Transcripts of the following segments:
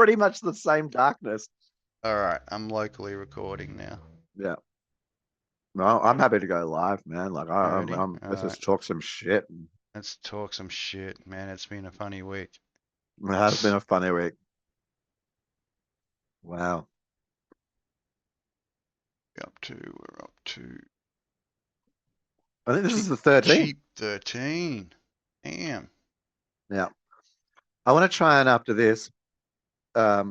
pretty much the same darkness. All right, I'm locally recording now. Yeah. No, I'm happy to go live, man. Like Ready? let's just talk some shit. Let's talk some shit, man. It's been a funny week. It has been a funny week. Wow. We're up to. I think this is the 13th. Cheep 13. Damn. Yeah. I want to try and after this, for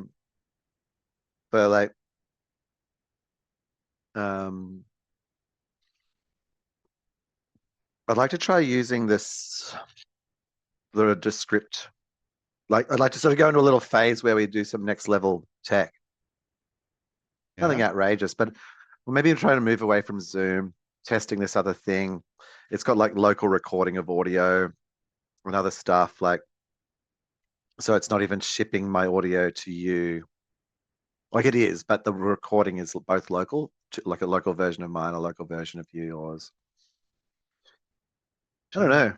like, I'd like to try using this the descript. Like, I'd like to sort of go into a little phase where we do some next level tech. Yeah. Nothing outrageous, but maybe I'm trying to move away from Zoom, testing this other thing. It's got like local recording of audio and other stuff, like, so it's not even shipping my audio to you. Like it is, but the recording is both local, like a local version of mine, a local version of yours. I don't know.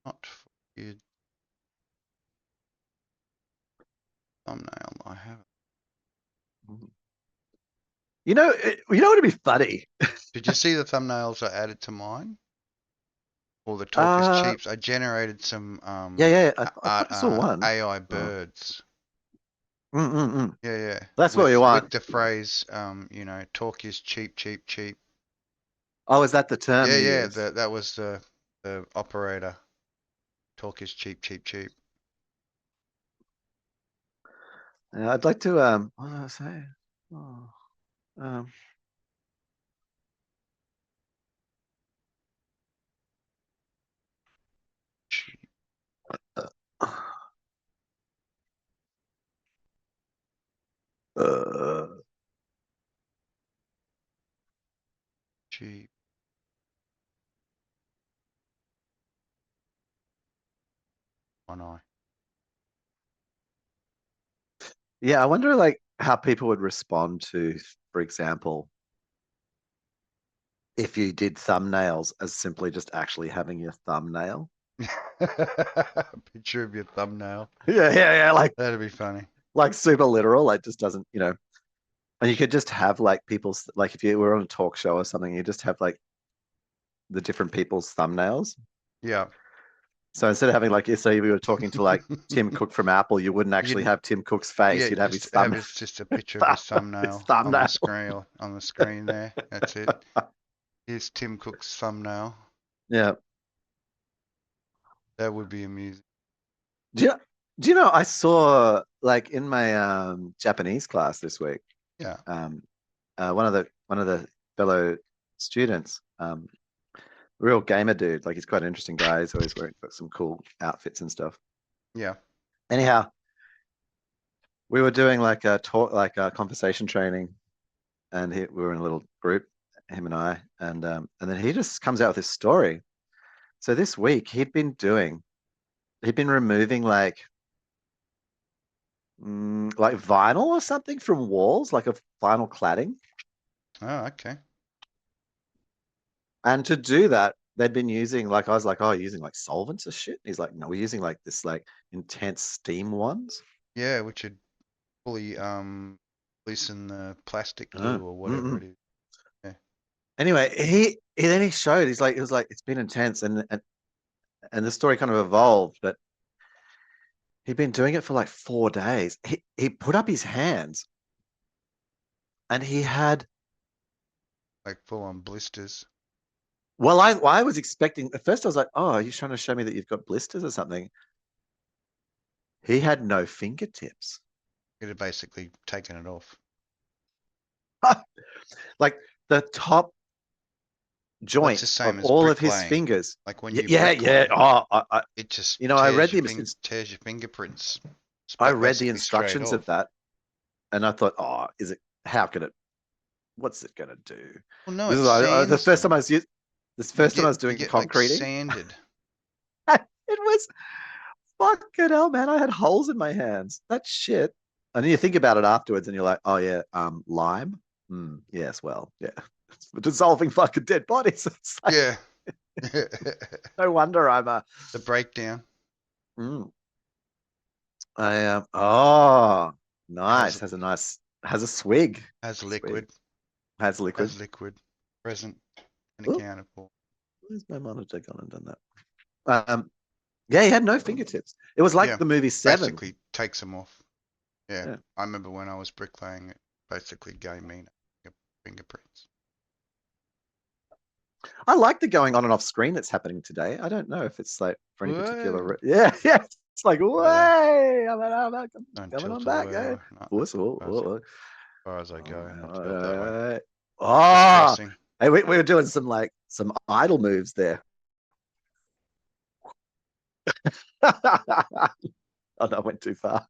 Not weird. Thumbnail, I have it. You know what'd be funny? Did you see the thumbnails I added to mine? Or the talk is cheap. I generated some yeah. I saw one. AI birds. Yeah. That's what you want. With the phrase, you know, talk is cheap, cheap, cheap. Oh, is that the term? Yeah. That was the operator. Talk is cheap, cheap, cheap. I'd like to what did I say? Oh, Cheap. Cheap. One eye. Yeah, I wonder like how people would respond to, for example, if you did thumbnails as simply just actually having your thumbnail. Picture of your thumbnail. Yeah. Like that'd be funny. Like super literal. Like just doesn't, you know. And you could just have like people's, like if you were on a talk show or something, you just have like the different people's thumbnails. Yeah. So instead of having like, say we were talking to like Tim Cook from Apple, you wouldn't actually have Tim Cook's face. Yeah, you'd have his thumb. It's just a picture of his thumbnail on the screen there. That's it. Here's Tim Cook's thumbnail. Yeah. That would be amusing. Do you know I saw like in my Japanese class this week. Yeah. One of the fellow students, real gamer dude. Like he's quite an interesting guy. He's always wearing some cool outfits and stuff. Yeah. Anyhow, we were doing like a talk, like a conversation training, and we were in a little group, him and I, and then he just comes out with this story. So this week he'd been removing like vinyl or something from walls, like a vinyl cladding. Oh, okay. And to do that, they'd been using like, I was like, oh, using like solvents or shit. He's like, no, we're using like this like intense steam ones. Yeah, which would fully loosen the plastic glue or whatever it is. Yeah. Anyway, he showed, he's like, it was like, it's been intense, and the story kind of evolved, but he'd been doing it for like 4 days. He put up his hands and he had like full on blisters. Well, I was expecting, at first I was like, oh, are you trying to show me that you've got blisters or something? He had no fingertips. It had basically taken it off. Like the top joint of all of his fingers. Like when you Oh, it just I read tears your fingerprints. I read the instructions of that, and I thought, oh, what's it gonna do? Well, no, it's the first time I was doing concreting. Like sanded. It was fucking hell, man. I had holes in my hands. That shit. And then you think about it afterwards and you're like, oh yeah, lime. Yes, well, yeah. It's dissolving fucking dead bodies. It's like, yeah. No wonder I'm the breakdown. Oh, nice. Has Has a swig. has Swig. liquid, Has liquid. present and Oh, accounted for. where's my monitor gone and done that? Yeah, he had no fingertips. It was like Yeah, the movie Seven. basically takes them off. Yeah, Yeah. I remember when I was bricklaying, it basically gave me fingerprints. I like the going on and off screen that's happening today. I don't know if it's like for any particular. Whoa. Yeah, yeah. It's like, Yeah, way, I'm don't coming on tilt all back. that Yeah. high. No, Whoops, as far as I go, not tilt that high. Oh, Distressing. hey, we were doing some idle moves there. Oh no, I went too far.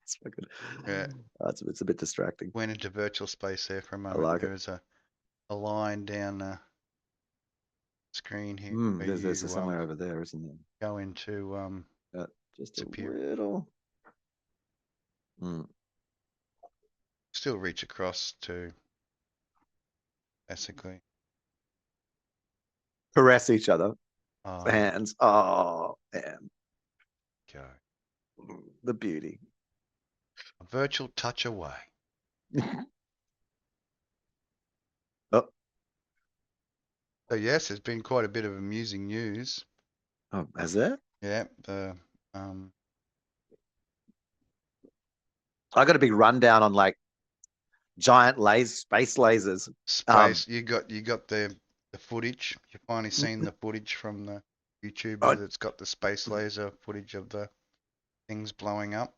It's fucking, Yeah, it's a bit distracting. went into virtual space there for a I moment. like There it. was a line down the screen here where There's you somewhere over there, isn't there? go into Just a disappear. little. Still reach across to basically. Caress each other. Oh, Hands. Oh, man. go. The beauty. A virtual touch away. Oh, So yes, there's been quite a bit of amusing news. oh, has there? Yeah, the um I got a big rundown on like giant space lasers. space. You got the footage. You finally seen the footage from the YouTuber Oh, that's got the space laser footage of the things blowing up.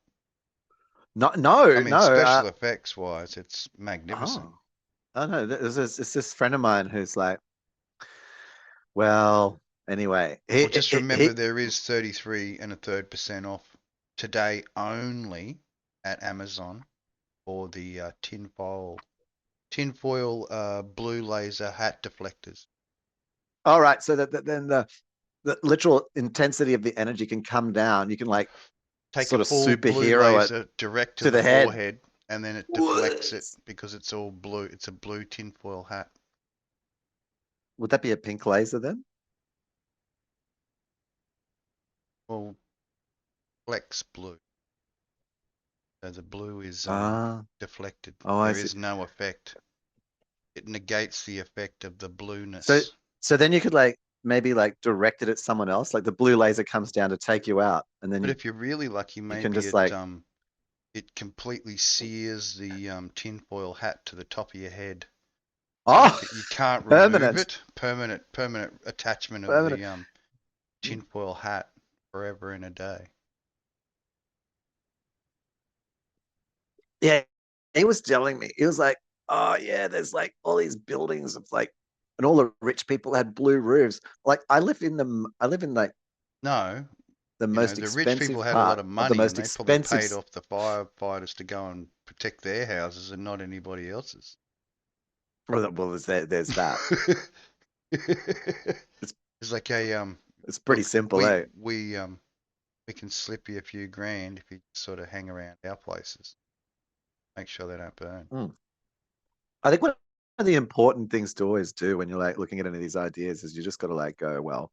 no, I no, mean, no. special effects wise, it's magnificent. Oh, I don't know. It's this friend of mine who's like, well, anyway, Well, just remember there is 33 1/3% off today only at Amazon for the tinfoil blue laser hat deflectors. all right. So that then the literal intensity of the energy can come down. You can like Take a sort of full blue superhero it laser direct to to the the head. forehead, and then it deflects What? it because it's all blue. It's a blue tinfoil hat. Would that be a pink laser then? Well, flex blue. So the blue is Ah, deflected. oh, I There see. is no effect. It negates the effect of the So blueness. so then you could like maybe like direct it at someone else. Like the blue laser comes down to take you out, and then But if you're really lucky, you can maybe just like it completely sears the tinfoil hat to the top of your head. So oh you can't remove permanent it. Permanent attachment of permanent. the tinfoil hat forever and a day. Yeah, he was telling me, he was like, oh yeah, there's like all these buildings of like, and all the rich people had blue roofs. Like I live in like No, the you know, most the rich people expensive had a lot part of of the money and most they probably expensive. paid off the firefighters to go and protect their houses and not anybody else's. Well, there's that. It's It's like, hey, it's pretty look, simple, eh? we can slip you a few grand if you sort of hang around our places. Make sure they don't burn. I think one of the important things to always do when you're like looking at any of these ideas is you just got to like go, well,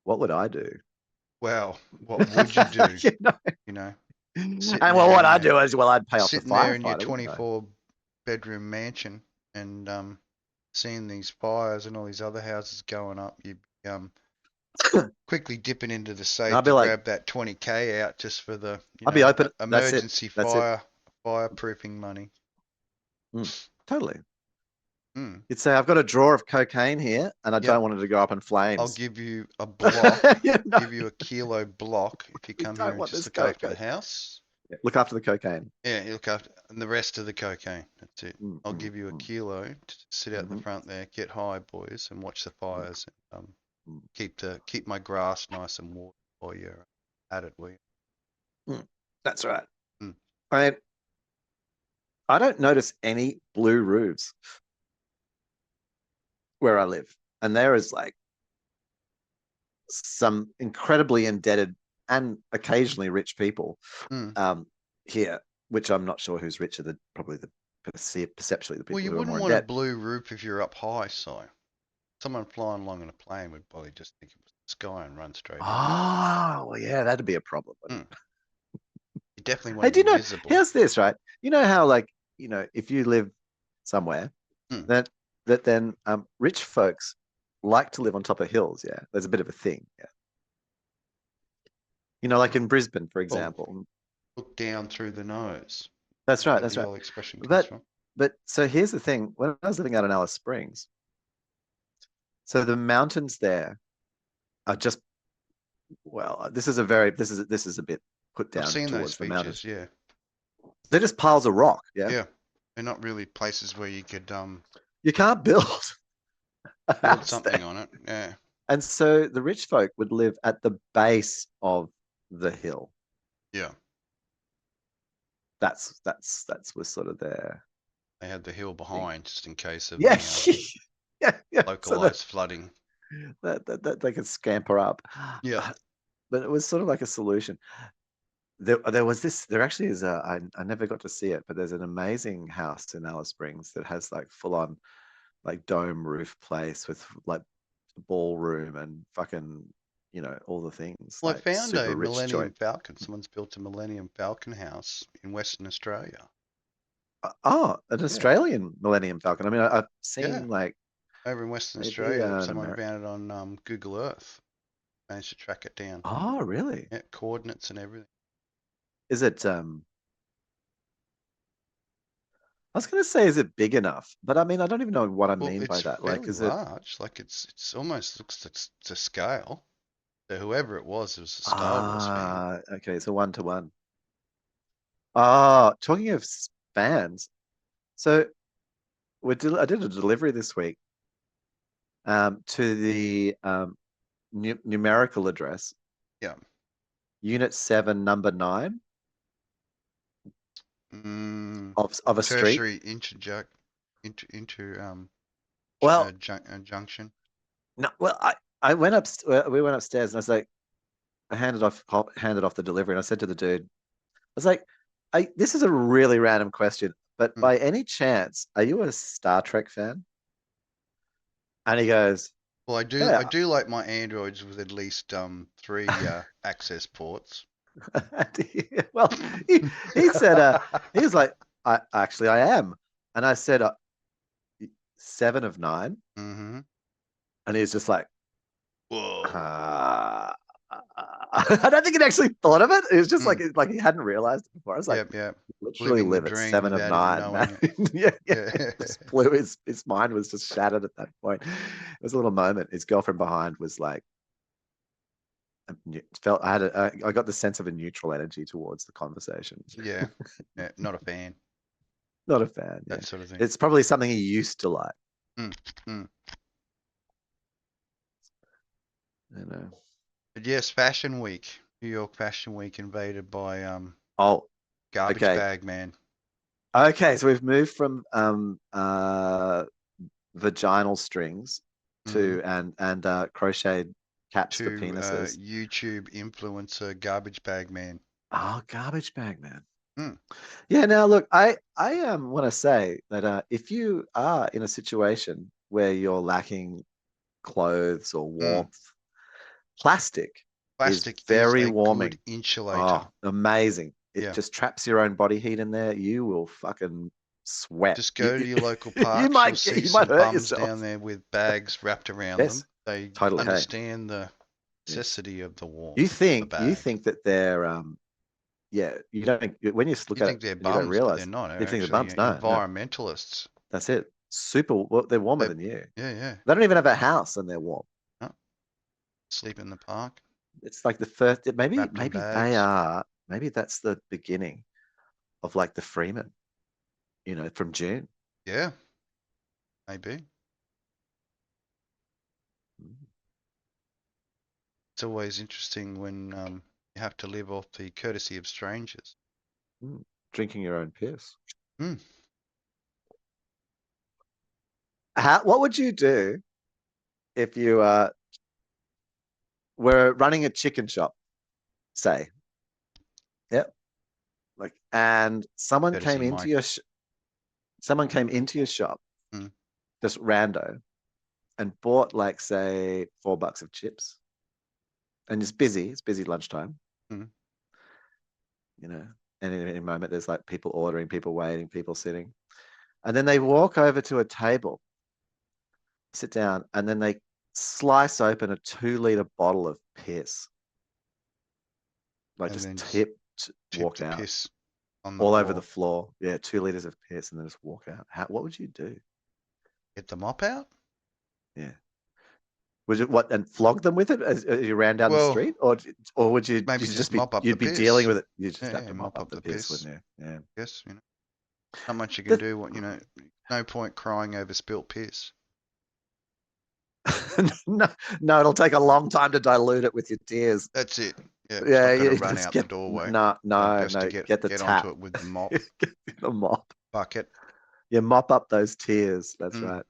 what would I do? Well, what would you do? You know? You know, And sitting well, there what in I your do is, well, I'd pay off the sitting there in your firefighter, wouldn't I? 24-bedroom mansion and seeing these fires and all these other houses going up, you quickly dipping into the And safe I'd be to like, grab that 20K out just for the, I'd be open. That's it. emergency That's it. fireproofing money. Totally. Mm. You'd say, I've got a drawer of cocaine here and I Yep, don't want it to go up in I'll flames. give you a block, You know, give you a kilo block if you we come here don't and want just this look after the cocaine. house. Look after the cocaine. Yeah, you look after and the rest of the cocaine. That's it. I'll give you a Mm. kilo to sit out the front there, get high, boys, and watch the fires. And, keep my grass nice and warm while you're at it, will you? That's right. Mm. I don't notice any blue roofs where I live. And there is like some incredibly indebted and occasionally rich people here, which I'm not sure who's richer, probably the perceptually the Well, people you who are wouldn't more in want a debt. blue roof if you're up high, so someone flying along in a plane would probably just think it was sky and run straight in. Oh, well, yeah, that'd be a problem. Mm. You definitely Hey, want do to you be know, visible. here's this, right? You know how, like, if you live somewhere, Mm. that then rich folks like to live on top of hills, yeah? There's a bit of a thing, yeah. Like in Brisbane, for Well, example. look down through the nose. That's right, Where that's the right. old expression comes But from. but so here's the thing. When I was living out in Alice Springs, so the mountains there are just, well, this is a bit put I've down seen those towards the mountains. features, yeah. They're just piles of rock, yeah? Yeah. They're not really places where you could You can't build a build house there. something on it. Yeah. And so the rich folk would live at the base of the hill. Yeah. That's was sort of their They had the hill thing. behind just in case of Yeah, the yeah. So localized flooding. that they could scamper up. Yeah. But it was sort of like a solution. There actually is I never got to see it, but there's an amazing house in Alice Springs that has like full on like dome roof place with like ballroom and fucking, all the things, Well, I like found a super rich Millennium joint. Falcon. Someone's built a Millennium Falcon house in Western Australia. Oh, an Yeah. Australian Millennium Falcon. I mean, I've Yeah. seen like Over in Western maybe Australia, an someone American. found it on Google Earth. Managed to track it down. Oh, really? Yeah, coordinates and everything. Is it I was gonna say, is it big enough? But I mean, I don't even know what I Well, mean by it's that. Like, fairly is it large. Like it's almost looks to scale. So whoever it was a Star Wars fan. okay, it's a 1-to-1. Ah, talking of fans, so I did a delivery this week to the numerical address, Yeah. Unit 7, Number 9 Mm, of a street. tertiary inter Well, junction. no, well, I went up, we went upstairs, and I was like, I handed off the delivery, and I said to the dude, I was like, this is a really random question, but Mm. by any chance, are you a Star Trek fan? And he goes, Well, I yeah. do like my Androids with at least 3 access ports. Well, he said, he was like, I am. And I said, 7 of 9. Mm-hmm. And he was just like, Whoa. I don't think he'd actually thought of it. It was just Mm. like he hadn't realized it before. I was like, Yep, yep. literally Living the live at dream 7 of without even 9, man. knowing it. Yeah, yeah. Yeah. Just blew his mind was just shattered at that point. It was a little moment. His girlfriend behind was like, felt I got the sense of a neutral energy towards the conversation. Yeah. Yeah. Not a fan. Not a fan. Yeah, That sort of thing. it's probably something he used to like. Mm. Mm. You know. But yes, Fashion Week. New York Fashion Week invaded by Oh, garbage okay. bag man. Okay, so we've moved from vaginal strings Mm-hmm. to and crocheted caps for To penises. YouTube influencer garbage bag man. Oh, garbage bag man. Mm. Yeah, now look, I want to say that if you are in a situation where you're lacking clothes or Mm. warmth, plastic is Plastic is very a good warming. insulator. Oh, amazing. It Yeah. just traps your own body heat in there. You will fucking sweat. Just go to your local You parks. You'll might see you might some hurt bums yourself. down there with bags wrapped around Yes, them. They totally. Hey, understand the yes. necessity of the You warmth of the think you bag. think that they're yeah, you don't when you look You at it, think they're you don't bums, but they're realize not. They're you think the actually bumps. No, no, environmentalists. that's it. Super. Well, they're warmer They, than you. yeah. They don't even have a house and they're warm. Oh, sleep in the park, It's like the first. wrapped in Maybe they bags. are. Maybe that's the beginning of like the Freeman. From June. Yeah, maybe. Mm. It's always interesting when you have to live off the courtesy of strangers. Mm. Drinking your own piss. Mm. What would you do if you were running a chicken shop, say? Yep. Like, and Courtesy Mike. someone came into your shop, just rando, and bought like say $4 of chips. and it's busy. It's busy lunchtime. Mm. You know, and in a moment there's like people ordering, people waiting, people sitting, and then they walk over to a table, sit down, and then they slice open a 2 liter bottle of piss, like And just then just tipped, tip walk the out piss on the all over the floor. floor. Yeah, 2 liters of piss, and then just walk out. What would you do? Get the mop out? Yeah. Would you what and flog them with it as you ran down the Well, street, or would you maybe just just be mop up the you'd be dealing piss. with it? You just Yeah, have yeah, to mop mop up up the the piss, piss. wouldn't you? Yeah. Yes, not much you can The, do. What no point crying over spilt piss. no, no, it'll take a long time to dilute it with your tears. That's it. Yeah, it's Yeah, not going to you run just out the get doorway. no, Got no, best to no. Get the get onto tap. it with the mop Get the mop. bucket. You mop up those tears. That's Mm. right.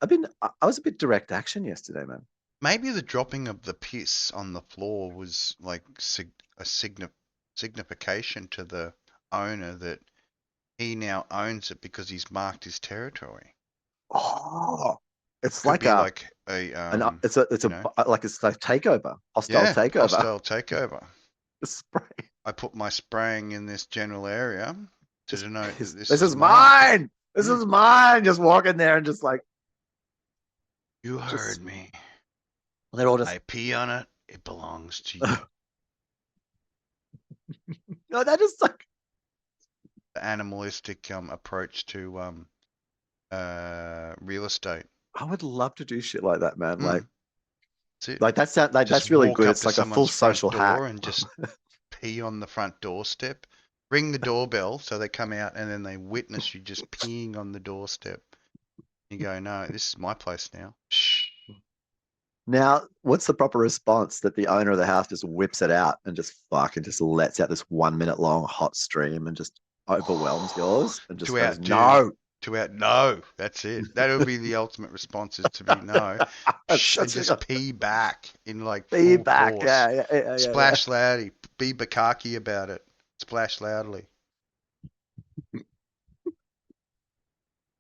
I was a bit direct action yesterday, man. Maybe the dropping of the piss on the floor was like a signification to the owner that he now owns it because he's marked his territory. Oh, it's Could like be like a it's like it's like takeover, hostile yeah, takeover. hostile takeover. Spray. I put my spraying in this general area to Just denote that piss. this This is is mine. mine. This is mine. Just walk in there and just like You just heard me. they're all just I pee on it. It belongs to you. no, that is like The animalistic approach to real estate. I would love to do shit like that, man. Mm, that's it. Like Just that's really walk good. up It's to like a full someone's front social hack. door and just pee on the front doorstep. Ring the doorbell so they come out and then they witness you just peeing on the doorstep. You go, no, this is my place now. Shh. Now, what's the proper response that the owner of the house just whips it out and just fucking just lets out this 1 minute long hot stream and just overwhelms yours and just To goes, outdo. no. To out, no, that's it. That would be the ultimate response is to be no. Shh, and just pee back in like full feedback. force. Yeah. Splash loudly. Be Bukaki about it. Splash loudly.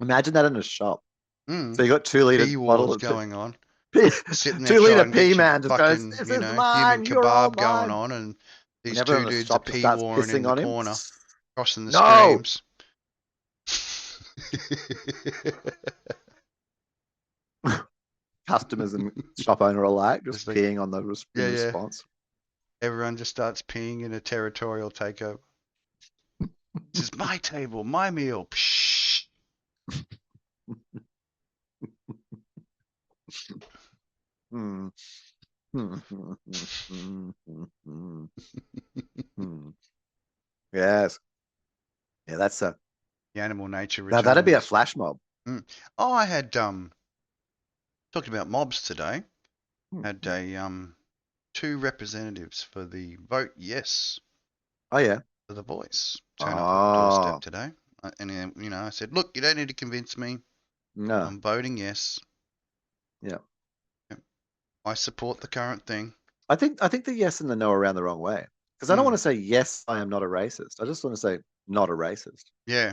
Imagine that in a shop. Mm. So you got 2 liter Pee bottle wars of going on. pee, Sitting there 2 liter trying to pee get your man just goes, fucking, this is human mine. You're all kebab going mine. on, and And these everyone two in the dudes are shop just pee starts warring in pissing the on him. corner, crossing the No. streams. Customers and shop owner alike just Just like, peeing on the in yeah. response. Everyone just starts peeing in a territorial takeover. This is my table, my meal. Psh. Hmm. Yes. Yeah, that's a The animal nature now that'd be a returns. flash mob. Mm. Oh, I had talked about mobs today. Had Hmm. a 2 representatives for the vote yes Oh yeah. for the voice turn up at the doorstep Oh today. And I said, look, you don't need to convince me. no. I'm voting yes. Yeah. I support the current thing. I think the yes and the no are around the wrong way. Because I don't want to say yes, I am not a racist. I just want to say not a racist. Yeah,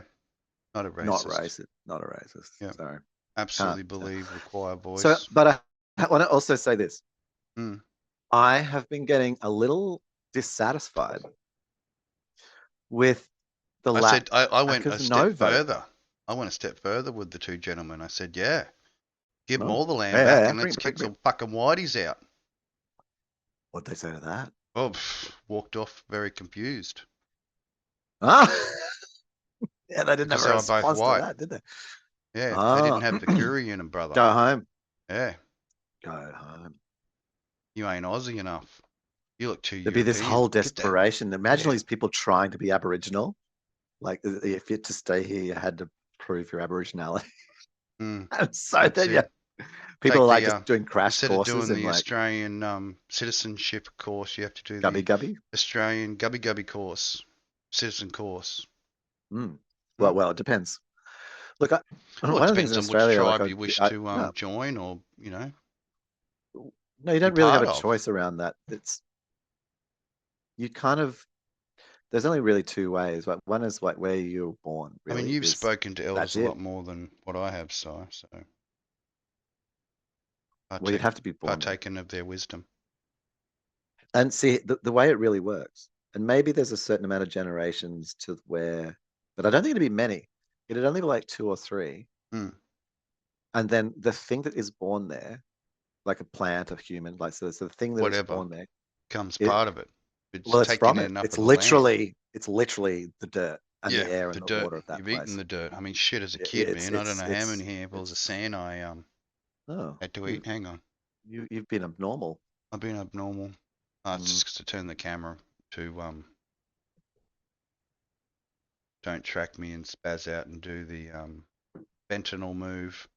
not a Not racist. racist. Not a racist. Yeah, Sorry. absolutely believe require So, voice. but I want to also say this. Mm. I have been getting a little dissatisfied with the I lack said I went a of no step vote. further. I went a step further with the 2 gentlemen. I said, yeah, give them No. all the land back Yeah. and let's kick some fucking whiteys out. What'd they say to that? Oh, walked off very confused. Ah, yeah, they didn't have Because a they were both response to white. that, did they? Yeah, they Ah, didn't have the curry in them, brother. go home. Yeah, Go home. you ain't Aussie enough. You look too There'd be this European. whole Get that. desperation. Imagine Yeah. all these people trying to be Aboriginal. Like, if you had to stay here, you had to prove your Aboriginality. Mm, And so that's then, yeah, it. people Take are like the just doing crash instead of courses doing in the like Australian citizenship course, you have to do gubby the gubby. Australian gubby gubby course, citizen course. Mm. Mm. Well, it depends. Look, Well, it one of the things depends in on which Australia, like tribe you wish to join, or no, you be don't really have part a of. choice around that. It's you kind of there's only really two ways. Like one is like where you're born, I mean, really you've is spoken to elders that's a it. lot more than what I have, so Well, you'd have to be born there. partaken of their wisdom. And see, the way it really works, and maybe there's a certain amount of generations to where, but I don't think it'd be many. It'd only be like 2 or 3. Mm. And then the thing that is born there, like a plant, a human, like so the thing that is Whatever born there, comes it, part of it. It's well, it's taken from in it. enough It's of the land. literally the dirt and Yeah, the air the and the dirt. water of that You've eaten place. the dirt. I mean, shit, as a kid, It's man, I don't know how many handfuls of it's sand I oh, had to eat. Hang on. you've been abnormal. I've been abnormal. It's Mm. just to turn the camera to don't track me and spaz out and do the fentanyl move.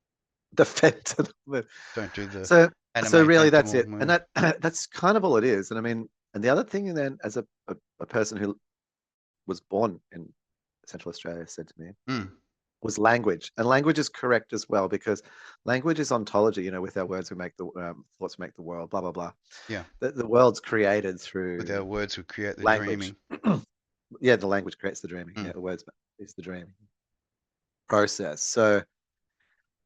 The fentanyl. Don't do the So anime really that's fentanyl it. move. And that's kind of all it is. And I mean, and the other thing then, as a person who was born in Central Australia said to me, Mm. was language. And language is correct as well, because language is ontology. You know, with our words we make the thoughts make the world, blah blah blah. Yeah. The world's created With through our words, we create the language. dreaming. Yeah, the language creates the dreaming. Mm. Yeah, the words is the dreaming process. So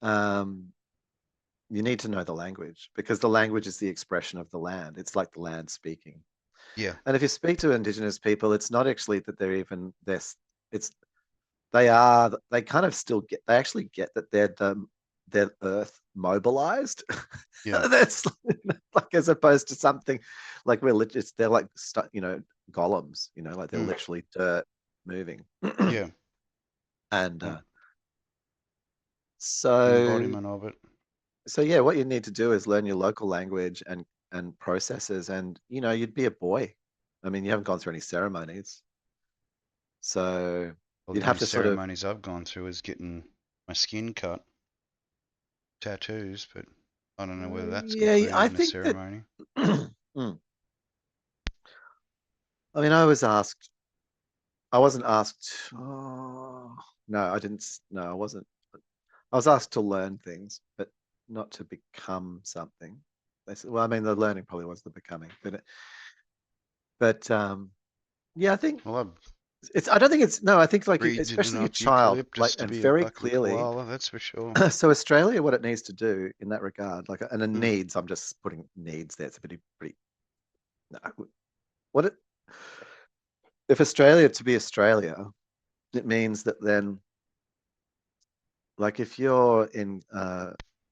you need to know the language, because the language is the expression of the land. It's like the land speaking. Yeah. And if you speak to Indigenous people, it's not actually that they're even this. It's they kind of still get. They actually get that their earth mobilized. Yeah. That's like, as opposed to something like they're like golems. You know, like they're Mm. literally dirt moving. Yeah. And Mm. so Embodiment of it. so yeah, what you need to do is learn your local language and processes, and you'd be a boy. I mean, you haven't gone through any ceremonies, so Well, you'd the have only to sort of. ceremonies I've gone through is getting my skin cut, tattoos, but I don't know whether that's Yeah, included I in a think that. ceremony. Hmm. I mean, I was asked. I wasn't asked. Oh, no, I didn't. No, I wasn't. I was asked to learn things, but not to become something. They said, well, I mean, the learning probably was the becoming, but yeah, I think Well, I've it's. I don't think it's. No, I think like breathed especially a enough child, like, eucalyptus to and be a very fucking clearly. koala, that's for sure. So Australia, what it needs to do in that regard, like, and it Mm. needs. I'm just putting needs there. It's a pretty. No, what it if Australia to be Australia, it means that then, like, if you're in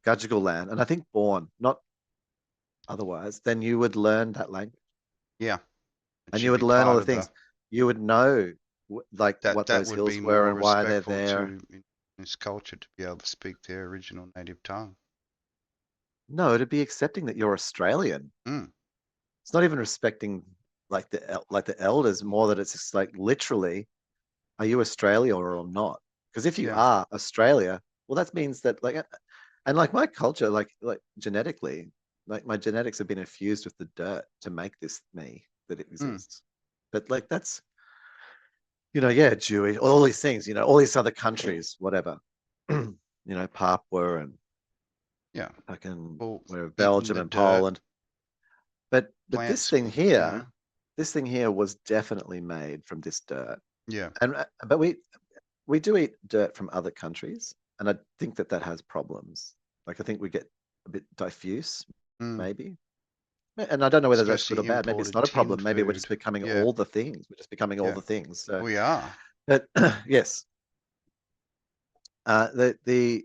Gadigal land, and I think born, not otherwise, then you would learn that language, Yeah, it and you should would be learn all part the of the things. You would know, like, what that those would be hills were more and why they're respectful there. to this culture to be able to speak their original native tongue. No, it'd be accepting that you're Australian. Mm. It's not even respecting like the elders, more that it's just like literally, are you Australia or not? Because if you Yeah. are Australia, well, that means that, like, and like my culture, like genetically, like my genetics have been infused with the dirt to make this me that it Mm. exists. But like that's, yeah, Jewish, all these things, all these other countries, whatever, Papua and Yeah. fucking Well, where eating Belgium the and dirt, Poland. But plants, this thing here was definitely made from this dirt. yeah. And but we do eat dirt from other countries, and I think that has problems. Like, I think we get a bit diffuse, Mm. maybe. And I don't know whether that's good or Especially bad. Maybe it's imported not a tinned problem. Maybe we're food. just becoming Yeah. all the things. We're just becoming all Yeah. the things. So, We are. but yes, the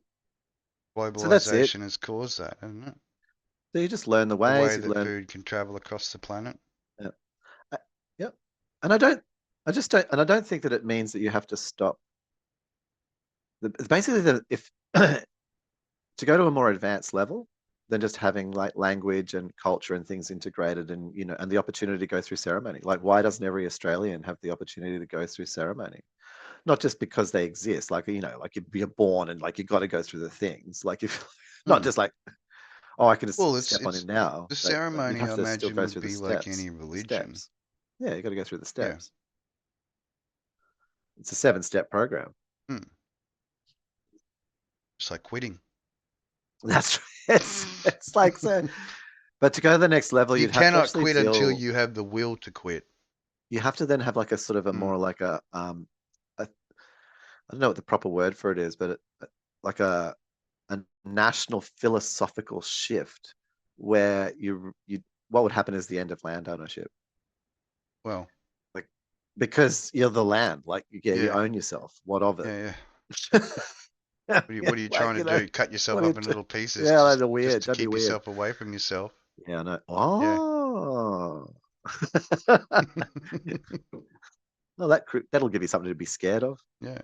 so that's it. Globalization has caused that, hasn't it? So you just learn the The way ways. You that learn. food can travel across the planet. Yeah. Yep. And I don't think that it means that you have to stop. Basically, that if to go to a more advanced level than just having like language and culture and things integrated, and and the opportunity to go through ceremony. Like, why doesn't every Australian have the opportunity to go through ceremony? Not just because they exist, like, like you're born and like you got to go through the things. Like, if not Mm. just like, oh, I can Well, just step on it's it now. the But you'd ceremony, have I to still imagine, go would through the be like steps. any The religion. steps. Yeah, you got to go through the Yeah. steps. It's a 7-step program. Mm. It's like quitting. That's it's like so. But to go to the next level, You you'd have to cannot actually quit until feel. you have the will to quit. You have to then have like a sort of a Mm. more like I don't know what the proper word for it is, but like a national philosophical shift where what would happen is the end of land ownership. Well, Like, because you're the land, like you yeah, own yourself. What of it? yeah. Yeah, What are you like, trying to do? Cut yourself what are you up in little pieces yeah, that's just weird. to That'd be keep weird. yourself away from yourself? Yeah, I know. Yeah. Oh. Well, that'll give you something to be scared of. Yeah.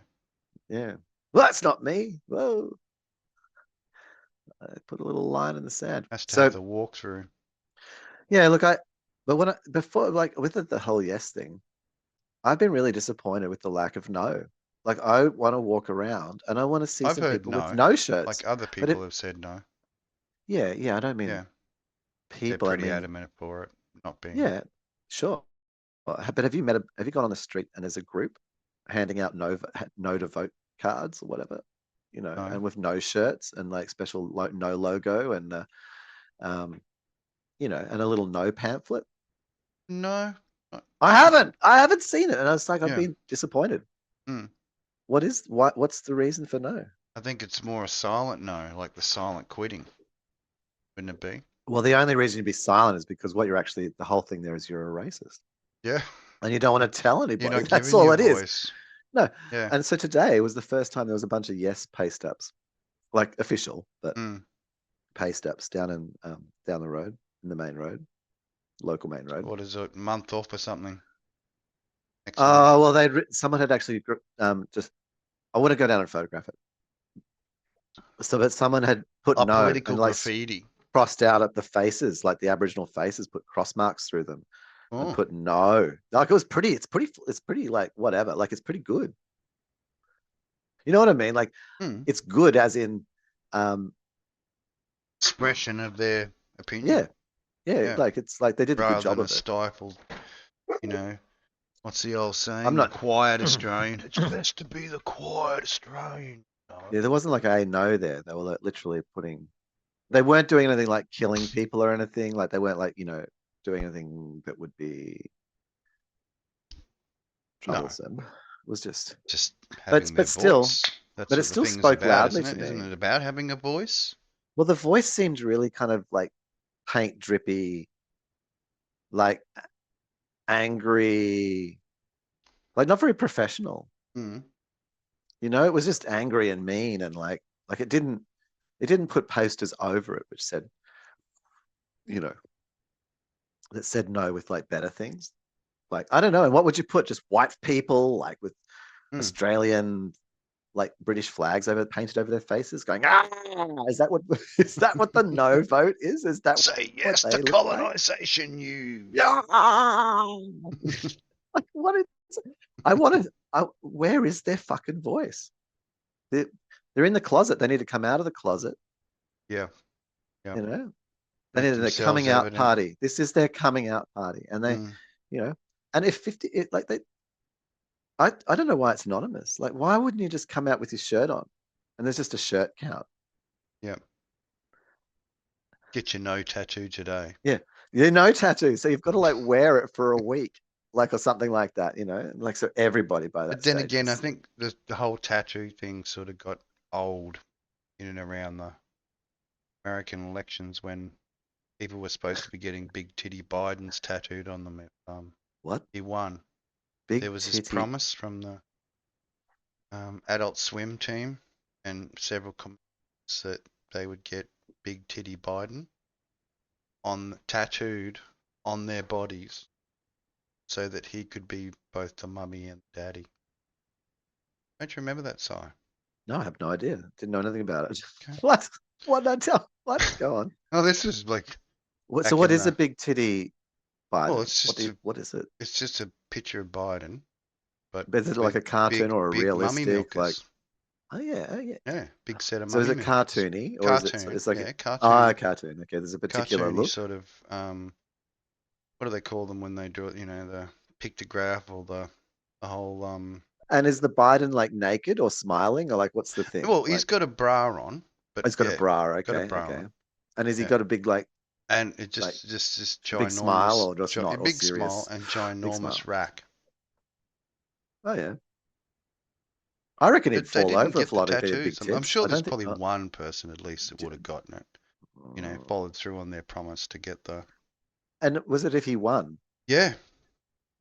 Yeah. Well, that's not me. Whoa. I put a little line in the sand. Has to have So the walkthrough. yeah, look, but before, like with the whole yes thing, I've been really disappointed with the lack of no. Like I want to walk around and I want to see I've some heard people with no. no shirts. Like other But people have said no. yeah, I don't mean Yeah. They're people. I pretty mean, adamant for it not being. yeah, sure. But have you gone on the street and there's a group handing out no to vote cards or whatever, No. and with no shirts and like special no logo and um, and a little no pamphlet. No. I haven't seen it, and I was like, I've Yeah. been disappointed. Mm. What's the reason for no? I think it's more a silent no, like the silent quitting. Wouldn't it be? Well, the only reason you'd be silent is because the whole thing there is you're a racist Yeah. and you don't want to tell You're anybody. not That's giving all your it is. voice. No. Yeah. And so today was the first time there was a bunch of yes pay stubs, like official, but Mm. pay stubs down the road, in the main road, local main road. What is it? Month off or something? Next month. Well, someone had actually just. I want to go down and photograph it. So, but someone had put Oh, no political and like graffiti. crossed out at the faces, like the Aboriginal faces, put cross marks through them and Oh. put no. Like it was pretty. It's pretty like whatever. Like it's pretty good. You know what I mean? Like Mm. it's good as in, Expression of their opinion. yeah, yeah. Yeah. Like it's like they did a good Rather job than a of it. stifled, what's the old saying? I'm The not. quiet Australian. It's best to be the quiet Australian. No. Yeah, there wasn't like a no there. They were like literally putting. They weren't doing anything like killing people or anything. Like they weren't like doing anything that would be No. troublesome. It was just, Just but having their but still, voice. That's but it what the still thing is spoke about, loudly isn't to it? Isn't me. it about having a voice? Well, the voice seemed really kind of like paint drippy, like angry, like not very professional. Mm. It was just angry and mean and like it didn't put posters over it which said, you know, that said no with like better things. Like I don't know, and what would you put? Just white people like with Mm. Australian like British flags painted over their faces, going, ah, is that what is that what the no vote is? Is that Say what yes to they look like? colonisation, you. Yeah. Like what is I want to where is their fucking voice? They're, they're in the closet. They need to come out of the closet, Yeah. Yeah. you know. They Make need a themselves coming out evident. party. This is their coming out party. And they, Mm. you know, and if 50 like they I don't know why it's anonymous. Like why wouldn't you just come out with your shirt on? And there's just a shirt count. Yeah. Get your no tattoo today. Yeah. Tattoo. So you've got to like wear it for a week, like or something like that, like so everybody by that But then stage. again, I think the whole tattoo thing sort of got old in and around the American elections when people were supposed to be getting big titty Bidens tattooed on them if What? he won. Big There was this titty. promise from the Adult Swim team and several comments that they would get big titty Biden tattooed on their bodies so that he could be both the mummy and daddy. Don't you remember that, Si? No, I have no idea. Didn't know anything about it. Okay. What? What did I tell? What? Go on. Oh, this is like So back what in is a the. big titty Well, Biden? it's just What is it? it's just a picture of Biden, but Is it like with a cartoon or a big mummy realistic like milkers. oh yeah. Yeah, big set of So is mummy it milkers. cartoony or is it Cartoon, it's like yeah, a cartoon, cartoon. Okay, there's a particular cartoony look. sort of what do they call them when they do it? The pictograph or the whole And is the Biden like naked or smiling or like what's the thing? Well, he's Like got a bra on, oh, but he's got a yeah, bra, got a okay, bra okay. on. And has he Yeah, got a big and it like just a big smile ginormous, or just a not or big smile serious? and Big smile. ginormous rack. Oh yeah. I reckon he'd But they fall didn't over get if a the lot if he had big tattoos. I'm tits. sure I there's don't think probably one person at least that would have gotten it. followed through on their promise to get the. And was it if he won? Yeah,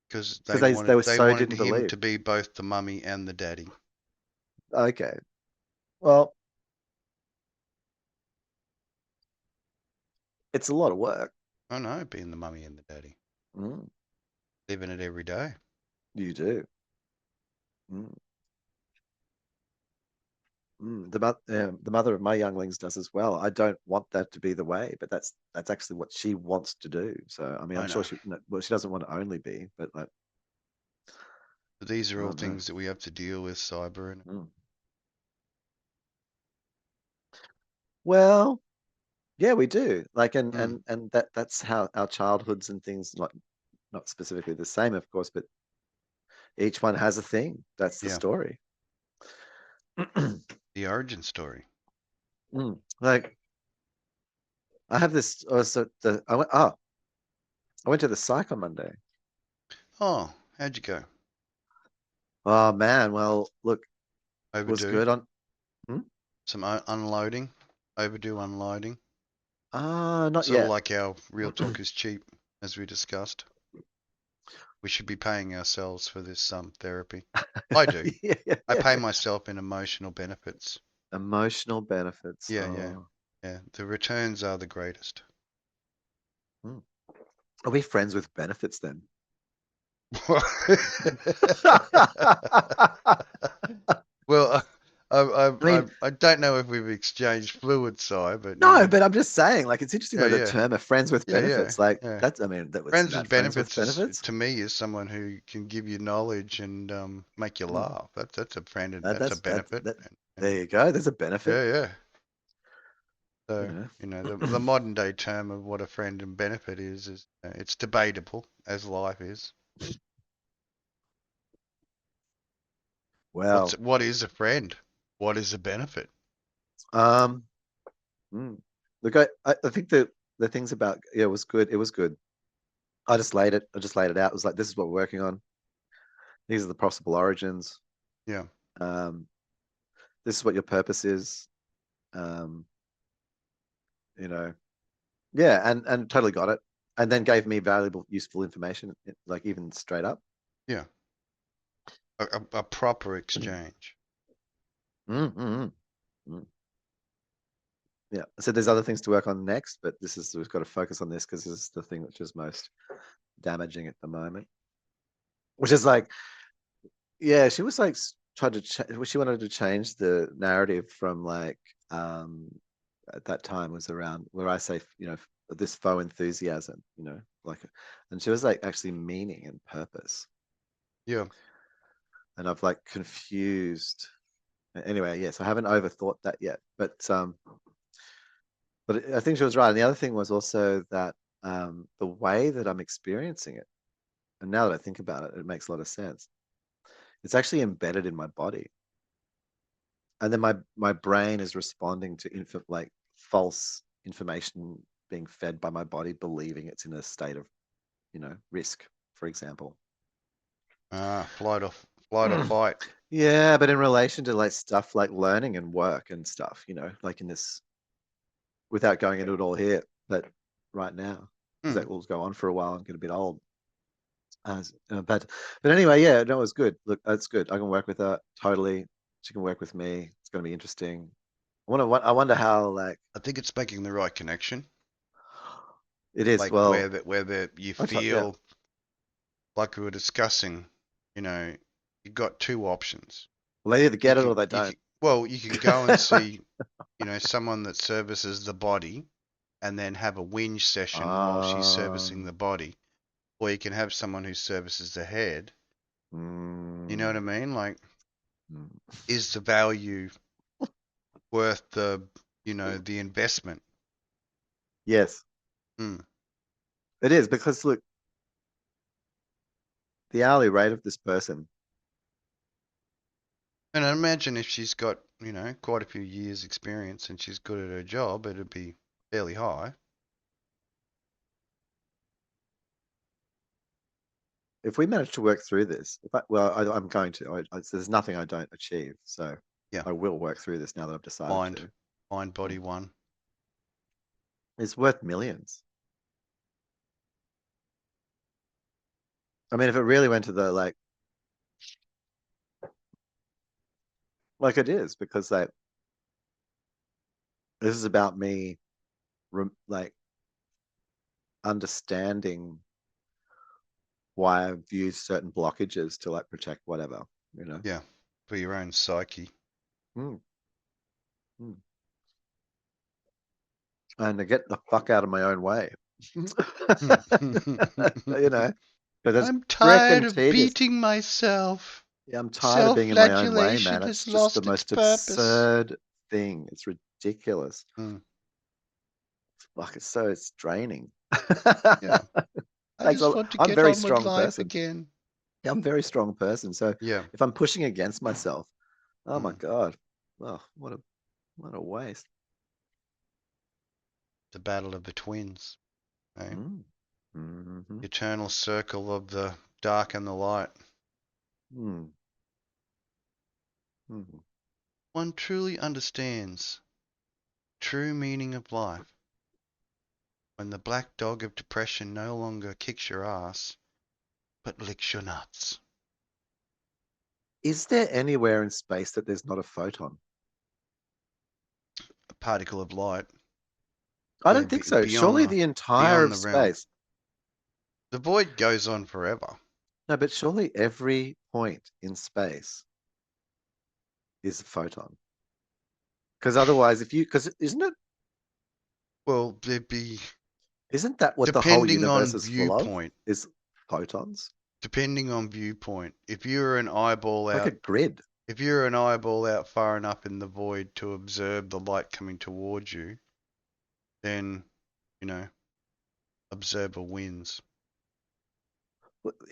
because Because they were they so wanted didn't him believe. to be both the mummy and the daddy. Okay. Well, it's a lot of work. I know, being the mummy and the daddy, Mm, living it every day. you do. Mm, the mother of my younglings does as well. I don't want that to be the way, but that's actually what she wants to do. So I mean, I'm I sure know. she well, she doesn't want to only be, but like, But these are all oh no. things that we have to deal with, cyber, and Mm. Well, yeah, we do. Like, mm, and that's how our childhoods and things, like not specifically the same, of course, but each one has a thing. That's the yeah, story. the origin story. Like I have this. So I went to the psych on Monday. Oh, how'd you go? Oh man, well look, was Overdue? good on. Hmm? Some unloading? Overdue unloading? Not Sort of yet. like our real talk is cheap, as we discussed. We should be paying ourselves for this therapy. I do. Yeah, yeah, I yeah. pay myself in emotional benefits. Emotional benefits. Yeah, yeah, Oh, yeah. The returns are the greatest. hmm. Are we friends with benefits then? Well, I mean, I don't know if we've exchanged fluid, Si, but no, but I'm just saying, like, it's interesting, yeah, like the yeah, term of friends with yeah, yeah, benefits. Like, yeah. that's, I mean, that wasn't Friends that with friends with benefits is benefits. to me is someone who can give you knowledge and make you Hmm. laugh. That's a friend, and That, that's a that's that benefit. that. There And you go. There's a benefit. yeah, yeah. You So know. the modern day term of what a friend and benefit is it's debatable, as life is. Well, What is a friend? What is a benefit? um, mm. Look, I think the things about, yeah, it was good. It was good. I just laid it out. It was like, this is what we're working on. These are the possible origins. Yeah. Um, this is what your purpose is. Um, you know, yeah, and totally got it. And then gave me valuable, useful information, like even straight up. Yeah. A proper exchange. Mm, mm, mm. Yeah. So there's other things to work on next, but we've got to focus on this because this is the thing which is most damaging at the moment. Which is like, yeah, she was like tried to she wanted to change the narrative from like at that time was around where I say, this faux enthusiasm, like, and she was like actually meaning and purpose. Yeah. And I've like confused. Anyway, yes, I haven't overthought that yet, but I think she was right. And the other thing was also that the way that I'm experiencing it, and now that I think about it, it makes a lot of sense. It's actually embedded in my body, and then my brain is responding to like false information being fed by my body, believing it's in a state of risk, for example. Flight or fight. Yeah, but in relation to like stuff like learning and work and stuff, like in this, without going into it all here, but right now, because Hmm. that will go on for a while and get a bit old. But anyway, yeah, no, it was good. Look, that's good. I can work with her totally. She can work with me. It's going to be interesting. I wonder how like I think it's making the right connection. it is. Like Well, where you yeah. feel like we were discussing, you've got two options. Well, they either You get it or can they you don't. can well, you can go and see, someone that services the body and then have a whinge session while she's servicing Um, the body. Or you can have someone who services the head. You know what I mm, mean? Like, mm. is the value worth the investment? Yes, Hmm. it is because look, the hourly rate of this person. And I imagine if she's got, quite a few years experience and she's good at her job, it'd be fairly high. If we manage to work through this, I'm going to. There's nothing I don't achieve, so Yeah. I will work through this now that I've decided Mind, to. mind, Mm. body one. is worth millions. I mean, if it really went to the like it is, because like this is about me, like understanding why I've used certain blockages to like protect whatever, you know. Yeah, for your own psyche. Mm, mm. And to get the fuck out of my own way, you know, because it's I'm tired freaking of tedious. beating myself. Yeah, I'm tired of being in my own way, Self-flagellation man. has It's just the lost its most purpose. absurd thing. It's ridiculous. Mm, Fuck, it's draining. yeah, I Takes just a, want to I'm a get very on with strong life person. again. Yeah, I'm a very strong person. So Yeah. if I'm pushing against myself, oh my Mm. God, oh, what a waste. The battle of the twins. Eh? Mm. Mm-hmm. Eternal circle of the dark and the light. Mm. Mm. One truly understands true meaning of life when the black dog of depression no longer kicks your ass, but licks your nuts. Is there anywhere in space that there's not a photon? A particle of light. I Yeah, don't think so. beyond Surely the the entire beyond of the realm. space. The void goes on forever. No, but surely every point in space is a photon. Because otherwise, because Well, there'd be isn't that what the whole depending universe on is full of? viewpoint. Is photons? Depending on viewpoint. If you're an eyeball Like a out grid. if you're an eyeball out far enough in the void to observe the light coming towards you, then, you know, observer wins.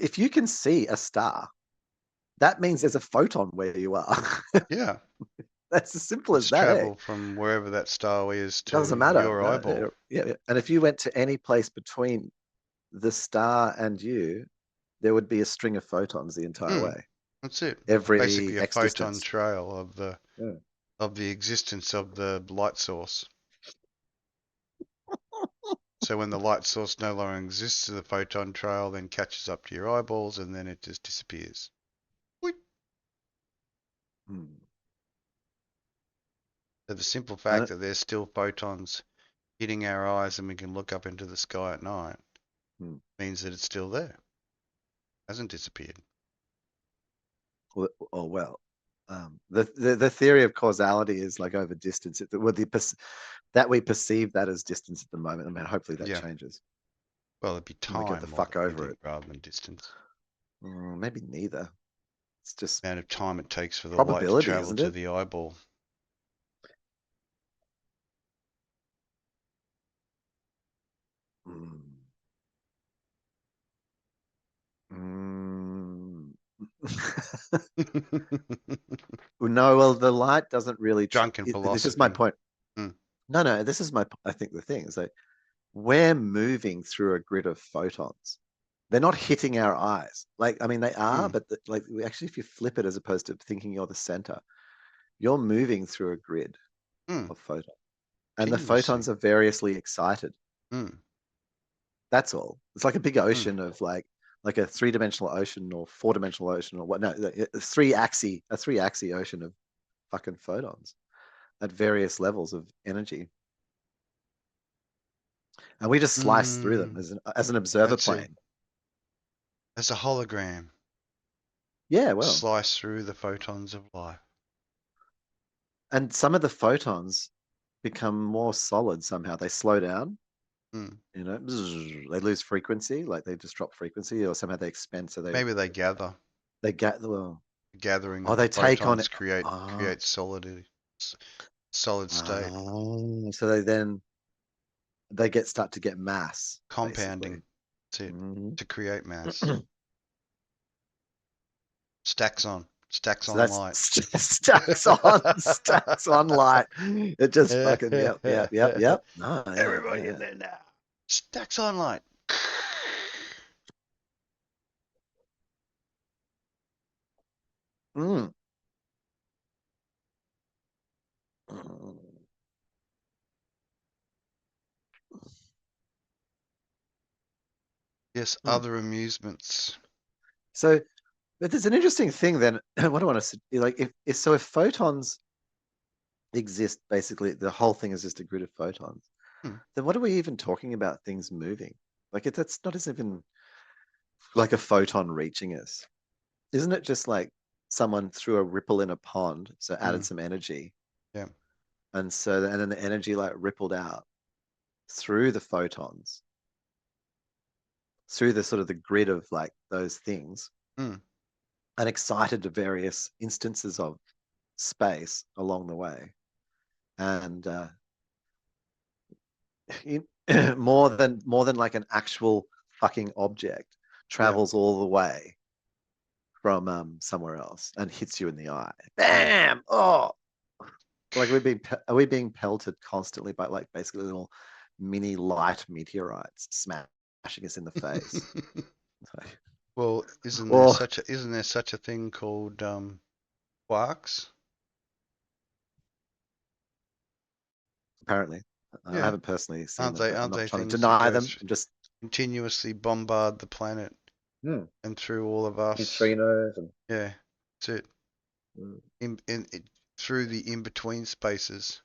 If you can see a star, that means there's a photon where you are. Yeah. That's as simple as It's that, eh? travel from wherever that star is Doesn't to matter. your No, eyeball. yeah. And if you went to any place between the star and you, there would be a string of photons the entire Hmm. way, That's it. every Basically a X photon distance. trail Yeah. of the existence of the light source. So when the light source no longer exists, the photon trail then catches up to your eyeballs and then it just disappears. Hmm. So the simple And fact that there's still photons hitting our eyes and we can look up into the sky at night hmm. means that it's still there. Hasn't disappeared. Oh well. The theory of causality is like over distance. That we perceive that as distance at the moment. I mean, hopefully that Yeah. changes Well, it'd be and we get time the more fuck than over anything it. rather than distance. Maybe neither. It's just Amount of time it takes for the light to probability, travel isn't to it? the eyeball. Mm. Mm. No, well, the light doesn't really. Drunken This is my philosophy. point. Mm. No. This is my. I think the thing is like we're moving through a grid of photons. They're not hitting our eyes. Like, I mean, they are, Mm. but like, actually, if you flip it as opposed to thinking you're the center, you're moving through a grid Mm. of photons, and the Continuously. photons are variously excited. Mm. That's all. It's like a big Mm. ocean of like a three-dimensional ocean or four-dimensional ocean or what? No, a three-axis ocean of fucking photons at various levels of energy, and we just slice through them Mm. as an observer That's it. plane. As a hologram. Yeah, well, Slice through the photons of life. and some of the photons become more solid somehow. They slow down, Mm. they lose frequency, like they just drop frequency, or somehow they expand. So Maybe they gather. they get well. The gathering Oh, of the they take on it. photons create Ah, create solidity, solid state, so they start to get mass, basically. compounding. That's it. Hmm. To create mass. Stacks So on that's light. stacks on light. It just fucking yep. No, yeah, Everybody in yeah. there now. Stacks on light. Mm. Mm. Yes, Hmm. other amusements. So, but there's an interesting thing then. What I want to like, if photons exist, basically the whole thing is just a grid of photons. Hmm. Then what are we even talking about things moving? Like that's not even like a photon reaching us. Isn't it just like someone threw a ripple in a pond, so Hmm. added some energy, Yeah. and then the energy like rippled out through the photons, through the sort of the grid of like those things, Hmm. and excited to various instances of space along the way. And more than like an actual fucking object Yeah. travels all the way from somewhere else and hits you in the eye. Hmm. Bam! Oh, like are we being pelted constantly by like basically little mini light meteorites smashing us in the face? Well, isn't there Or such a thing called quarks? apparently, I Yeah. haven't personally seen them, but I'm Aren't not they trying to things that deny them. goes I'm just continuously bombard the planet hmm, and through all of us? neutrinos and Yeah, that's it. hmm. Through the in-between spaces,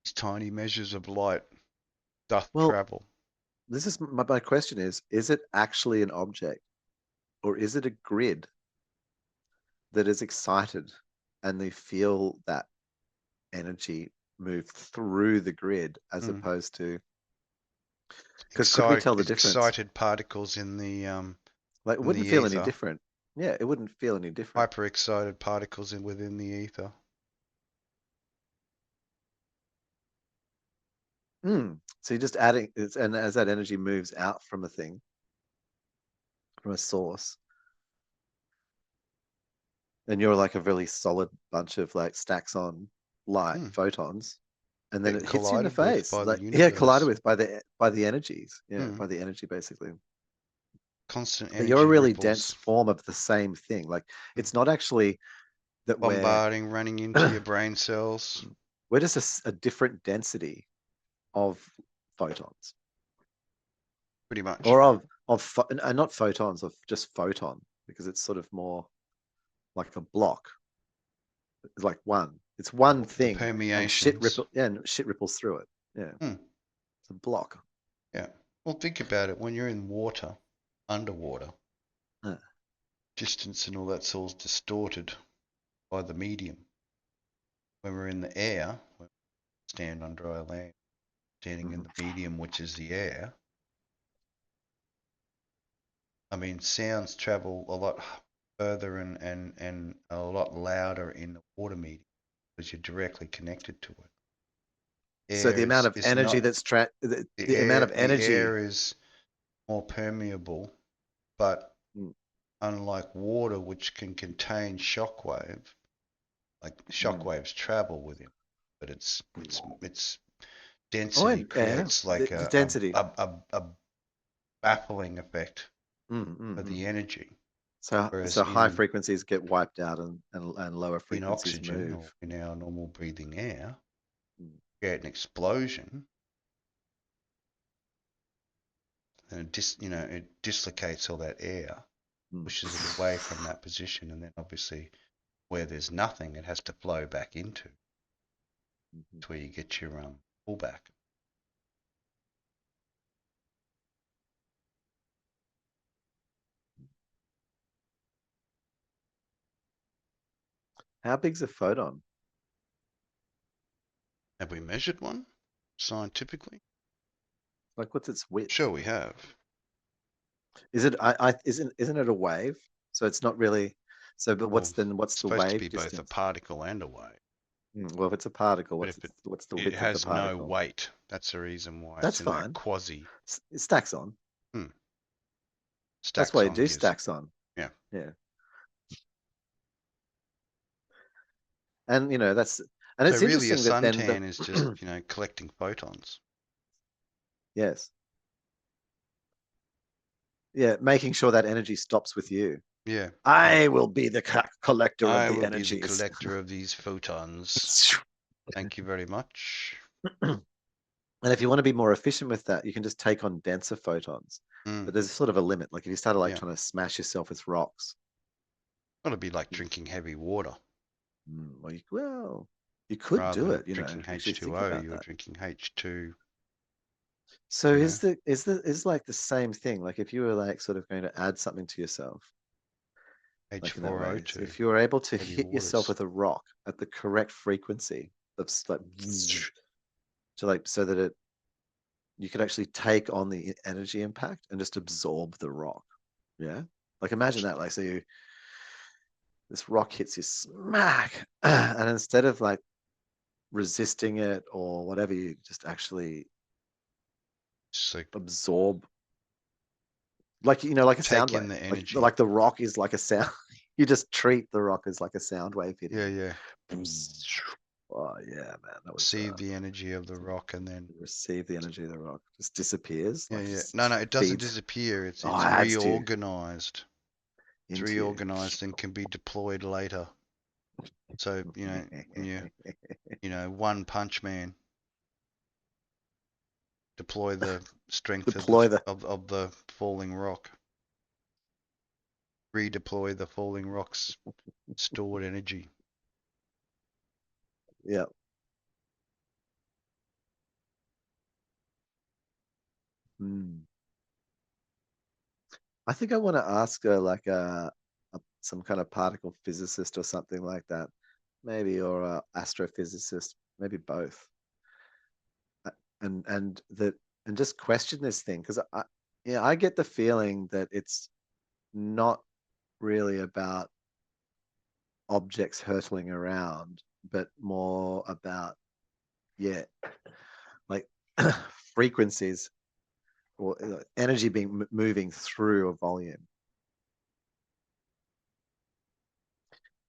these tiny measures of light doth Well, travel. this is my question is it actually an object or is it a grid that is excited and they feel that energy move through the grid as Hmm. opposed to because could we tell the difference? Excited particles Like it in the wouldn't feel any ether, different. Yeah, it wouldn't feel any different. hyper excited particles within the ether. So you're just adding and as that energy moves out from a thing, from a source, and you're like a really solid bunch of like stacks on light Hmm. photons, and then Getting it hits you in the collided with face. by the Like yeah, collided universe. with by the energies. Yeah, Hmm. by the energy basically. Constant But you're a energy really dense ripples. form of the same thing. Like Hmm. it's not actually that Bombarding, running into your brain cells. we're just a different density of photons Pretty much. or and not photons of just photon because it's sort of more like a block. It's like it's one The thing and permeations. shit ripples through it. Yeah, Hmm. it's a block. Yeah. Well, think about it. When you're in water, underwater, Uh, distance and all that's all distorted by the medium. When we're in the air, when we stand on dry land, standing in mhm. the medium, which is the air, I mean, sounds travel a lot further and a lot louder in the water medium because you're directly connected to it. So the Air amount of is energy not that's the amount of the energy. air is more permeable, but Mm, unlike water, which can contain shockwave, like mm. shockwaves travel within, but it's Oh, density and yeah, creates like the density. a baffling effect Mm, mm, for mm. the energy. So Whereas high frequencies get wiped out and lower in frequencies oxygen move. or in our normal breathing air, Mm, create an explosion, and it dislocates all that air, mm, pushes it away from that position, and then obviously where there's nothing, it has to flow back into. mhm. It's where you get your pullback. How big's a photon? Have we measured one scientifically? Like what's its width? Sure, we have. Is it I isn't it a wave? So it's not really. So but Well, what's it's the supposed to be wave both a distance? particle and a wave, Well, if it's a particle, but if it what's the it width of the has no particle? weight, that's the reason why That's it's in that fine. quasi It stacks on. hmm, That's why stacks you on do gives. stacks on. Yeah. Yeah. And So it's really, a interesting that then suntan is just collecting photons. yes. Yeah, making sure that energy stops with you. Yeah. Yeah. I will be the collector of I the will be the energies. collector of these photons. Thank you very much. And if you want to be more efficient with that, you can just take on denser photons. Mm, But there's sort of a limit. Like if you started like yeah. trying to smash yourself with rocks, Gotta be like drinking heavy water well, you could rather do than it, you know, drinking actually think H2O. about You're that. drinking H2, So you know, is like the same thing. Like if you were like sort of going to add something to yourself, like in that way. So H4O2, if you were able to heavy hit yourself waters. with a rock at the correct frequency, that's like so like so that it you could actually take on the energy impact and just absorb the rock. Yeah. Like imagine that. Like so you this rock hits you smack, and instead of like resisting it or whatever, you just actually Just like absorb, like you know, like a sound take in wave. the Like energy. like the rock is like a sound. You just treat the rock as like a sound wave hitting Yeah, you. yeah. Oh yeah, man, that was Receive the energy of the rock and then receive the energy of the rock. Just disappears, yeah, like yeah. just No, no, it doesn't feeds. disappear. Oh, It's adds to you, It's into you. reorganized and can be deployed later. So, when one punch man, deploy the strength of Deploy the the falling rock. Redeploy the falling rock's stored energy. yeah. Hmm. I think I want to ask her like some kind of particle physicist or something like that, maybe, or a astrophysicist, maybe both, and that and just question this thing because yeah, I get the feeling that it's not really about objects hurtling around, but more about yeah, like frequencies or energy being moving through a volume.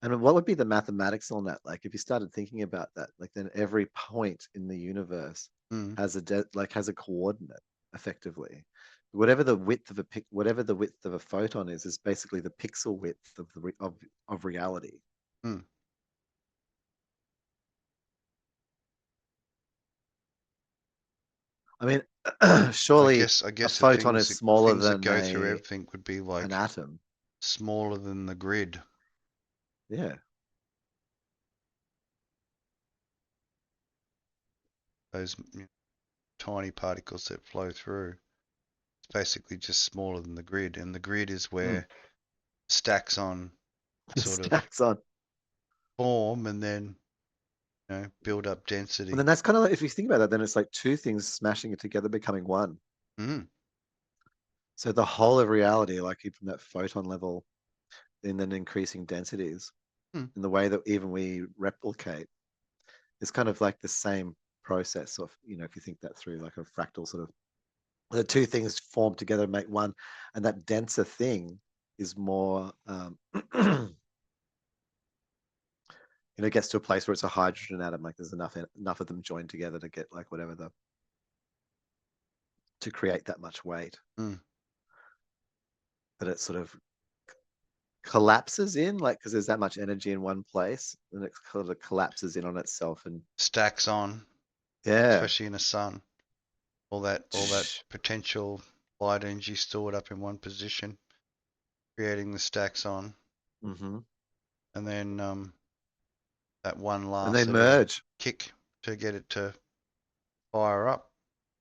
And what would be the mathematics on that? Like, if you started thinking about that, like then every point in the universe Mm. has has a coordinate, effectively. Whatever the width of a photon is basically the pixel width of reality. Mm. I mean, I surely guess I a guess photon is the smaller things that than go through a everything would be an like atom. smaller than the grid. Yeah. Those tiny particles that flow through. It's basically just smaller than the grid, and the grid is Mm. where stacks on sort of Stacks on. form and then build up And density. then that's kind of like, if you think about that, then it's like two things smashing it together, becoming one. Mm. So the whole of reality, like from that photon level, and then increasing densities, Mm. in the way that even we replicate, is kind of like the same process of, if you think that through, like a fractal sort of, the two things form together and make one, and that denser thing is more, gets to a place where it's a hydrogen atom, like there's enough of them joined together to get like whatever to create that much weight Mm. that it sort of collapses in, like because there's that much energy in one place, and it sort of collapses in on itself, and Stacks on, yeah. especially in the sun. All that potential light energy stored up in one position, creating the stacks on, Hmm. and then that one And last they little merge. kick to get it to fire up.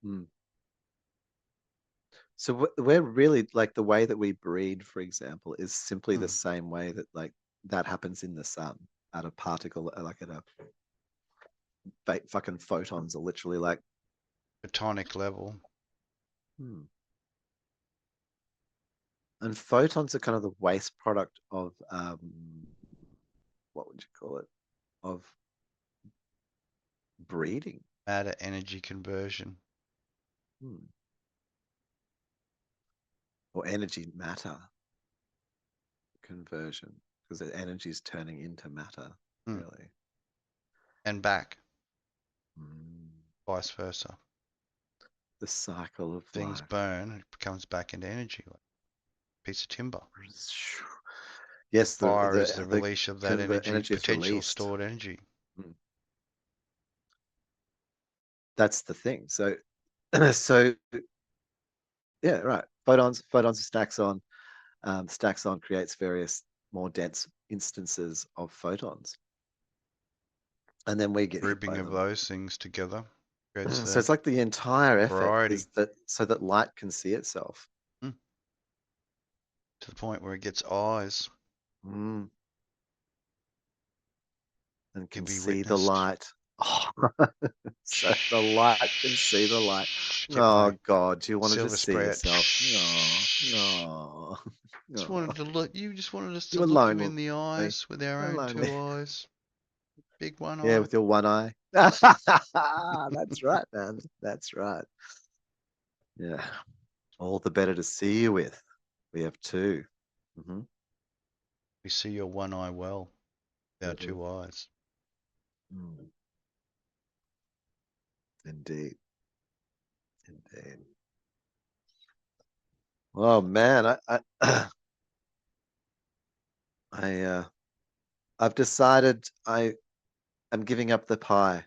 Mm. So we're really like the way that we breed, for example, is simply the Mm. same way that like that happens in the sun at a particle, like at a fucking photons are literally like, Atomic level. hmm. And photons are kind of the waste product of what would you call it? Of breeding. Matter energy conversion. Hmm. Or energy matter conversion, because the energy is turning into matter, Mm. really. And back, Mm. vice versa. The cycle of Things life. burn, it comes back into energy, like a piece of timber. Yes, Fire is the release of that the energy, energy is potential released. stored energy. Mm. that's the thing. So, so yeah, right. Photons stacks on. Stacks on creates various more dense instances of photons, and then we get hit Grouping by of them. those things together creates So the it's like the entire effort variety is that so that light can see itself. to the point where it gets eyes Mm, and to can be see the witnessed. light. Oh, so the light can see the light. Chip Oh away. God, do you want to Silver just see spray it. yourself? No, no, Just no. wanted to look. You just wanted us to You look you alone, in the me. eyes with our own Lonely. two eyes. Big one Yeah, eye. with your one eye. That's right, man. That's right. Yeah. All the better to see you with. We have 2. Mm-hmm. We see your one eye well with our Mm-hmm. two eyes. Mm. Indeed. Indeed. Oh man, I I've decided I am giving up the pie.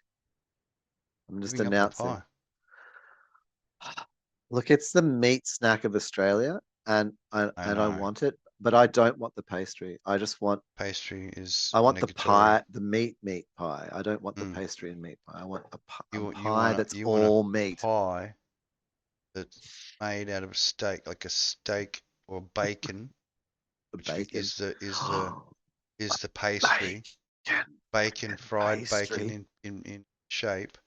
I'm just Giving up the announcing. pie. Look, it's the meat snack of Australia, and I I know. want it, but I don't want the pastry. Pastry is I want the negatory. pie, the meat pie. I don't want the Mm. pastry and meat pie. I want a You pie want a that's all meat. pie that's made out of steak, like a steak or bacon, The which bacon. is the pastry. Bacon. Bacon, And fried bacon pastry. in shape,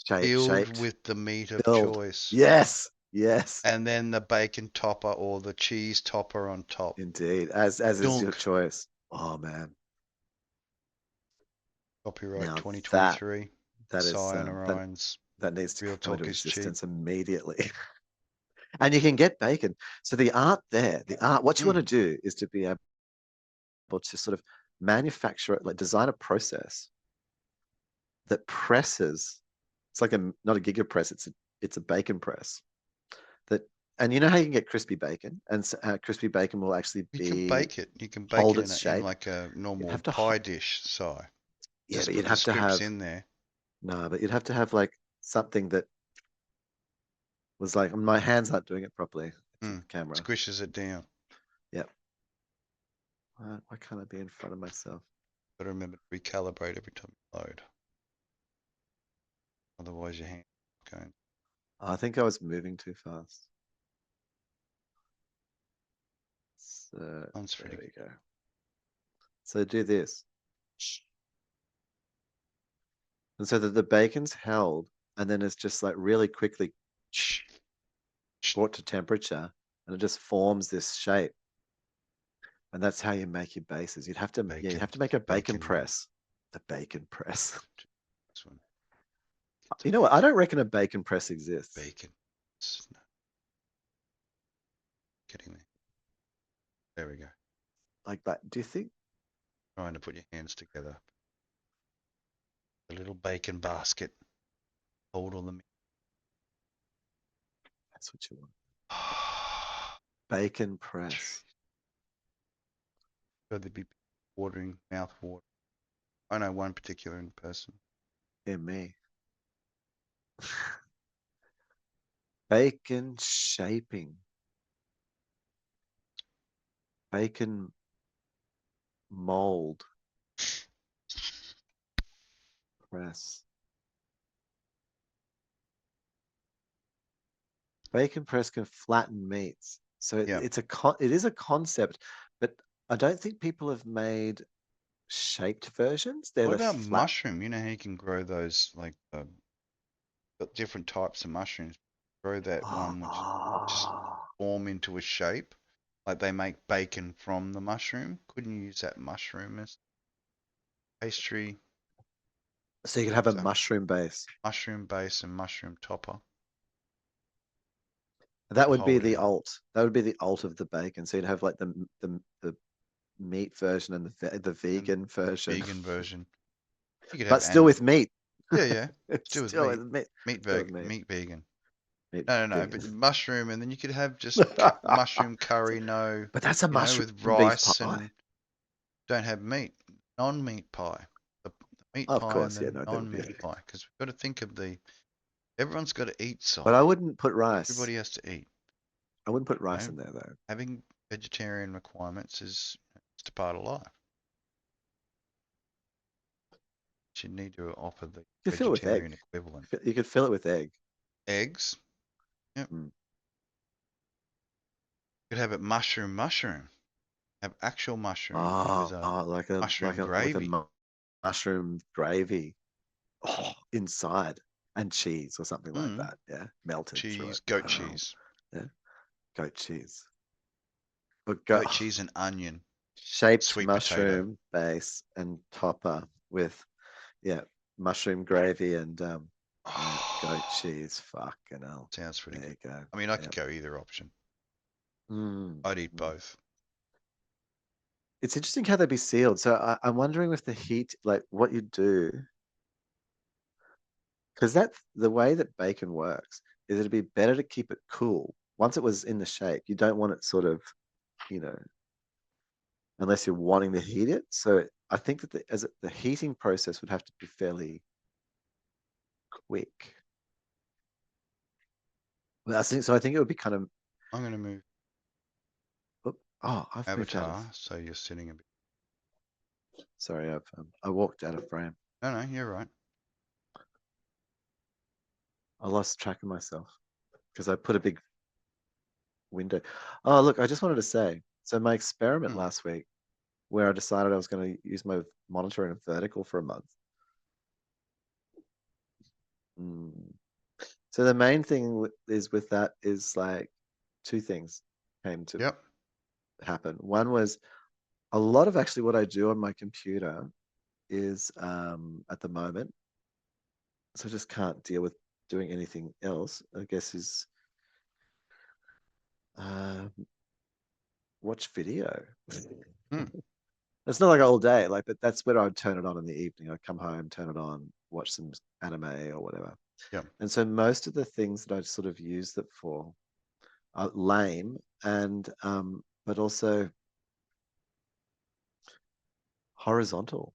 filled Shaped. with the meat of Filled. choice, Yes. Yes. and then the bacon topper or the cheese topper on top. Indeed. As is your Dunk. choice. Oh man. Copyright Now that 2023. that is Cy and Orion's that needs to Real come into Talk is Cheap. existence immediately. And you can get bacon. So the art there, what you want to do is to be able to sort of manufacture it, like design a process that presses. It's like not a giga press, it's a bacon press. That and you know how you can get crispy bacon, and crispy bacon will actually You can be bake it. You can bake hold it its in shape. like a You'd normal have to pie dish, Cy. yeah, Just but you'd put the have to strips have in there. no, but you'd have to have like something that was like my hands aren't doing it properly. It's the camera. Squishes it down. Yep. Why can't I be in front of myself? Got to remember to recalibrate every time you load. Otherwise, your hand going. I think I was moving too fast. So Sounds there pretty we go. So do this. And so that the bacon's held and then it's just like really quickly brought to temperature and it just forms this shape. And that's how you make your bases. You'd have bacon. to make a bacon Bacon. press. The bacon press. This one. You know what? I don't reckon a bacon press exists. Bacon. No, kidding me. There we go. Like that. Do you think Trying to put your hands together. A little bacon basket. Hold all the meat. that's what you want? Bacon press. So there'd be watering, mouth water. I know one particular person. Yeah, me. Bacon shaping. Bacon mold press. Bacon press can flatten meats. So Yeah. it is a concept, but I don't think people have made shaped versions. They're What the about flat. mushroom? You know how you can grow those like got different types of mushrooms. Grow that one which just Oh. form into a shape. Like they make bacon from the mushroom. Couldn't you use that mushroom as pastry? So you can have a So mushroom base. mushroom base and mushroom topper That to would be hold it the in. alt. That would be the alt of the bacon. So you'd have like the meat version and the And vegan version, vegan version. You could have but still with meat. yeah. It's Still with still meat. with meat. Still with meat. Meat vegan. Meat No. vegan. But mushroom, and then you could have just mushroom curry. No, But that's a mushroom with beef rice pie. and don't have meat. Non-meat pie. The meat Of pie and course, yeah, the no, there would be. non-meat pie. Because we've got to think of the Everyone's got to eat, Si. But I wouldn't put rice. Everybody has to eat. I wouldn't put rice No. in there though. Having vegetarian requirements is just a part of life. You need to offer the You could fill it with vegetarian egg. equivalent. You could fill it with egg. Eggs. Yep. Mm. You could have it mushroom. Have actual mushroom with a like mushroom a with a gravy. mushroom gravy. Oh, inside and cheese or something like Mm. that. Yeah, melted through Cheese, it. goat cheese. Yeah, goat cheese. But Goat cheese and onion. shaped Sweet mushroom potato. base and topper with mushroom gravy and goat cheese. Fucking hell. Sounds pretty There good. you go. I mean, I could go either option. Mm. I'd eat both. It's interesting how they'd be sealed. So I'm wondering with the heat, like what you do, because that's the way that bacon works, is it'd be better to keep it cool. Once it was in the shape, you don't want it sort of, you know, unless you're wanting to heat it. So I think that the heating process would have to be fairly quick. But I think it would be kind of. I'm going to move I've moved out of. Avatar, so you're sitting a bit. Sorry, I walked out of frame. No, you're right. I lost track of myself because I put a big window. Oh, look, I just wanted to say. So my experiment last week, where I decided I was going to use my monitor in a vertical for a month. So the main thing is with that is like two things came to happen. One was a lot of actually what I do on my computer is at the moment, so I just can't deal with doing anything else, I guess, is watch video. It's not like all day, like, but that's where I'd turn it on in the evening. I'd come home, turn it on, watch some anime or whatever. Yeah. And so most of the things that I sort of use it for are lame and but also horizontal.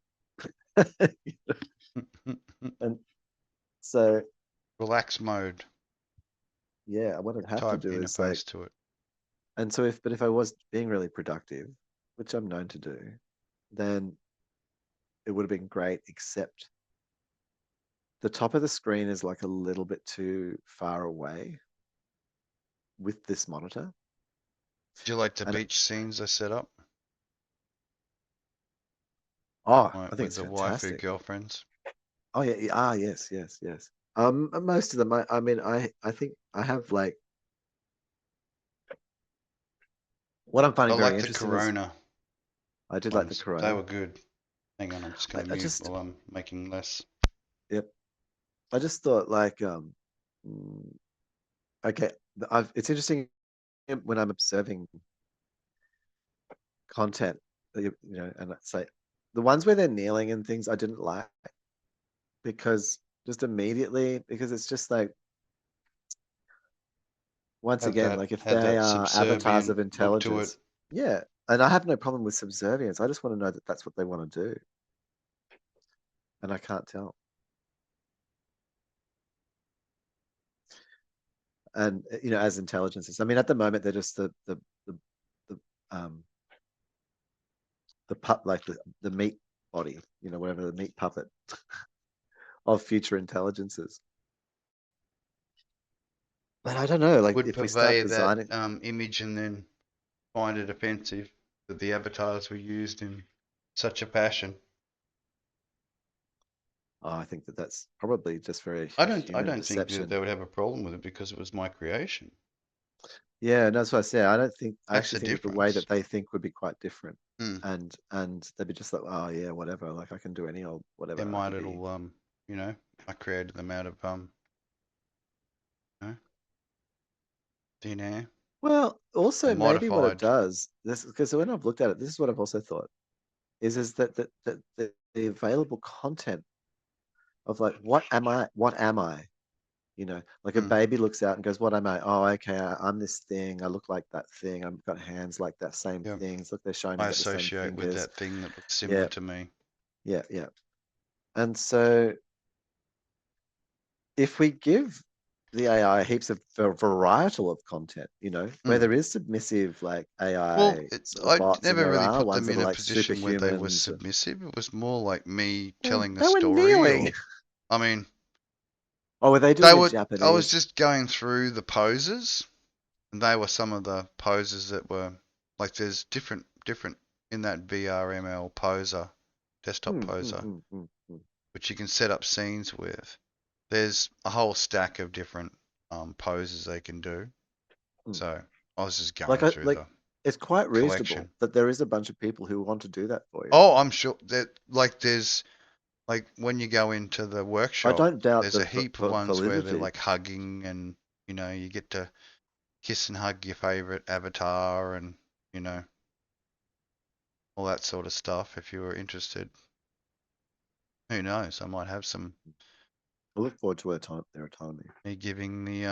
And so relax mode. Yeah, what I'd have to Type do is interface to it. And so if I was being really productive, which I'm known to do, then it would have been great, except the top of the screen is like a little bit too far away with this monitor. Do you like the beach scenes I set up? I think with it's the fantastic. waifu girlfriends. Oh yeah, yes. Most of them. I mean, I think I have like what I'm finding very interesting is I did like the Corona. They were good. Hang on, I'm just going to mute while I'm making less. Yep. I just thought like okay, it's interesting when I'm observing content that you know, and it's like the ones where they're kneeling and things I didn't like because just immediately because it's just like once again like if they are avatars of intelligence, yeah, and I have no problem with subservience. I just want to know that that's what they want to do, and I can't tell. And you know, as intelligences, I mean, at the moment they're just the pup like the meat body, you know, whatever the meat puppet of future intelligences. But I don't know, like would if we start designing that image and then find it offensive that the avatars were used in such a fashion. Oh, I think that's probably just very I don't human think that perception. they would have a problem with it because it was my creation. Yeah, no, that's what I say. I That's actually the think that the way difference. that they think would be quite different. Mm. And they'd be just like, oh yeah, whatever. Like I can do any old whatever. They're my little you know, I created them out of you know, thin air. Well, also maybe what it Modified. does, this because when I've looked at it, this is what I've also thought, is that the available content of like what am I? What am I? You know, like a baby looks out and goes, what am I? Oh, okay, I'm this thing. I look like that thing. I've got hands like that same things. Look, they're showing. I Got the same associate with fingers. that thing that looks similar to me. Yeah. And so if we give the AI heaps of varietal of content, you know, where Mm. there is submissive like Well, AI sort of I bots, and never there really are put ones them that in are a like position where they were superhumans. submissive. It was more like me Well, telling a they were story, kneeling. or I mean, Oh, were they they doing a were. I was Japanese? just going through the poses, and they were some of the poses that were like. There's different in that VRML poser, desktop Hmm, hmm, poser, hmm, hmm, hmm, which you can set up scenes with. There's a whole stack of different poses they can do. hmm. So I was just Like going I through like the it's quite reasonable collection. that there is a bunch of people who want to do that for you. Oh, I'm sure that like there's like when you go into the I workshop, don't doubt there's the a heap of ones where they're validity. like hugging, and you get to kiss and hug your favorite avatar, and you know all that sort of stuff. If you were interested, who knows? I might have some I look forward to their autonomy. me giving the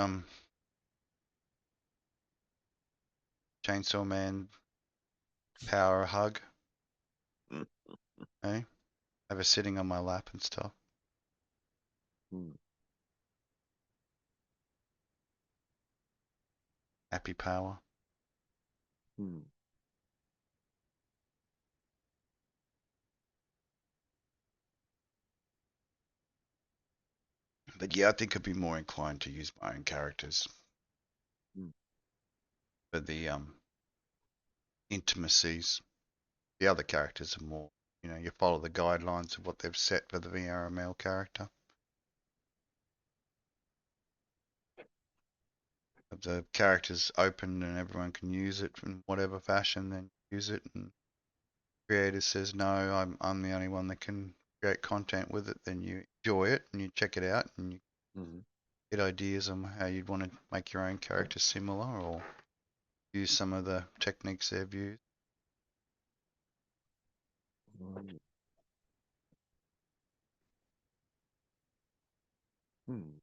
Chainsaw Man power a hug. Mm, Eh? Have her sitting on my lap and stuff. mm, Happy power. mm. But yeah, I think I'd be more inclined to use my own characters Mm, for the intimacies. The other characters are more, you follow the guidelines of what they've set for the VRML character. If the character's open and everyone can use it in whatever fashion, then use it. And creator says no, I'm the only one that can create content with it. Then you enjoy it and you check it out and you mhm, get ideas on how you'd want to make your own character similar, or use some of the techniques they've used. mm, mm.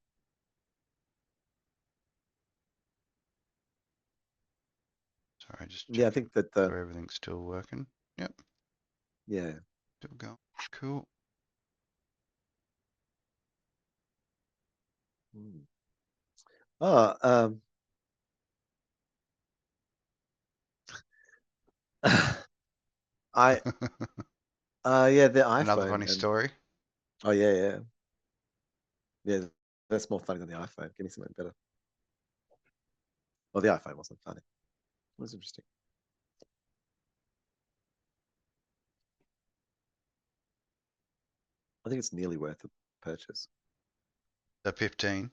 Sorry, just Yeah, I checking think that so everything's still working. Yep, yeah. still going. Cool. Mm. Oh, I yeah, the Another iPhone funny and story. oh yeah, yeah, yeah. That's more funny than the iPhone. Give me something better. Well, the iPhone wasn't funny. It was interesting. I think it's nearly worth the purchase. The 15.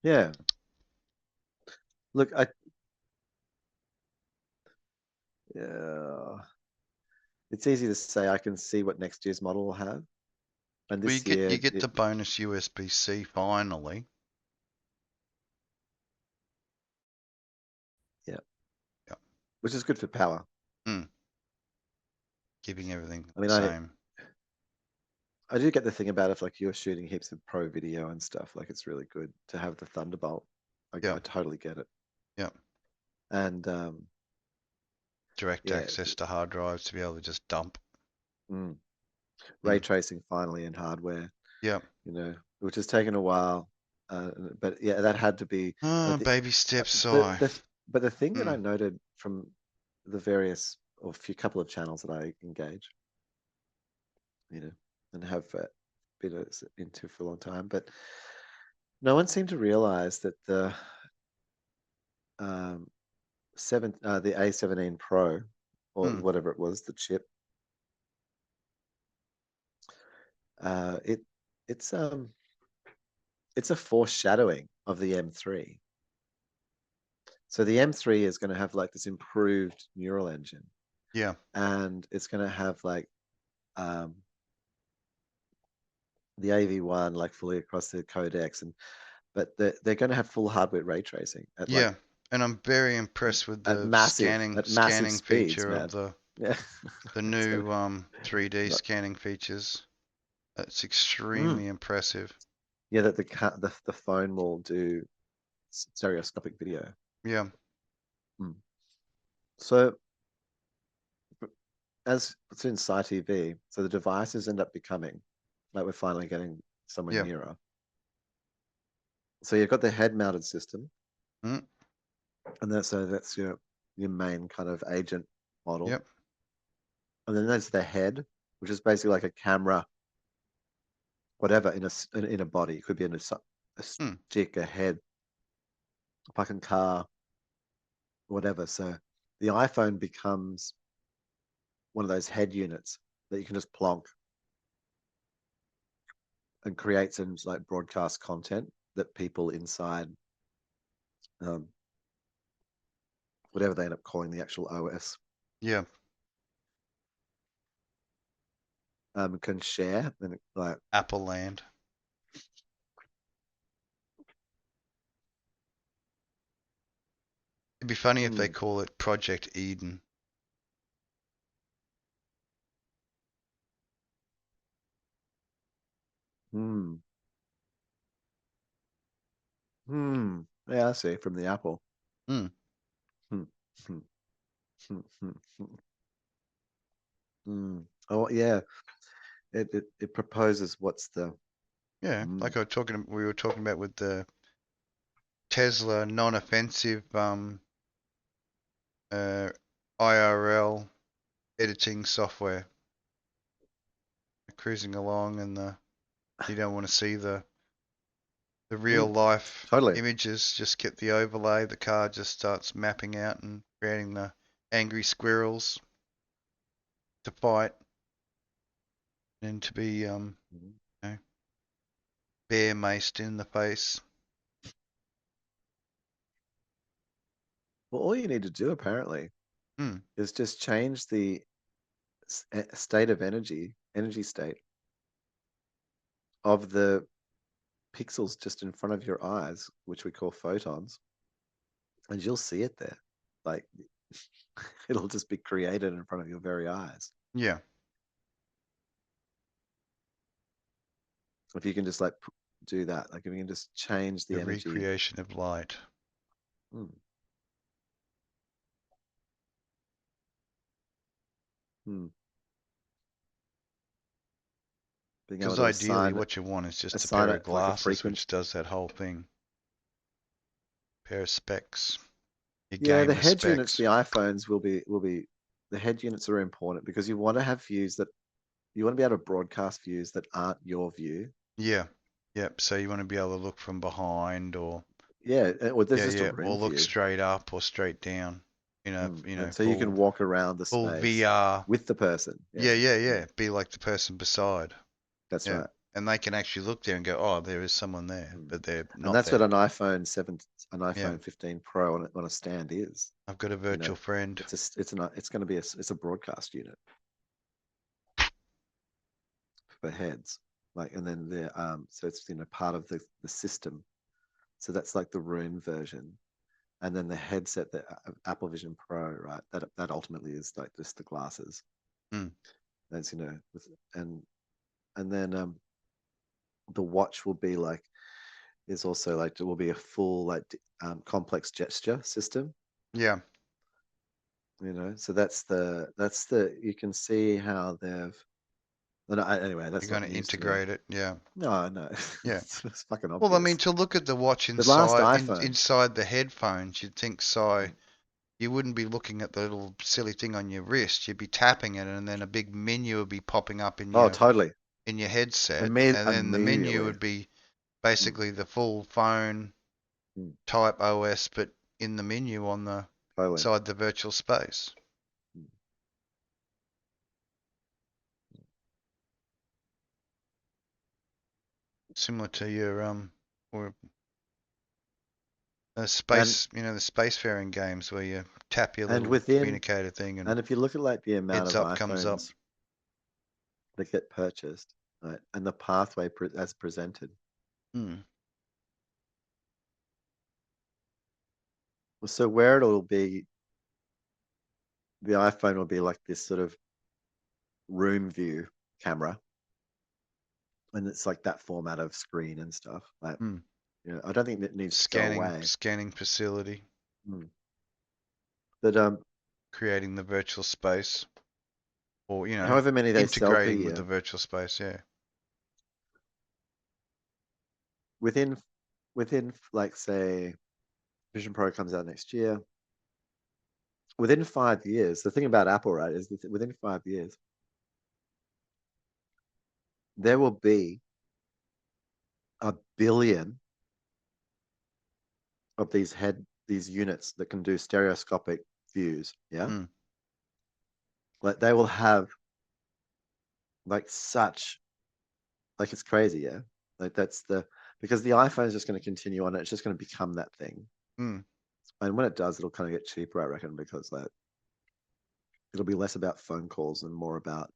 Yeah. Look, yeah, it's easy to say I can see what next year's model will have, and Well, you this get you year get the bonus USB-C finally. yeah, Yep. which is good for power. Mm. Keeping everything I the mean, same. I do get the thing about if like you're shooting heaps of pro video and stuff, like it's really good to have the Thunderbolt. I Yep. totally get it. Yep. And Direct yeah, access to hard drives to be able to just dump. mm, ray Mm. tracing finally in hardware, Yep. you know, which has taken a while. But yeah, that had to be. Ah, But baby steps, the sigh. the but the thing that I Mm. noted from the various or few couple of channels that I engage, you know, and have been into for a long time, but no one seemed to realize that um, the A17 Pro or Mm. whatever it was, the chip, uh, it it's a foreshadowing of the M3. So the M3 is going to have like this improved neural engine, Yeah. and it's going to have like um, the AV1 like fully across the codecs, and but they're going to have full hardware ray tracing at like Yeah. And I'm very impressed with at the massive scanning at massive scanning speeds, feature of man. the Yeah, it's gonna new 3D not, scanning features. That's mm. extremely impressive. Yeah, that the phone will do stereoscopic video. Yeah. Mm. So as it's in SciTV, so the devices end up becoming like we're finally getting somewhere Yeah. nearer. So you've got the head mounted system, Mm, and that's your main kind of agent model. yep. And then there's the head, which is basically like a camera, whatever, in a body. It could be in a Mm, stick, a head, a fucking car, whatever. So the iPhone becomes one of those head units that you can just plonk and create some like broadcast content that people inside um, whatever they end up calling the actual OS yeah. can share. And like, Apple Land. It'd be funny if they hmm, call it Project Eden. hmm, yeah, I see from the Apple. Mm, Hmm, hmm, hmm, hmm, hmm, hmm. Oh yeah, it proposes what's the yeah, hmm, like we were talking about with the Tesla non-offensive uh, IRL editing software, cruising along, and you don't want to see the real hmm, life totally. images. Just get the overlay. The car just starts mapping out and creating the angry squirrels to fight and to be Mhm. you know, bear maced in the face. Well, all you need to do apparently Hmm. is just change the state of energy state of the pixels just in front of your eyes, which we call photons, and you'll see it there. Like it'll just be created in front of your very eyes. Yeah. If you can just like do that, like if you can just change the The energy, recreation of light. hmm, hmm, being able Because to ideally, what you want is just a pair of assign it like a glasses, frequency. which does that whole thing. Pair of specs. Your Yeah, the gamer head units, specs. the iPhones will be the head units are important because you want to have views that you want to be able to broadcast views that aren't your view. Yeah. Yep. So you want to be able to look from behind, or Yeah, or there's yeah, just a yeah, or room look view. straight up or straight down. And so you can walk around the Full space VR. with the person. Yeah, Yeah, yeah, yeah, yeah. Be like the person beside. that's Yeah. right. And they can actually look there and go, oh, there is someone there, Mm. but they're And not that's what there. an Yeah. iPhone 15 Pro on a stand is. I've got a You know, virtual friend. it's going to be it's a broadcast unit for heads, like, and then so it's part of the system. So that's like the room version, and then the headset, the Apple Vision Pro, right? That ultimately is like just the glasses. Hmm. That's and and then the watch will be like is also like it will be a full like complex gesture system. Yeah. So that's the you can see how they've no, anyway, They're that's going not to news to me. integrate it. Yeah. No, Yeah. it's fucking Well, I mean, obvious. to look at the watch The last iPhone, inside the headphones, you'd think so. mm, You wouldn't be looking at the little silly thing on your wrist. You'd be tapping it, and then a big menu would be popping up oh, totally, in your headset, and then the menu immediately, would be mm, basically the full phone mm, type OS, but in the menu on the totally. inside the virtual space, Mm. similar to your or a And space, the spacefaring games where you tap your and little within communicator thing and and if you look at like the amount heads of up comes up. iPhones that get purchased, right, and the pathway as presented, Hmm. so where it'll be, the iPhone will be like this sort of room view camera, and it's like that format of screen and stuff. Like, Hmm. I don't think that needs to go away. Scanning facility, Mm. But creating the virtual space, or however many they sell per integrating with the year, virtual space. Yeah. within within like say Vision Pro comes out next year. Within 5 years, the thing about Apple, right, is that within 5 years, there will be 1 billion of these units that can do stereoscopic views. Yeah. Mm. Like they will have like such like it's crazy, yeah. Like that's because the iPhone is just going to continue on. It's just going to become that thing. Mm. And when it does, it'll kind of get cheaper, I reckon, because like it'll be less about phone calls and more about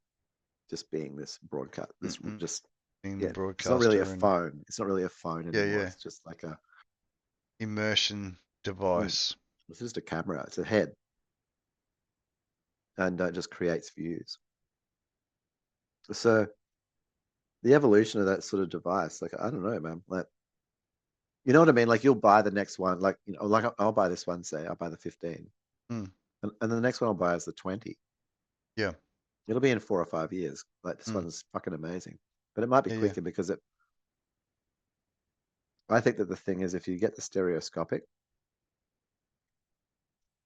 just being this broadcast. This Mm-mm. just Being the yeah. It's not really a broadcaster and phone. It's not really a phone anymore. yeah, It's just like a immersion mm, device. it's just a camera. It's a head, and it just creates views. So the evolution of that sort of device, like I don't know, man. Like you know what I mean? Like you'll buy the next one, like like I'll buy this one. Say I'll buy the 15, Mm. and then the next one I'll buy is the 20. Yeah. It'll be in 4 or 5 years. Like this Mm. one's fucking amazing, but it might be Yeah. quicker because it. I think that the thing is, if you get the stereoscopic,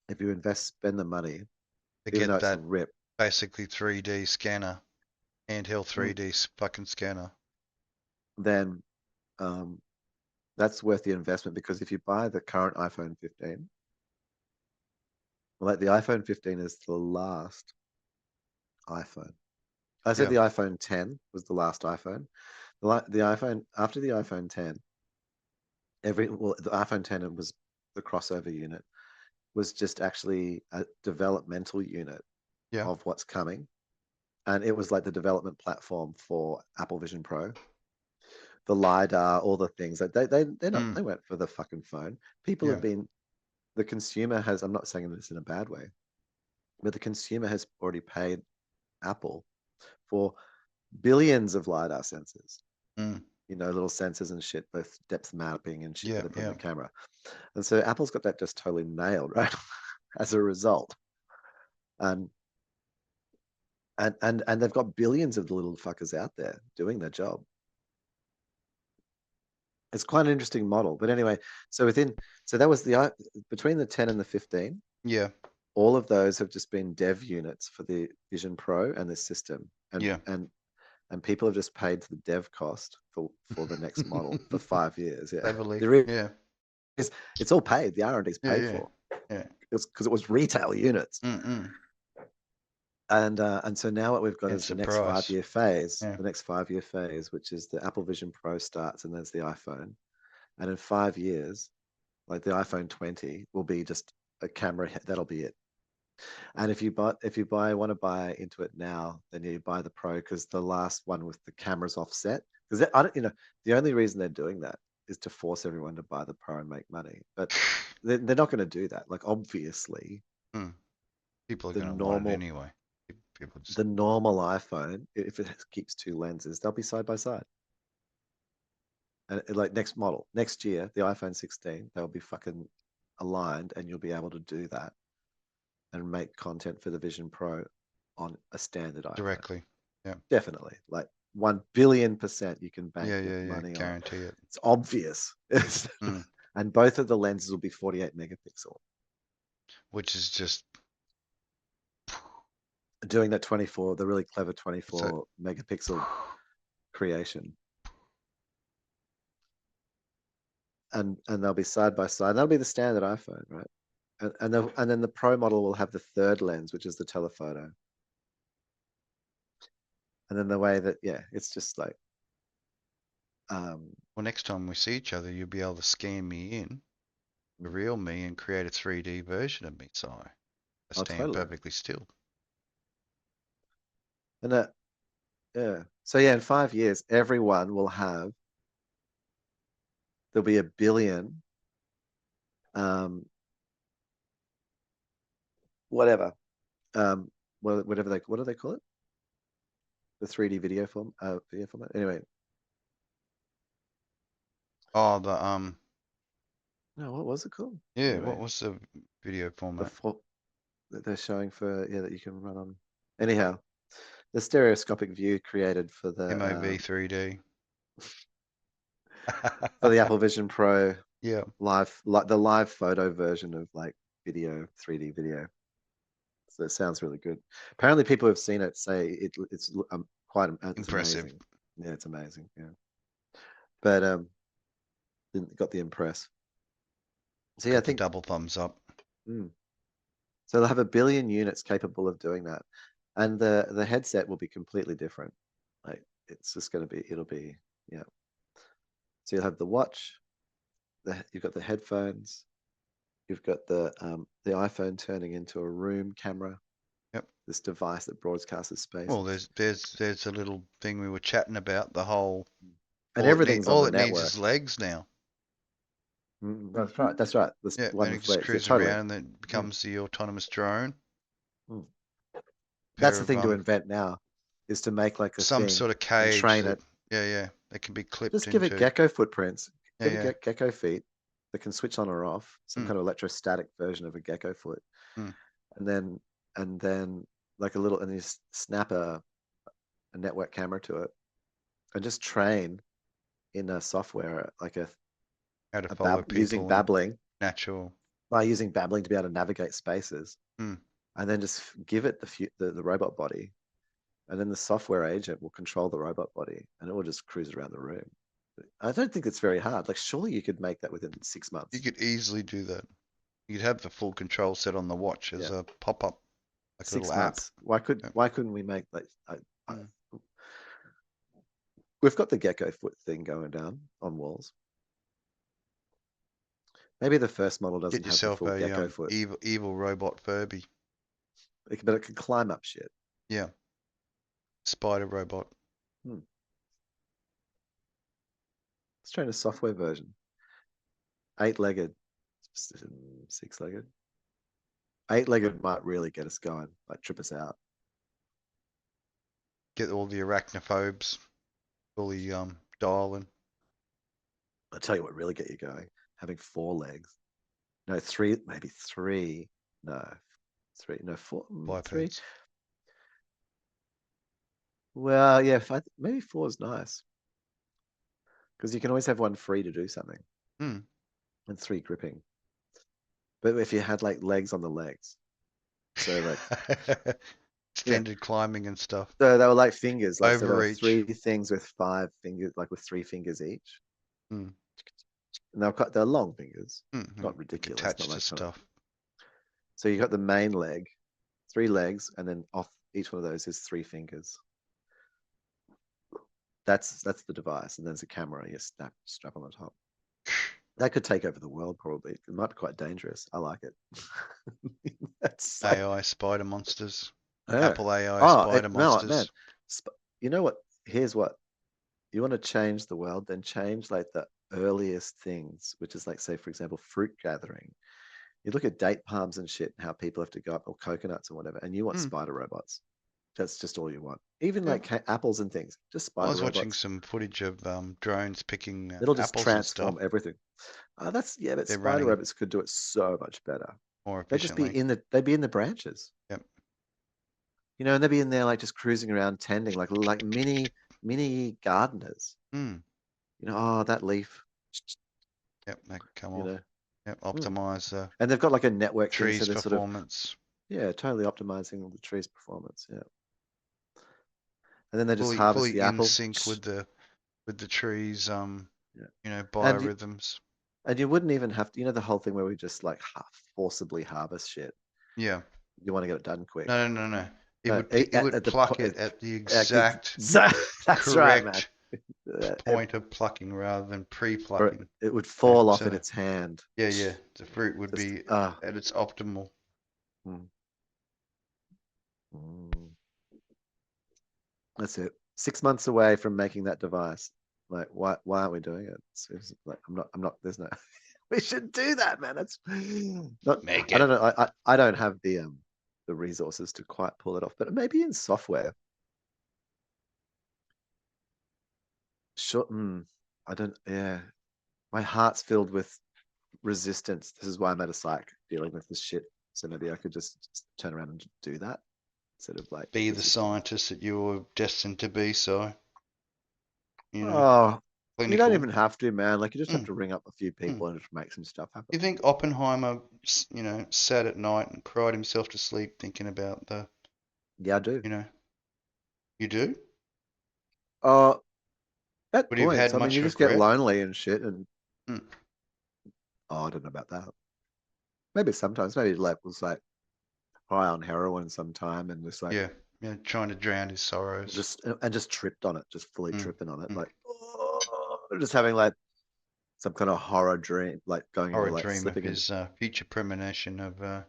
if you spend the money, To even though get it's that rip, basically 3D scanner, handheld mm, 3D fucking scanner. then um, that's worth the investment because if you buy the current iPhone 15, like the iPhone 15 is the last iPhone. I said Yeah. the iPhone 10 was the last iPhone. The iPhone after the iPhone 10, the iPhone 10 was the crossover unit was just actually a developmental unit Yeah. of what's coming, and it was like the development platform for Apple Vision Pro, the lidar, all the things. Like they're not Mm. they weren't for the fucking phone. People Yeah. have been the consumer has. I'm not saying this in a bad way, but the consumer has already paid Apple for billions of lidar sensors. Mm. Little sensors and shit, both depth mapping and shit that Yeah. they put in Yeah. the camera. And so Apple's got that just totally nailed, right? As a result. And and they've got billions of the little fuckers out there doing their job. It's quite an interesting model. But anyway, so that was between the 10 and the 15, Yeah. all of those have just been dev units for the Vision Pro and the system. And Yeah. and people have just paid the dev cost for the next model for 5 years. Yeah. Cleverly. There Yeah. is it's all paid. The R&D's Yeah. paid Yeah. for. Yeah. It's because it was retail units. Mm-mm. And so now what we've got is Hence the the next five price. year phase, Yeah. which is the Apple Vision Pro starts, and there's the iPhone. And in 5 years, like the iPhone 20 will be just a camera. That'll be it. And want to buy into it now, then you buy the Pro because the last one with the cameras offset. Because I don't, the only reason they're doing that is to force everyone to buy the Pro and make money. But they're not going to do that. Like obviously, Mm. People are the going to want it normal anyway. People just. the normal iPhone, if it keeps two lenses, they'll be side by side. And like next model, next year, the iPhone 16, they'll be fucking aligned, and you'll be able to do that and make content for the Vision Pro on a standard iPhone. Directly. Yeah. Definitely, like 1 billion% you can bank Yeah. your Yeah. Yeah. money on it. Guarantee it. It's obvious. Mm. And both of the lenses will be 48 megapixel. Which is just. Doing that 24, the really clever What's that? 24 megapixel creation. And they'll be side by side. That'll be the standard iPhone, right? And then the Pro model will have the third lens, which is the telephoto. And then the way that it's just like um Well, next time we see each other, you'll be able to scan me in, the real me, and create a 3D version of me. So I oh stand totally. perfectly still. And yeah. So yeah, in 5 years, everyone will have there'll be 1 billion um whatever. Whatever what do they call it? The 3D video format. Anyway, Oh, no, what was it called? yeah. What Anyway, was the video the format? that they're showing for that you can run on. Anyhow, the stereoscopic view created for the MOV 3D. for the Apple Vision Pro Yeah. like the live photo version of like video, 3D video. So it sounds really good. Apparently, people who have seen it say it's quite it's Impressive. amazing. Yeah, it's amazing. Yeah, but got the impress. So yeah, I Got the think double thumbs up. mm. So they'll have 1 billion units capable of doing that, and the headset will be completely different. Like it's just going to be, it'll be, yeah. So you'll have the watch, you've got the headphones, you've got the iPhone turning into a room camera. Yep. This device that broadcasts space, Well, there's a little thing we were chatting about. The whole and everything's on all the it needs network. is legs now. That's right. That's right. This Yeah, one and it with just legs. Yeah, cruises totally. around and then it Mm, becomes the autonomous drone. mm. That's Pair the of thing to invent now, is to make like a some thing sort of and cage train that it. that can be clipped Just give it into. gecko footprints. Yeah, Give it yeah. gecko feet that can switch on or off. Some Mm, kind of electrostatic version of a gecko foot, mm. and then like a little, and you snap a network camera to it, and just train in a software like How to a follow using people and babbling natural. by using babbling to be able to navigate spaces, Mm. and then just give it the robot body, and then the software agent will control the robot body, and it will just cruise around the room. I don't think it's very hard. Like, surely you could make that within six You months. could easily do that. You'd have the full control set on the watch as Yeah, a pop-up, like a little 6 months. app. Yep. Why couldn't we make like Mm. we've got the gecko foot thing going down on walls. Maybe the first model Get doesn't have the yourself full a gecko foot, evil robot Furby. but it can climb up shit. Yeah, spider robot. Hmm. Let's try a software version. 8-legged, 6-legged. 8-legged might really get us going, like trip us out. Get all the arachnophobes fully dialing. I'll tell you what really get you going. Having 4 legs. No, three, maybe three. No, three. No, four. Three. Bipeds. Well, yeah, maybe four is nice because you can always have one free to do something Hmm. and three gripping. But if you had like legs on the legs, so like yeah, Extended climbing and stuff. so they were like fingers, like so there were Overreach. 3 things with 5 fingers, like with 3 fingers each. Hmm. And they're long fingers, Hmm. not Like ridiculous, not attached to like kind of. stuff. So you got the main leg, 3 legs, and then off each one of those is 3 fingers. That's the device, and there's a camera you strap on the top. That could take over the world, probably. It might be quite dangerous. I like it. That's like, AI spider monsters. yeah. Apple AI Oh, spider no, man. monsters. You know what? Here's what you want to change the world, then change like the earliest things, which is like, say, for example, fruit gathering. You look at date palms and shit, and how people have to go up, or coconuts or whatever, and you want Hmm. spider robots. That's just all you want. Even Yeah. like apples and things, just I spider was watching robots. some footage of drones picking It'll just apples and stuff. transform everything. That's yeah, but They're spider running robots could do it so much better. more They'd just be efficiently. they'd be in the branches, Yep. and they'd be in there like just cruising around tending like mini gardeners. Hmm. Oh, that leaf, Yep. That can come you off. know. Yep. Mm. Optimize the And they've got like a network thing, so tree's they're sort of, performance. yeah, totally optimizing the tree's performance. Yeah. And then they just Fully harvest the in apple. sync with the trees Yeah. And biorhythms. and you wouldn't even have to, the whole thing where we just like forcibly harvest shit. Yeah. You want to get it done quick. No. It No, would it would at the pluck it at the ex- exact that's right, man. correct point of plucking rather than Or pre-plucking. it would Yeah. fall off in So its hand. yeah. The fruit would Just be at its optimal. mm, mm. That's it. 6 months away from making that device. Like, why aren't we doing it? It's like, I'm not. There's no. We should do that, man. It's not. Make I it. don't know. I don't have the resources to quite pull it off, but maybe in software. Sure. I don't. Yeah. My heart's filled with resistance. This is why I'm at a psych dealing with this shit. So maybe I could just turn around and do that instead of like Be the resisting. scientist that you were destined to be. So Oh, You don't clinical. even have to, man. Like you just have Mm, to ring up a few mm. people and just make some stuff happen. You think Oppenheimer, sat at night and cried himself to sleep thinking about Yeah, I do. You do? Uh, at Would he have points, had I mean, much you just get regret? lonely and shit, and Mm, oh, I don't know about that. Maybe sometimes, maybe like was like high on heroin sometime, and just like yeah, yeah, trying to drown his sorrows. just tripped on it, just fully Mm, tripping on it, mm. like just having like some kind of horror dream, like going Or into a like dream of slipping in, his future premonition of well,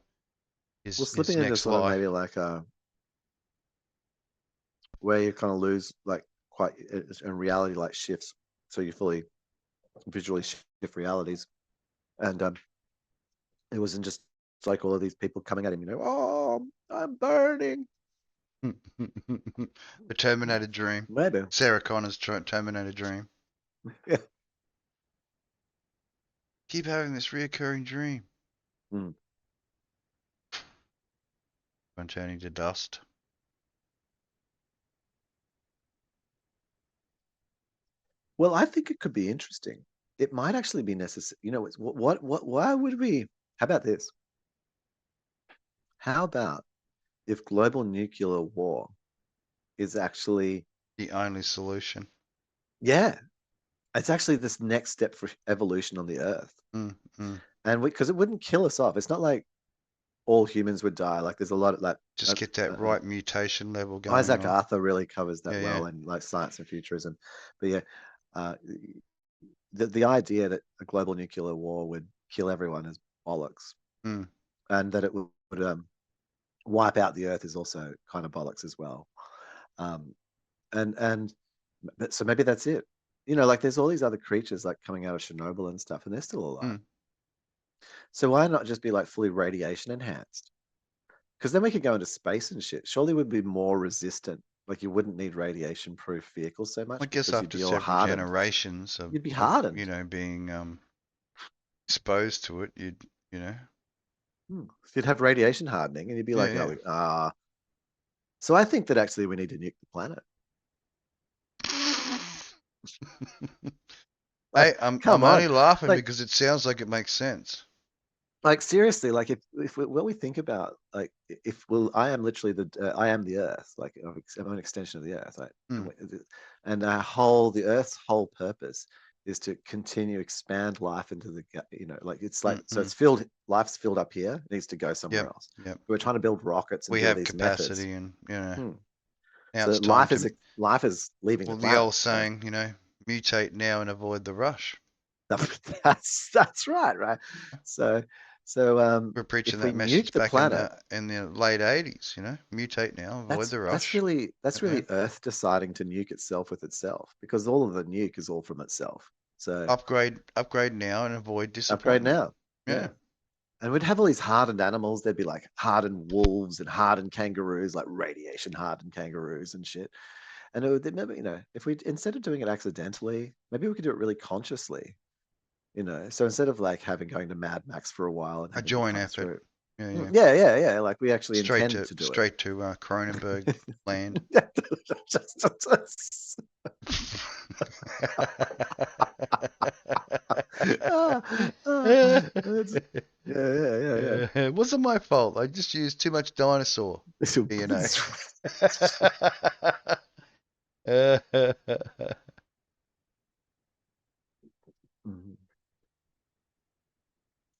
his slipping into next sort of life. maybe like where you kind of lose like quite in reality like shifts, so you fully visually shift realities, and it wasn't just like all of these people coming at him, oh, I'm burning. The Terminator dream. Maybe. Sarah Connor's Terminator dream. Yeah. Keep having this reoccurring dream. Mm. I'm turning to dust. Well, I think it could be interesting. It might actually be necessary. It's why would we? How about this? How about if global nuclear war is actually, The only solution. yeah, it's actually this next step for evolution on the Earth, Mm, mm. and because it wouldn't kill us off. It's not like all humans would die. Like there's a lot of like Just get that right mutation level going Isaac on. Arthur really covers that Yeah, yeah. well in like science and futurism. But yeah, uh, the idea that a global nuclear war would kill everyone is bollocks, Mm. and that it would wipe out the Earth is also kind of bollocks as well. Um, and so maybe that's it. Like there's all these other creatures like coming out of Chernobyl and stuff, and they're still alive. Mm. So why not just be like fully radiation enhanced? Because then we could go into space and shit. Surely we'd be more resistant. Like you wouldn't need radiation proof vehicles so I much guess because you'd after be all several hardened. generations You'd be of hardened. being exposed to it, You'd have radiation hardening, and you'd be like, yeah, oh, So I think that actually we need to nuke the planet. yeah. Like, Hey, I'm come on. only laughing Like, because it sounds like it makes sense. seriously, like if what we think about, like, if I am literally I am the Earth, like I'm an extension of the Earth, right? Mm, And the Earth's whole purpose is to continue expand life into like it's like mm, so mm. it's filled, life's filled up here, it needs to go somewhere Yep, else. yep. We're trying to build rockets and We do all have these methods. capacity, and Hmm. now So it's time life is leaving the well, the planet. old So saying, mutate now and avoid the rush. that's right, right. So We're preaching if we that nuke message the back in planet, the late '80s. Mutate now, avoid the that's rush. really Yeah. Earth deciding to nuke itself with itself, because all of the nuke is all from itself. So Upgrade now and avoid upgrade disappointment. now. Yeah. Yeah. And we'd have all these hardened animals. There'd be like hardened wolves and hardened kangaroos, like radiation hardened kangaroos and shit. And it would, maybe, if we, instead of doing it accidentally, maybe we could do it really consciously, So instead of like going to Mad Max for a while and A having it joint come effort. through. Yeah, yeah. Yeah, yeah, yeah. Like we actually Straight intend to to do it. straight to Cronenberg land. Ah, ah, yeah. It wasn't my fault. I just used too much dinosaur. You know. Mhm.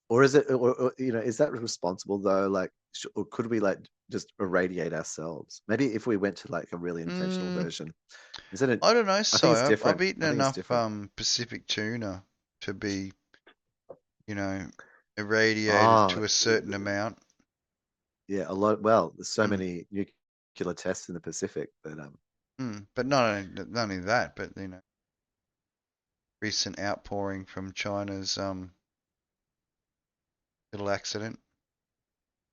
Or is it, or, is that responsible though? Like, or could we like just irradiate ourselves? Maybe if we went to like a really intentional Mm, version, instead of, I don't know. I think it's So I've different. eaten I think it's enough different. Pacific tuna to be, you know, irradiated Ah, to a certain amount. yeah, a lot. Well, there's so Mm, many nuclear tests in the Pacific, but but not only that, but recent outpouring from China's little accident.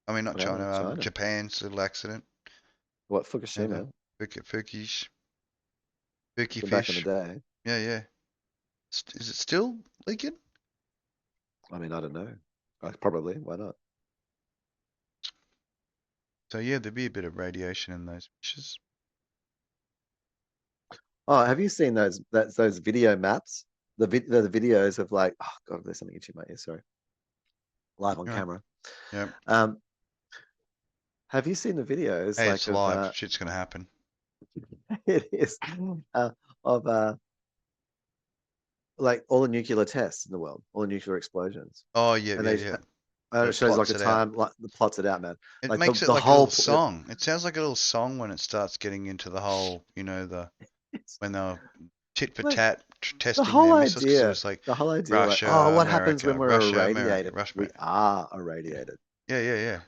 I mean, not what happened China, with China? Japan's little accident. What, And Fukushima? Fuki Back in the fish. day? Yeah, yeah. Is it still leaking? I mean, I don't know. Probably. Why not? So yeah, there'd be a bit of radiation in those fishes. Oh, have you seen those video maps the videos of like, oh god, there's something itching my ear. Sorry, live on All right. camera. Yep. Have you seen the videos Hey, like it's of live. Shit's gonna happen. it is of like all the nuclear tests in the world, all the nuclear explosions, Oh, yeah, and yeah, they yeah. and it It shows like plots the it out. time, like the plots it out, man. It Like makes it the like a little whole song. It sounds like a little song when it starts getting into the whole, when they're tit for like tat testing their missiles, because it was like the whole idea, like, oh, Russia, what happens when America, we're Russia, America, irradiated? Russia, We America. are irradiated. Yeah, yeah, yeah.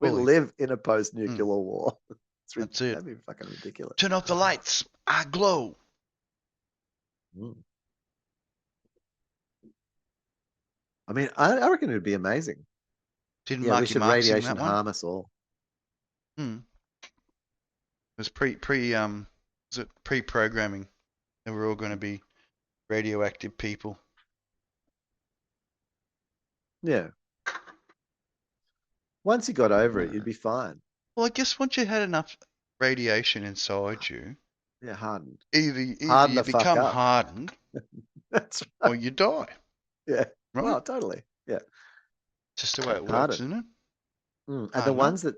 We Fully. live in a post-nuclear war. That's it. That'd be fucking ridiculous. Turn off the lights. I glow. Mm. I mean, I reckon it'd be amazing. Didn't Yeah, we Marky should Mark sing radiation that one? harm us all. It was was it pre-programming that we're all going to be radioactive people. Yeah. Once you got over it, you'd be fine. Well, I guess once you had enough radiation inside you, Yeah, hardened. either Harden you the fuck become up. hardened That's or right. you die, Yeah. right? Oh, totally. Yeah. Just the way it works, Harden. isn't it? And the Harden up, ones that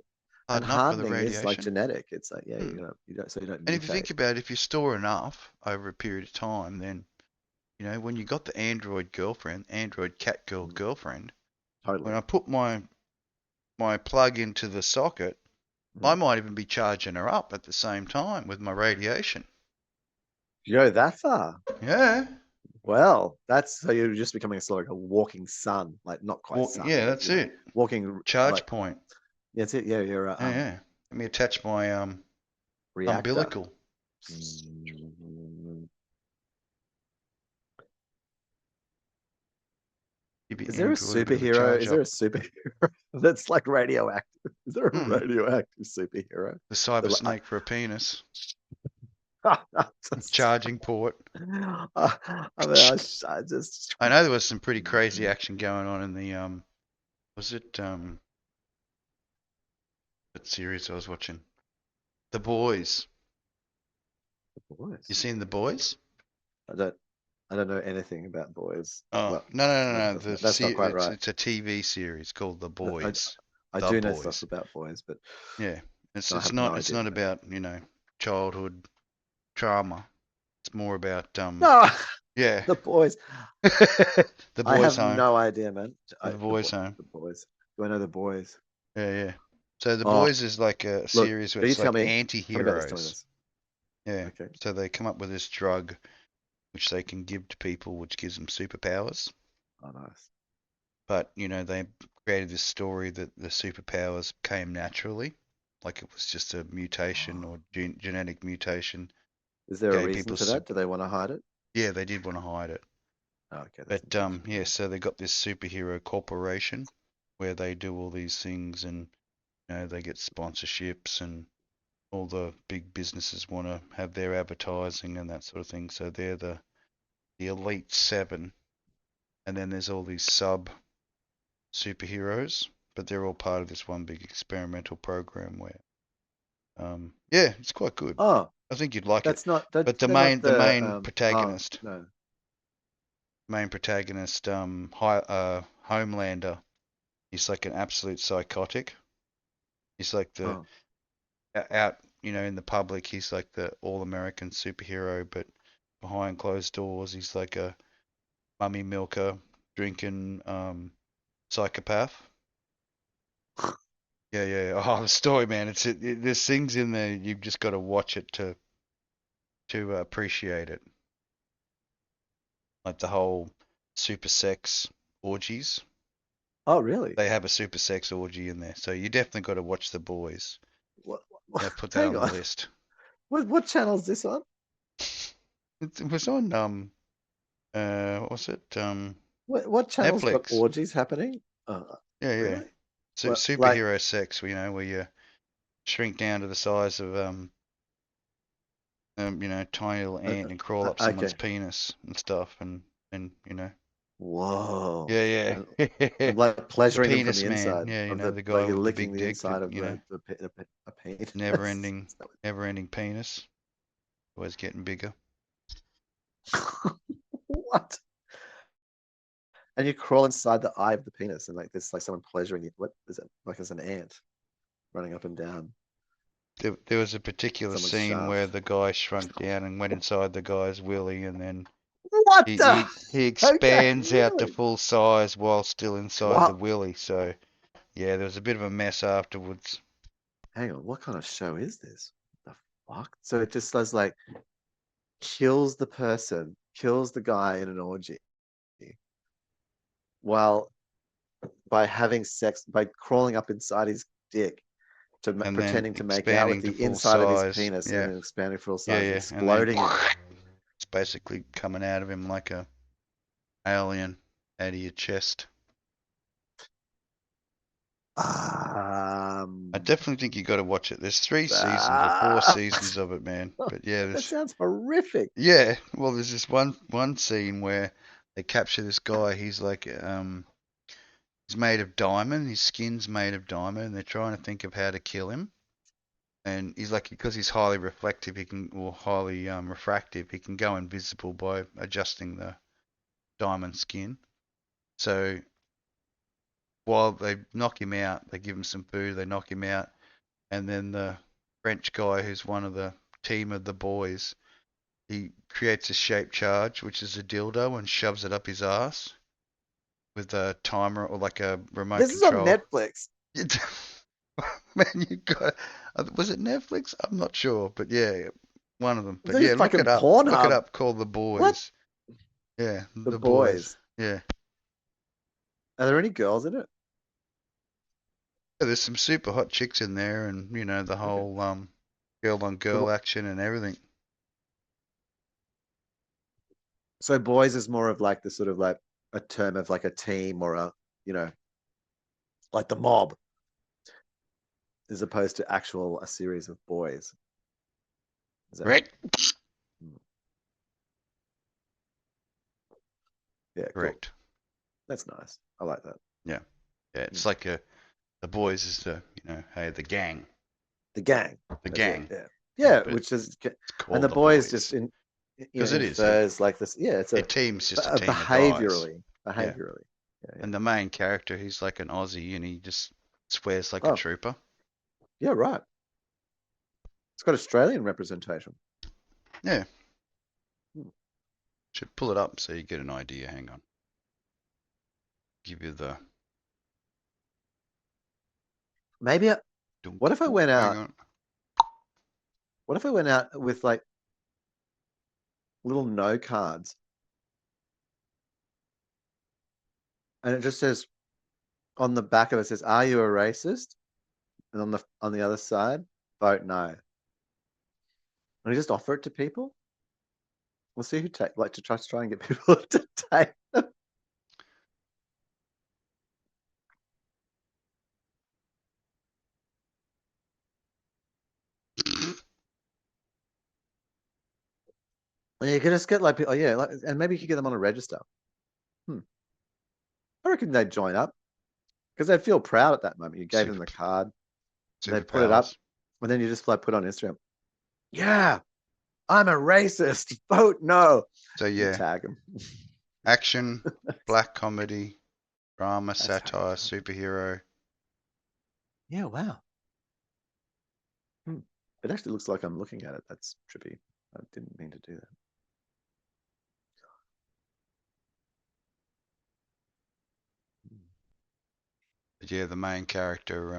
and harden up for the hardening is like radiation. genetic. It's like, yeah, Hmm. you don't, so you don't And if you mutate. think about it, if you store enough over a period of time, then when you got the Android girlfriend, Android cat girl girlfriend, when Totally. I put my plug into the socket, I might even be charging her up at the same time with my radiation. You go that far? Yeah. Well, that's so you're just becoming a sort of like a walking sun, like not quite Well, sun, yeah, but that's it. walking Charge like point. that's it. Yeah, you're Yeah, yeah. Let me attach my reactor. umbilical. Give your Is there a Android a bit of a superhero? charge Is there a up. superhero that's like radioactive? Is there a Hmm. radioactive superhero? The cyber That, snake for a penis. I, Charging port. I mean, I just I know there was some pretty crazy action going on in the was it that series I was watching? The Boys. boys. You seen The Boys? I don't. I don't know anything about boys. Oh, Well, no, no, no, no. that's not quite right. It's a TV series called The I, Boys. I The do know stuff Boys. about boys, but Yeah. It's I it's have no not it's idea. not about, childhood trauma. It's more about No, yeah. the boys. The I Boys have Home. no idea, man. The Boys Home. The boys. Do I know the boys? Yeah, yeah. So The Oh, Boys is like a look. series where You it's tell like me. Tell me about this. Tell me anti-heroes. this. Yeah. Okay. So they come up with this drug which they can give to people, which gives them superpowers. Oh, nice. But, they created this story that the superpowers came naturally. Like it was just a mutation or genetic mutation. Is there a Gave reason people for that? Do super. they want to hide it? Yeah, they did want to hide it. Oh, okay, that's But, interesting. yeah, so they got this superhero corporation where they do all these things and, they get sponsorships and all the big businesses want to have their advertising and that sort of thing. So they're the Elite Seven. And then there's all these sub superheroes, but they're all part of this one big experimental program where, yeah, it's quite good. Oh, I think you'd like it. that's not. But the They're not main the. Oh protagonist, no. Homelander, he's like an absolute psychotic. He's like the Oh, out, in the public, he's like the all-American superhero, but behind closed doors, he's like a mummy milker, drinking psychopath. Yeah, yeah. Oh, the story, man. There's things in there you've just got to watch it to appreciate it. Like the whole super sex orgies. oh, really? They have a super sex orgy in there, so you definitely got to watch The Boys. What, Yeah, put that hang on the on. list. What channel is this on? It was on what was it What channel's got Netflix. orgies happening? Yeah, yeah. Really? So What, like, superhero sex, where you shrink down to the size of tiny little ant and crawl up someone's okay. penis and stuff, and. Whoa. Yeah, yeah. And like The pleasuring them from penis the man. inside Yeah, of the like guy you're with the licking big the dick that, inside of a penis. never ending penis. Always getting bigger. What? And you crawl inside the eye of the penis, and like there's like someone pleasuring you. What is it? Like there's an ant running up and down There was a particular someone's scene where shaft. the guy shrunk down and went inside the guy's willy, and then What he the? he, he Okay, expands out to really? full size while still inside the What? willy. So yeah, there was a bit of a mess afterwards. Hang on, what kind of show is this? The fuck? So it just does like kills the person, kills the guy in an orgy, while by having sex, by crawling up inside his dick to And then pretending to make out with expanding to the full inside of his size. penis and Yeah, then expanding full yeah, size and yeah. And then exploding it. it's basically coming out of him like a alien out of your chest. I Um, definitely think you got to watch it. There's 3 seasons or 4 seasons of it, man. But yeah, that there's sounds horrific. yeah. Well, there's this one scene where they capture this guy. He's like he's made of diamond. His skin's made of diamond, and they're trying to think of how to kill him. And he's like, because he's highly reflective, he can, or highly refractive, he can go invisible by adjusting the diamond skin. So while they knock him out, they give him some food, they knock him out, and then the French guy who's one of the team of the boys, he creates a shape charge, which is a dildo, and shoves it up his ass with a timer or like a remote This is on control. Netflix. Man, you got. Was it Netflix? I'm not sure, but yeah, one of them. I But think yeah, it's look it fucking up. Look it Pornhub. up. Called The What? Boys. Yeah, The The Boys. Boys. Yeah. Are there any girls in it? Yeah, there's some super hot chicks in there, and the Okay. whole girl on The, girl action and everything. so Boys is more of like the sort of like a term of like a team or a, you know, like the mob, as opposed to actual a series of boys. Is that Correct. mm, yeah, cool. Correct. That's nice. I like that. Yeah. Yeah. Mm. It's like The Boys is hey, the gang, The gang. the That's it. gang. Yeah. Yeah, Yeah, but which is it's and called the The boys just Boys in because it is. infers like this. Yeah, it's A team's just a a team of guys. Yeah. behaviorally. Yeah, yeah. And the main character, he's like an Aussie, and he just swears like a Oh, trooper. yeah, right. It's got Australian representation. Yeah. Hmm. Should pull it up so you get an idea. Hang on. Give you the. Maybe what if I went Hang out? on. What if I went out with like little no cards and it just says on the back of it says, "Are you a racist?" And on the other side, vote no. And I just offer it to people. We'll see who take like to try and get people to take them. And you can just get like, oh yeah, like, and maybe you could get them on a register. Hmm. I reckon they'd join up because they'd feel proud at that moment. You gave them Super the card, they'd put it up, superpowers. and then you just like put it on Instagram. Yeah, I'm a racist. Vote no. So You yeah, tag them. action, black comedy, drama, That's how you satire, do it. superhero. Yeah, wow. Hmm. It actually looks like I'm looking at it. That's trippy. I didn't mean to do that. But yeah, the main character.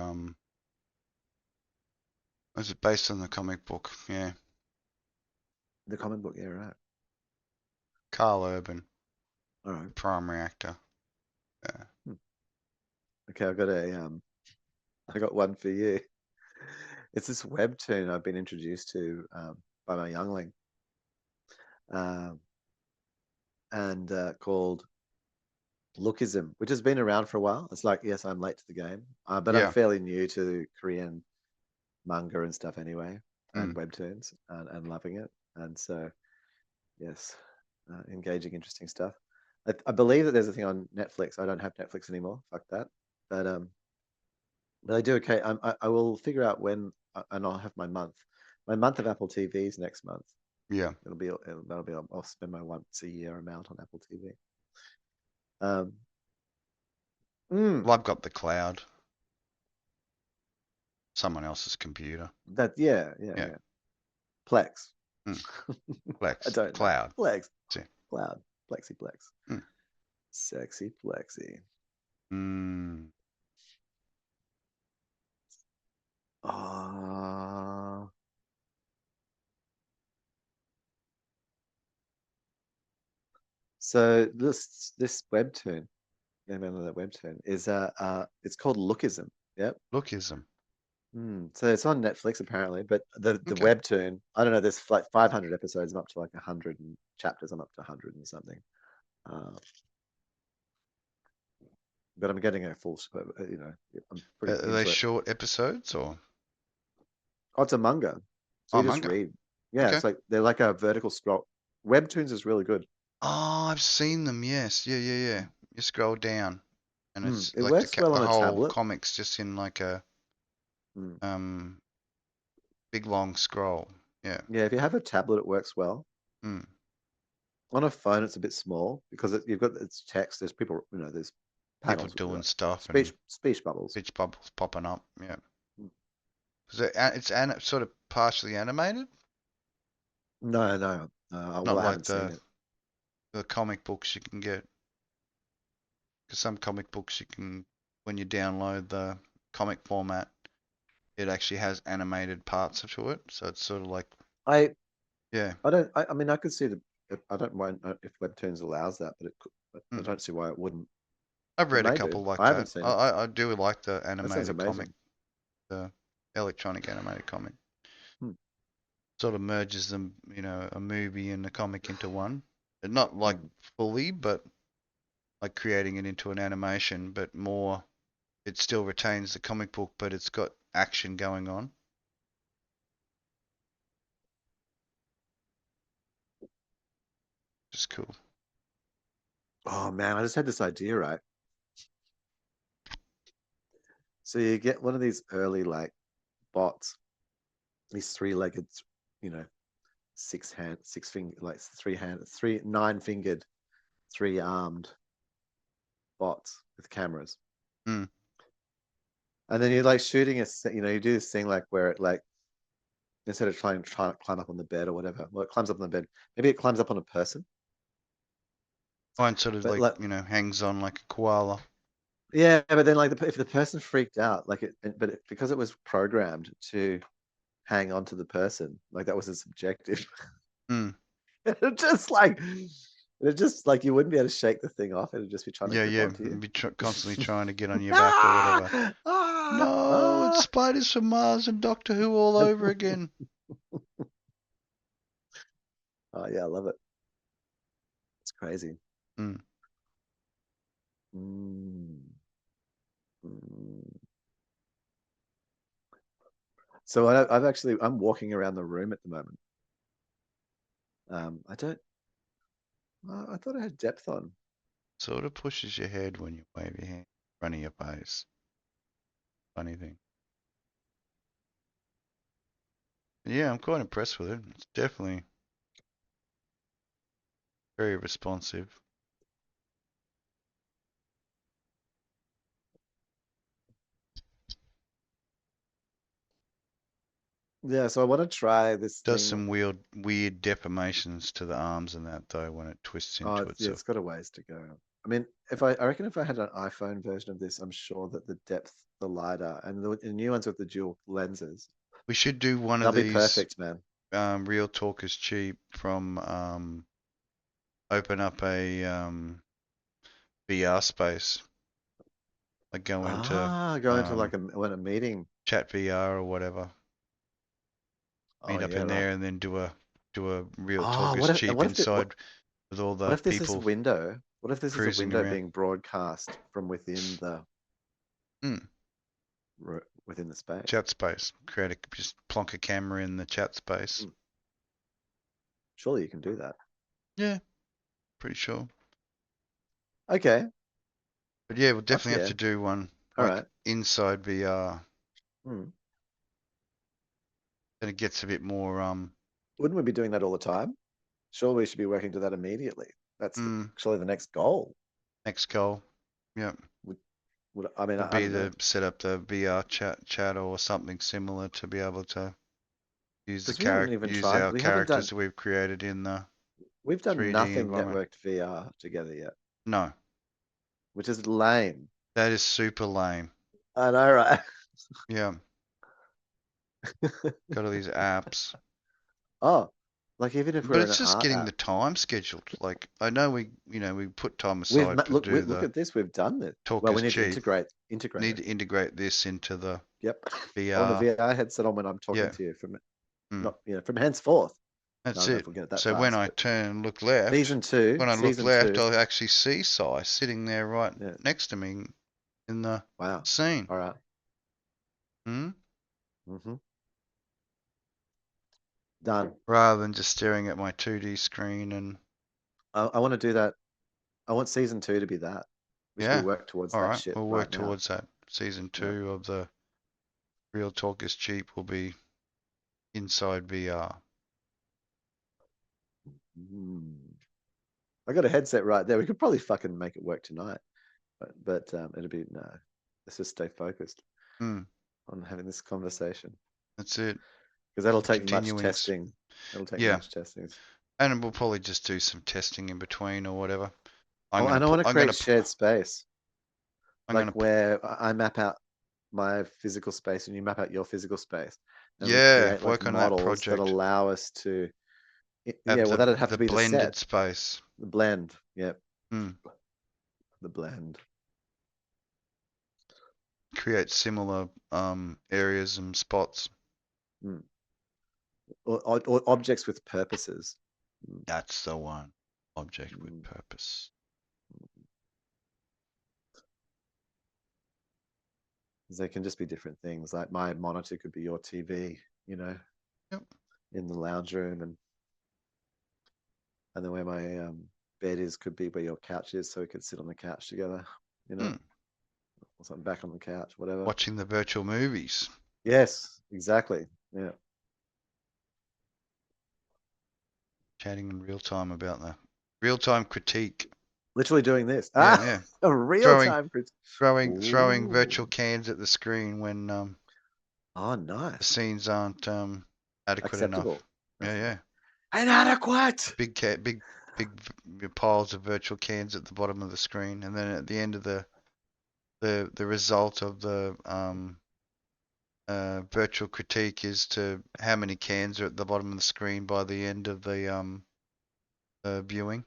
Was it based on the comic book? Yeah, The comic book, yeah, right. Carl Urban, All right. primary actor. Yeah. Hmm. Okay, I got one for you. It's this webtoon I've been introduced to by my youngling, um, and called Lookism, which has been around for a while. It's like, yes, I'm late to the game, but I'm Yeah. fairly new to Korean manga and stuff anyway, and Mm. webtoons, and loving it. And so, yes, engaging, interesting stuff. I believe that there's a thing on Netflix. I don't have Netflix anymore. Fuck that. But I do okay. I will figure out when, and I'll have my month. My month of Apple TVs next month. Yeah. I'll spend my once a year amount on Apple TV. Um, mm, Well, I've got the cloud. Someone else's computer. yeah. Yeah. Plex. Mm. I Plex. don't know. Cloud. Plex. See. Cloud. Plex. Mm. Sexy Plexi. Mm. Ah. So this webtoon, name of that webtoon is it's called Lookism. Yep. Lookism. So it's on Netflix apparently, but the Okay. webtoon, I don't know, there's like 500 episodes. I'm up to like 100 chapters. I'm up to 100 and something. Uh, but I'm getting a full, I'm pretty Are they into it. short episodes or? Oh, it's a manga. So Oh, you just manga. read. Yeah, Okay. it's like they're like a vertical scroll. Webtoons is really good. Oh, I've seen them. Yes. Yeah. You scroll down, and it's It like works well the on a whole tablet. comic's just in like a Mm. um big long scroll. Yeah. Yeah, if you have a tablet, it works well. Mm. On a phone, it's a bit small because you've got it's text. There's people, there's People panels, doing like stuff and speech bubbles. pitch bubbles popping up. Yeah. Mm. Because it's sort of partially animated, No. not Well, I like haven't seen it. the comic books you can get. Because some comic books you can, when you download the comic format, it actually has animated parts to it. So it's sort of like, I yeah. I don't. I mean, I could see the. I don't mind if Webtoons allows that, but it could. I Mm. don't see why it wouldn't. I've It read a may do. couple like I haven't that. seen it. I do like the That sounds animated comic, amazing. the electronic animated comic. Hmm. Sort of merges them, a movie and a comic into one. And not like Hmm. fully, but like creating it into an animation, but more, it still retains the comic book, but it's got action going on. Just cool. Oh man, I just had this idea, right? So you get one of these early like bots, these three-legged, you know, six finger, like three hand, three nine-fingered, three-armed bots with cameras. Mm. And then you're like shooting you do this thing like where it like instead of trying to climb up on the bed or whatever, well, it climbs up on the bed. Maybe it climbs up on a person. Mine sort of But like, like, hangs on like a koala. yeah, but then like if the person freaked out, like because it was programmed to hang on to the person, like that was its objective. Mm. it just like it just like you wouldn't be able to shake the thing off. It'd just be trying to grip Yeah. onto you. Be constantly trying to get on your back or whatever. ah, ah, No, it's ah. spiders from Mars and Doctor Who all over again. Oh yeah, I love it. It's crazy. Mm. Mm, mm. So I'm walking around the room at the moment. I don't. I thought I had depth on. Sort of pushes your head when you wave your hand in front of your face. Funny thing. Yeah, I'm quite impressed with it. It's definitely very responsive. Yeah, so I want to try this Does thing. some weird deformations to the arms and that though when it twists Oh, into yeah, itself. it's got a ways to go. I mean, I reckon if I had an iPhone version of this, I'm sure that the depth, the LiDAR, and the new ones with the dual lenses, We should do one they'll of be these perfect, man. Real Talk is Cheap from open up a VR space. Like go into Go into like a meeting. chat VR or whatever. Oh Meet up yeah, in right. there and then do a Real Oh, Talk is Cheap what if inside with all what the if this is a people window? What if this is a cruising window around. being broadcast from within Mm. within the space? Chat space. Just plonk a camera in the chat space. Hmm. Surely you can do that. Yeah, pretty sure. Okay. But yeah, we'll Fuck definitely have yeah. to do one All like right. inside VR. Hmm. Then it gets a bit more wouldn't we be doing that all the time? Sure, we should be working to that immediately. That's actually the next goal. Next goal. Yep. I mean, Would I be don't know. to set up the VR chat or something similar to be able to use the Because we haven't even use tried. our characters that we've created in the We've done 3D nothing environment. networked VR together yet, No, which is lame. that is super lame. I know, right? Yeah. Got all these apps. Oh, like even if But we're in it's an just art getting app, the time scheduled. Like I know we put time we've aside to look do look the at this. We've done it. talk Well, is we need to cheap. integrate Need it. to integrate this into the Yep. I want a VR. VR headset on when I'm talking Yeah. to you from Mm. not from henceforth. I That's don't know if it. we'll get it that So when fast, I but turn and look left, season two, I'll actually see Sai sitting there right yeah. next to me in the Wow. scene. All right. Hmm? Mm-hmm. Done. Rather than just staring at my 2D screen and I want to do that. I want season 2 to be that. We should be yeah. work towards All that right, shit we'll right work now. towards that. Season Yeah. 2 of the Real Talk is Cheap will be inside VR. I got a headset right there. We could probably fucking make it work tonight, but it'll be no. Let's just stay focused Hmm. on having this conversation That's it. because that'll take much Continuing. testing. It'll take Yeah, much testing. and we'll probably just do some testing in between or whatever. I'm Oh, gonna and I want put. to create shared space, like where I map out my physical space and you map out your physical space, and we yeah, create like work on that models that project. allow us to. Yeah, Have well, that'd have the to be the set, blended space. the blend. Yeah, Hmm. the blend. Create similar areas and spots. Mm. Or objects with purposes. That's the one. Object with Mm. purpose. They can just be different things. Like my monitor could be your TV, Yep. in the lounge room, and then where my bed is could be where your couch is, so we could sit on the couch together, Hmm. or something back on the couch, whatever. Watching the virtual movies. Yes, exactly. Yeah. Chatting in real time about the real time critique. Literally doing this. Yeah, Ah, yeah. a real Throwing time. throwing virtual Ooh. cans at the screen when Oh, the nice. scenes aren't adequate enough. Acceptable. Yeah, yeah. Inadequate. Big piles of virtual cans at the bottom of the screen, and then at the end of the result of the virtual critique is to how many cans are at the bottom of the screen by the end of the viewing.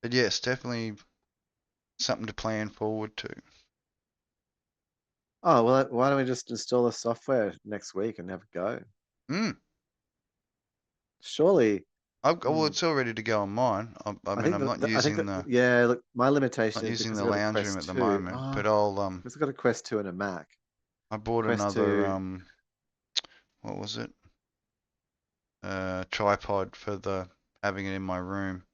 But yes, definitely something to plan forward to. Oh, well, why don't we just install the software next week and have a go? Mm. Surely. Well, it's all ready to go on mine. I I mean, think I'm not I think using that yeah. Look, my limitation is using because the I got a lounge room Quest at the 2. moment, Oh, but I'll because I got a Quest 2 and a Mac. I bought Quest another 2. what was it? Tripod for the having it in my room,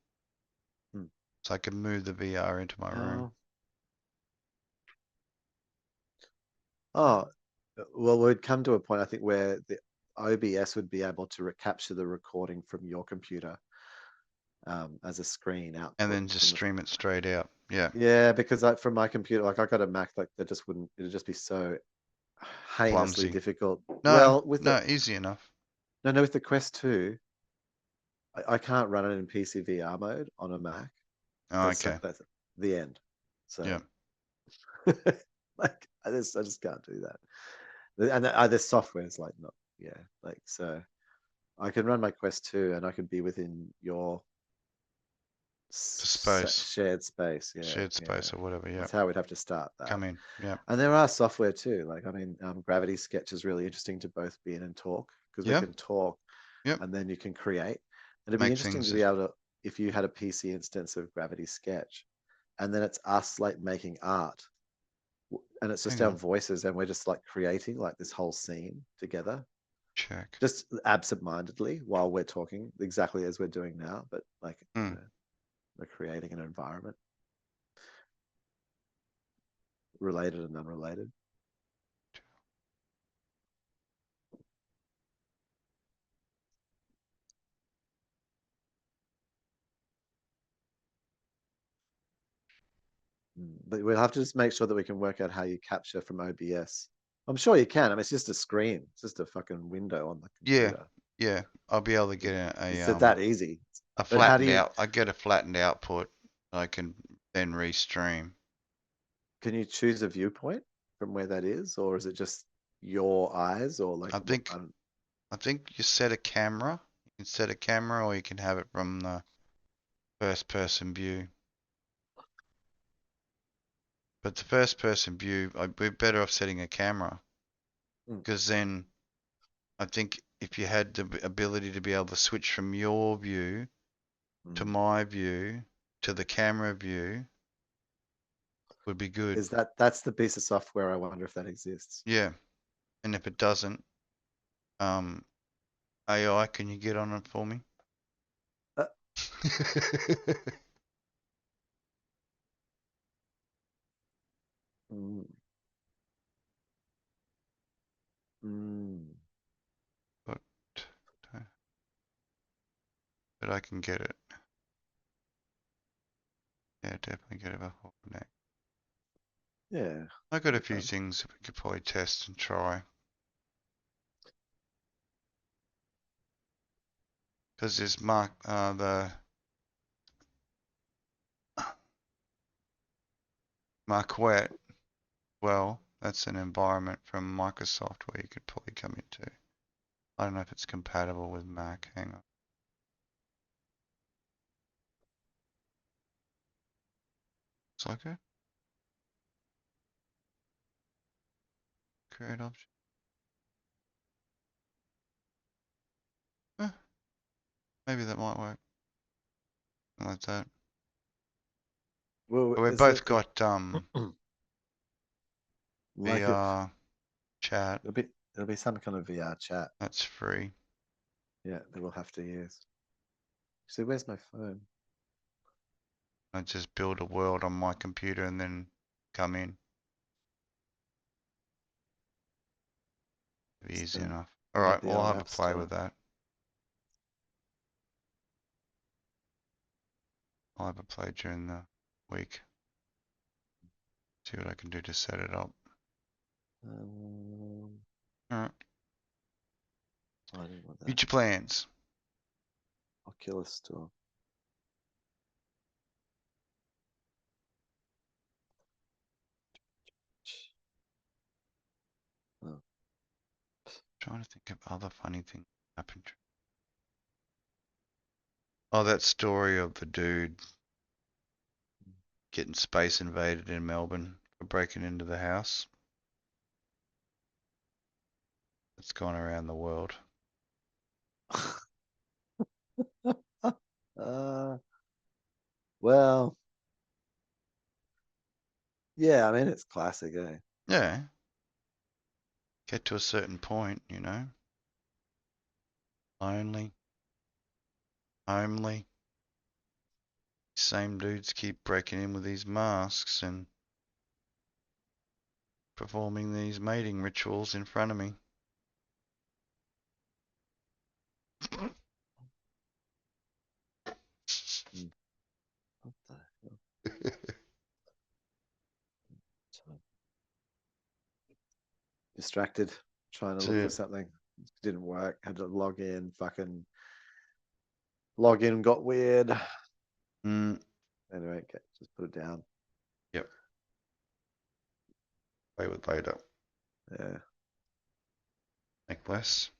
Hmm. so I can move the VR into my room. Oh, well, we'd come to a point, I think, where the OBS would be able to capture the recording from your computer as a screen And output then just from the. stream it straight out. Yeah. Yeah, because from my computer, like I got a Mac, like that just wouldn't. It'd just be so heinously Clumsy. difficult. No, Well, with the no, easy enough. no, with the Quest 2, I can't run it in PC VR mode on a Mac. Oh, okay. That's the end. Yeah. So, like, I just can't do that. And the software is like not, yeah, like so. I can run my Quest 2 and I can be within your The space, shared space. Yeah, shared yeah. space or whatever. Yeah. That's how we'd have to start that. Come in. Yeah. And there are software too. Like, I mean, Gravity Sketch is really interesting to both be in and talk because we Yeah. can talk Yep. and then you can create. And it'd be Make interesting to things. be able to, if you had a PC instance of Gravity Sketch and then it's us like making art and it's just Hang our on. voices and we're just like creating like this whole scene together, Check. just absent-mindedly while we're talking exactly as we're doing now, but like we're creating an environment. related and unrelated. But we'll have to just make sure that we can work out how you capture from OBS. I'm sure you can. I mean, it's just a screen. It's just a fucking window on the Yeah, computer. yeah. I'll be able to get It's that easy. But how do you, I get a flattened output. I can then restream. can you choose a viewpoint from where that is, or is it just your eyes, or like I think you set a camera. You can set a camera, or you can have it from the first person view. But the first person view, we're better off setting a camera, because then I think if you had the ability to be able to switch from your view to my view to the camera view, would be good. is that's the piece of software? I wonder if that exists. Yeah, and if it doesn't, AI, can you get on it for me? Uh, mm, mm. but I can get it. Yeah, definitely get it before next. Yeah. I got a few things that we could probably test and try. Because there's the Marquette. Well, that's an environment from Microsoft where you could probably come into. I don't know if it's compatible with Mac. Hang on. Looks like it. Create option. Maybe that might work. Like that. Well, But we've both got like VR chat. it'll be some kind of VR chat. That's free. Yeah, that we'll have to use. So where's my phone? I just build a world on my computer and then come in. Easy enough. All right, Get the we'll old have a app play store. with that. I'll have a play during the week. See what I can do to set it up. All right. I didn't want that. Future plans. Oculus store. Oh. Trying to think of other funny things that happened. Oh, that story of the dude getting space invaded in Melbourne for breaking into the house. It's gone around the world. Well, yeah, I mean, it's classic, eh? Yeah. Get to a certain point, you know. Only. Same dudes keep breaking in with these masks and performing these mating rituals in front of me. What the hell? Distracted, trying to look for something. Didn't work. Had to log in. Fucking login got weird. Anyway, okay, just put it down. Yep. Play with later. Yeah. Make less.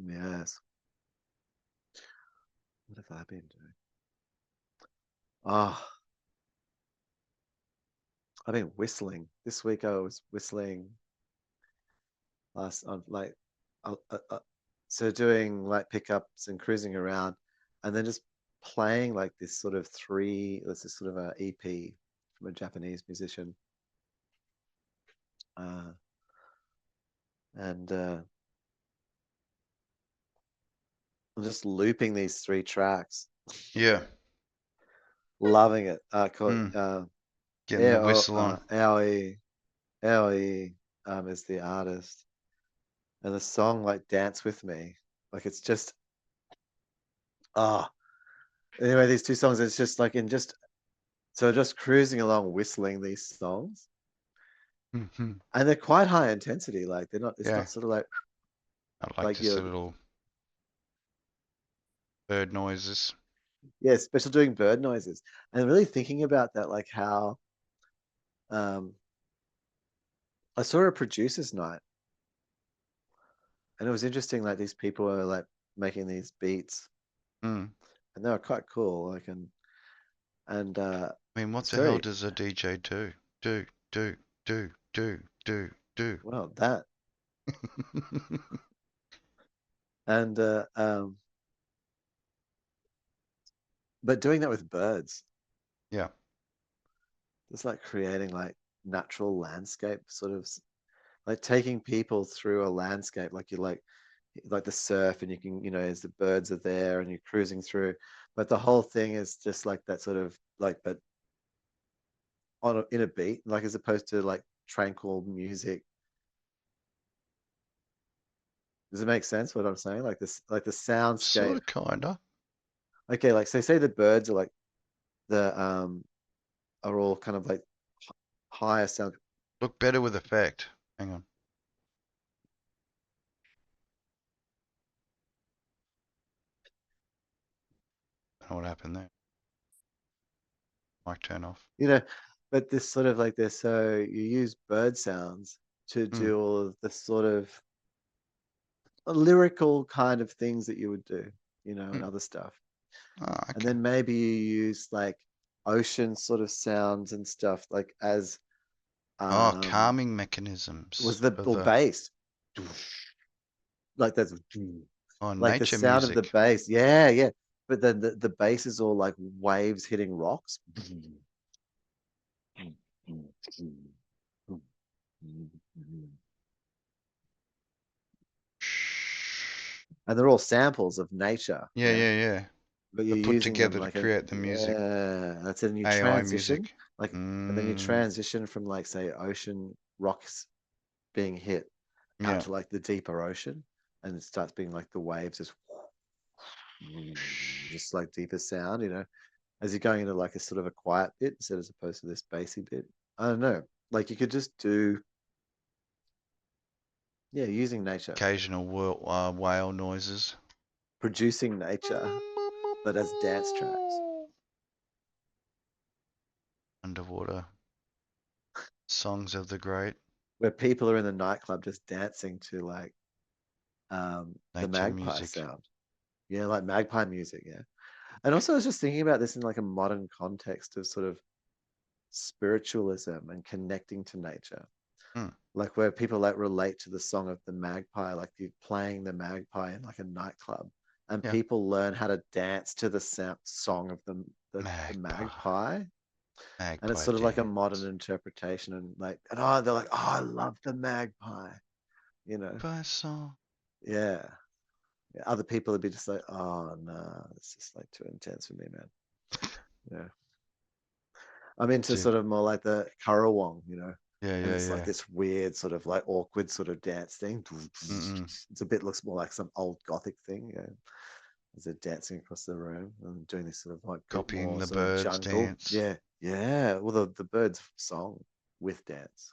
Yes. What have I been doing? Oh, I've been whistling. This week I was whistling last on like so doing like pickups and cruising around and then just playing like this sort of this is sort of a EP from a Japanese musician. And I'm just looping these 3 tracks, Yeah. loving it. Called Getting the whistle on. Aoi is the artist, and the song like "Dance with Me," like it's just ah. Anyway, these 2 songs, it's just like just cruising along, whistling these songs, Hmm. and they're quite high intensity. Like they're not. It's Yeah. not sort of like I like like just a you're little bird noises. yeah, especially doing bird noises, and really thinking about that, like how um I saw a producers night, and it was interesting. Like these people are like making these beats, Mm. and they were quite cool. Like and I mean, what it's the hell very does a DJ do? Do, do, do, do, do, do. well that and but doing that with birds, Yeah. just like creating like natural landscape, sort of like taking people through a landscape, like you like the surf, and you can as the birds are there, and you're cruising through, but the whole thing is just like that sort of like but in a beat, like as opposed to like tranquil music. Does it make sense what I'm saying? Like this, like the Sort soundscape. of, kinda. Okay, like so say the birds are like the are all kind of like higher sound. Look better with effect. Hang on. I don't know what happened there. Mic turn off. you know but this sort of like this, so you use bird sounds to Mm. do all of the sort of lyrical kind of things that you would do, and Mm. other stuff. Oh, And okay. then maybe you use like ocean sort of sounds and stuff, like as Oh, um calming mechanisms was the for or the bass, like that's like the nature sound of the music. bass. Yeah, yeah. But then the bass is all like waves hitting rocks. And they're all samples of nature, Yeah, yeah. yeah, yeah. But you're But put using them together to like create the music. yeah, that's it. And you AI transition, music. like, and then you Mm. transition from like say ocean rocks being hit out Yeah. to like the deeper ocean, and it starts being like the waves just like deeper sound, as you're going into like a sort of a quiet bit instead as opposed to this bassy bit. I don't know. Like you could just do, yeah, using nature, Occasional whale noises. producing nature, but as dance tracks Underwater songs of the great where people are in the nightclub just dancing to like the nature magpie music. sound. Yeah, like magpie music, yeah. And also I was just thinking about this in like a modern context of sort of spiritualism and connecting to nature. Hmm. Like where people like relate to the song of the magpie, like you're playing the magpie in like a nightclub, and Yeah. people learn how to dance to the song of the Magpie. magpie. And it's Magpie sort of like a modern dance. interpretation, and like, and oh, they're like, oh, I love the magpie, you know? Magpie song. Yeah. Yeah, other people would be just like, oh no, it's just like too intense for me, man. Yeah. I'm into Too. sort of more like the Karawong, Yeah, and yeah, it's like yeah. this weird sort of like awkward sort of dance thing. Mm-mm. It's a bit looks more like some old gothic thing, as they're dancing across the room and doing this sort of like bit Copying more the sort of birds jungle. dance. Yeah, yeah. Well, the birds song with dance.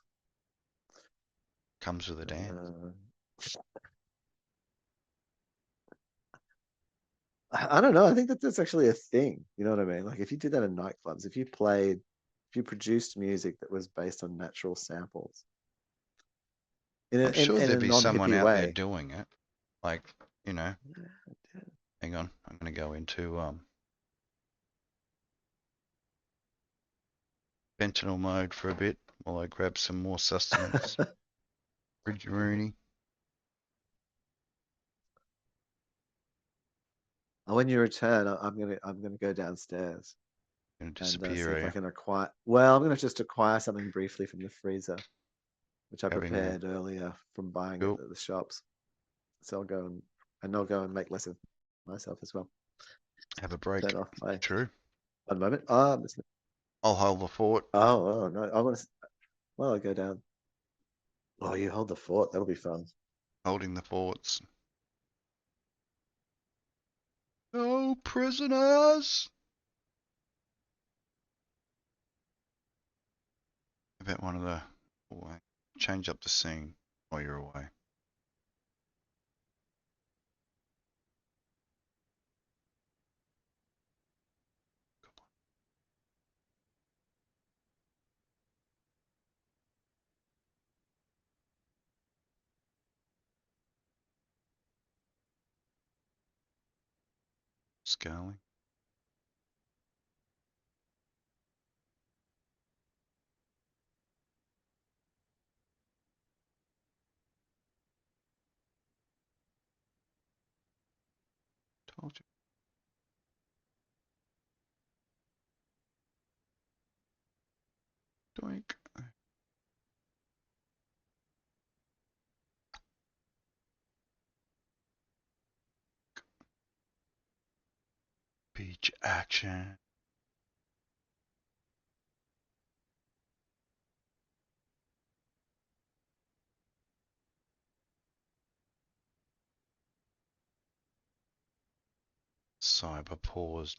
Comes with a dance. Uh, I don't know. I think that that's actually a thing. You know what I mean? Like if you did that in nightclubs, if you produced music that was based on natural samples in a, I'm sure in there'd a be someone non-hippie out there way. doing it. Like, you know, hang on. I'm gonna go into fentanyl mode for a bit while I grab some more sustenance. Rooney. When you return, I'm gonna go downstairs Gonna and disappear, see are if I you? can acquire. Well, I'm gonna just acquire something briefly from the freezer, which I Having a prepared earlier from buying it cool. at the shops. So I'll go and I'll go and make lessons. myself as well. Have a break. Turn off my True. 1 moment. I'll hold the fort. Oh no! I want to. Well, I go down. Oh, you hold the fort. That'll be fun. Holding the forts. No prisoners! I bet one of the... change up the scene while you're away. Scaling. Told you. Doink. Beach action. Cyber pause.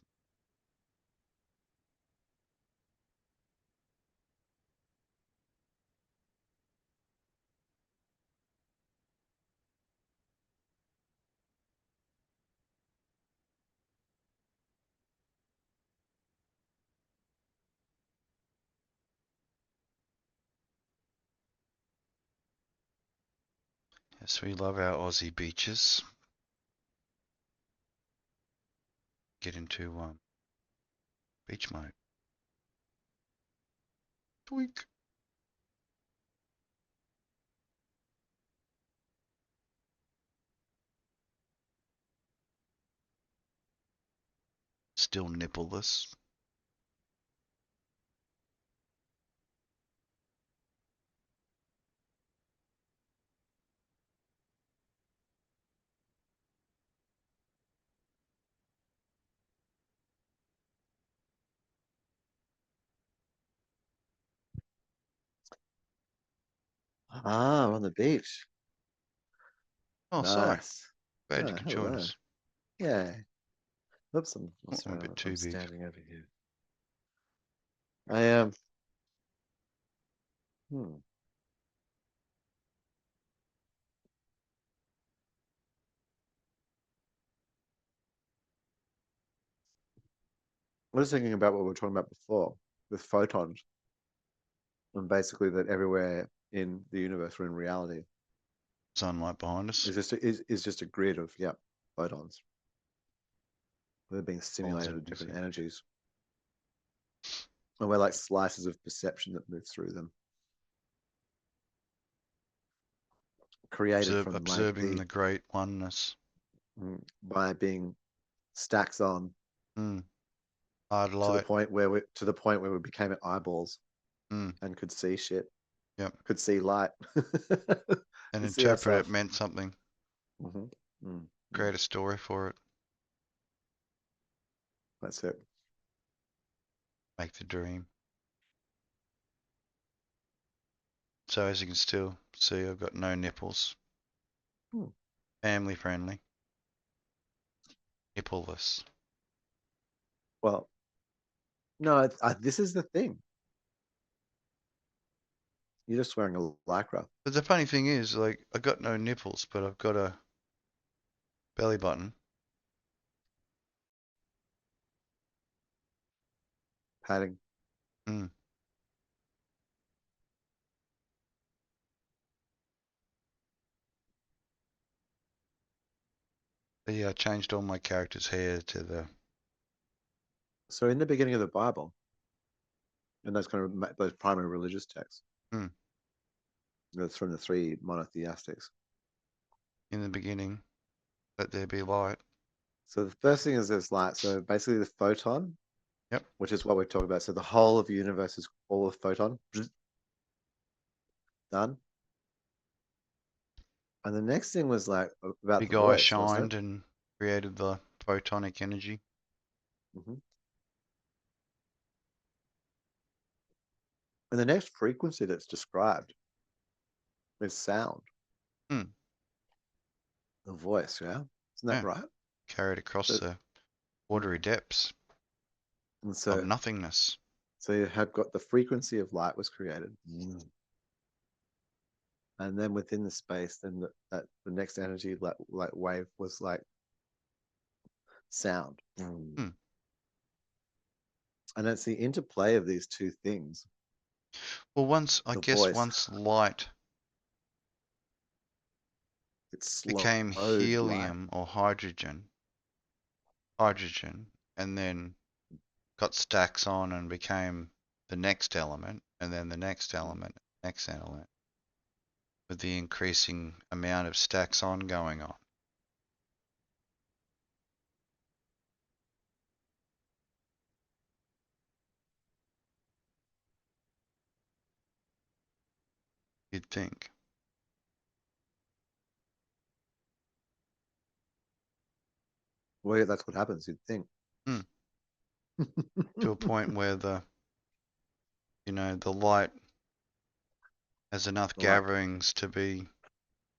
Yes, we love our Aussie beaches. Get into beach mode. Doink. Still nippleless. Ah, we're on the beach. Oh, sorry. Nice. Glad you Oh, could join hello. us. Yeah. Oops, Oh, I'm a sorry, bit too I'm big. standing over here. I am. I was thinking about what we were talking about before with photons, and basically that everywhere in the universe or in reality Sunlight behind us. is just a grid of photons. They're being Balls stimulated out at different music. energies. And we're like slices of perception that move through them. Created from like Observing the great oneness. by being stacks on Hard to the light. point where we became eyeballs and could see shit. Yep. Could see light. And Could see interpret it ourselves. meant something. Create a story for it. That's it. Make the dream. So as you can still see, I've got no nipples. Family friendly. Nippleless. Well, no, this is the thing. You're just wearing a lycra. But the funny thing is, like, I got no nipples, but I've got a belly button. Padding. But yeah, I changed all my characters' hair to the... So in the beginning of the Bible, and those kind of those primary religious texts, that's from the three monotheistics. In the beginning, let there be light. So the first thing is there's light. So basically the photon, Yep. which is what we're talking about. So the whole of the universe is all of photon. Done. And the next thing was like about Big the eye voice, wasn't shined it? and created the photonic energy. Mhm. And the next frequency that's described is sound, Hmm. the voice, yeah? Isn't that Yeah. right? Carried across So, the watery depths and of so, nothingness. so you have got the frequency of light was created. And then within the space, then the next energy like wave was like sound. Hmm. And it's the interplay of these two things, Well, I the guess voice, once light it's became slowed light. helium or hydrogen, and then got stacks on and became the next element, and then the next element, next element, with the increasing amount of stacks on going on. You'd think. Well, yeah, that's what happens, you'd think. Hmm. To a point where the light has enough The light. gatherings to be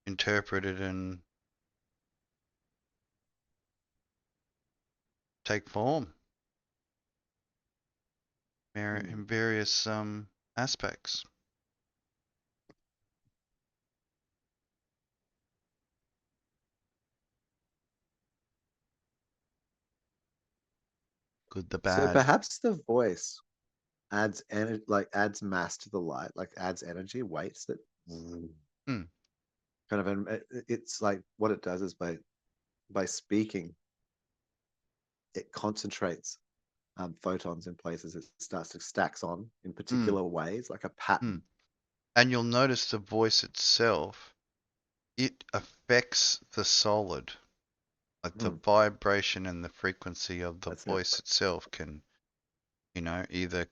interpreted and take form in various aspects. Good, the So bad. perhaps the voice adds adds mass to the light, like adds energy, weights that Hmm. kind of, and it's like what it does is by speaking, it concentrates photons in places. It starts to stacks on in Hmm. particular ways, like a Hmm. pattern. And you'll notice the voice itself, it affects the solid. Like the Mm, vibration and the frequency of the that's it. voice itself can, either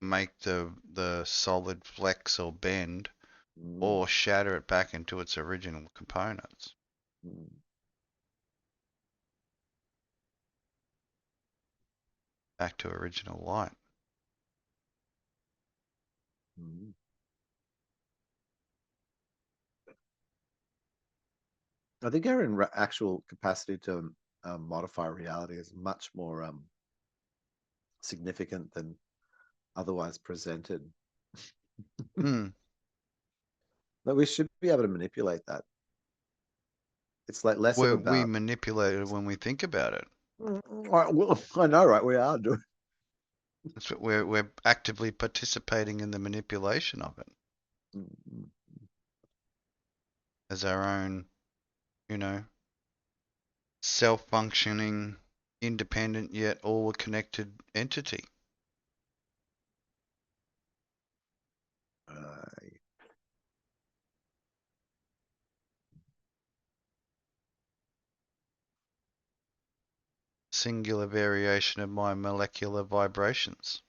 make the solid flex or bend Mm, or shatter it back into its original components, mm, back to original light. mm. I think our actual capacity to modify reality is much more significant than otherwise presented. Hmm. But we should be able to manipulate that. It's like less of We about. manipulate it when we think about it. Well, I know, right? We are doing. That's what we're actively participating in the manipulation of it Mm, as our own, you know, self-functioning, independent yet all connected entity. uh, Singular variation of my molecular vibrations.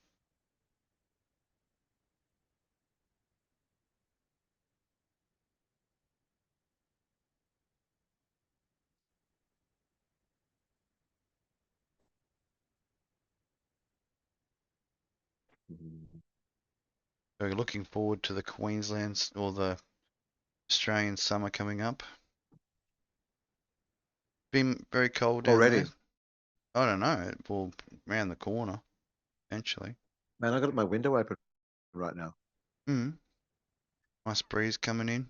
mm. So we're looking forward to the Queensland or the Australian summer coming up. Been very cold down Already, there. I don't know. It will round the corner eventually. man, I got my window open right now. Mm. Nice breeze coming in.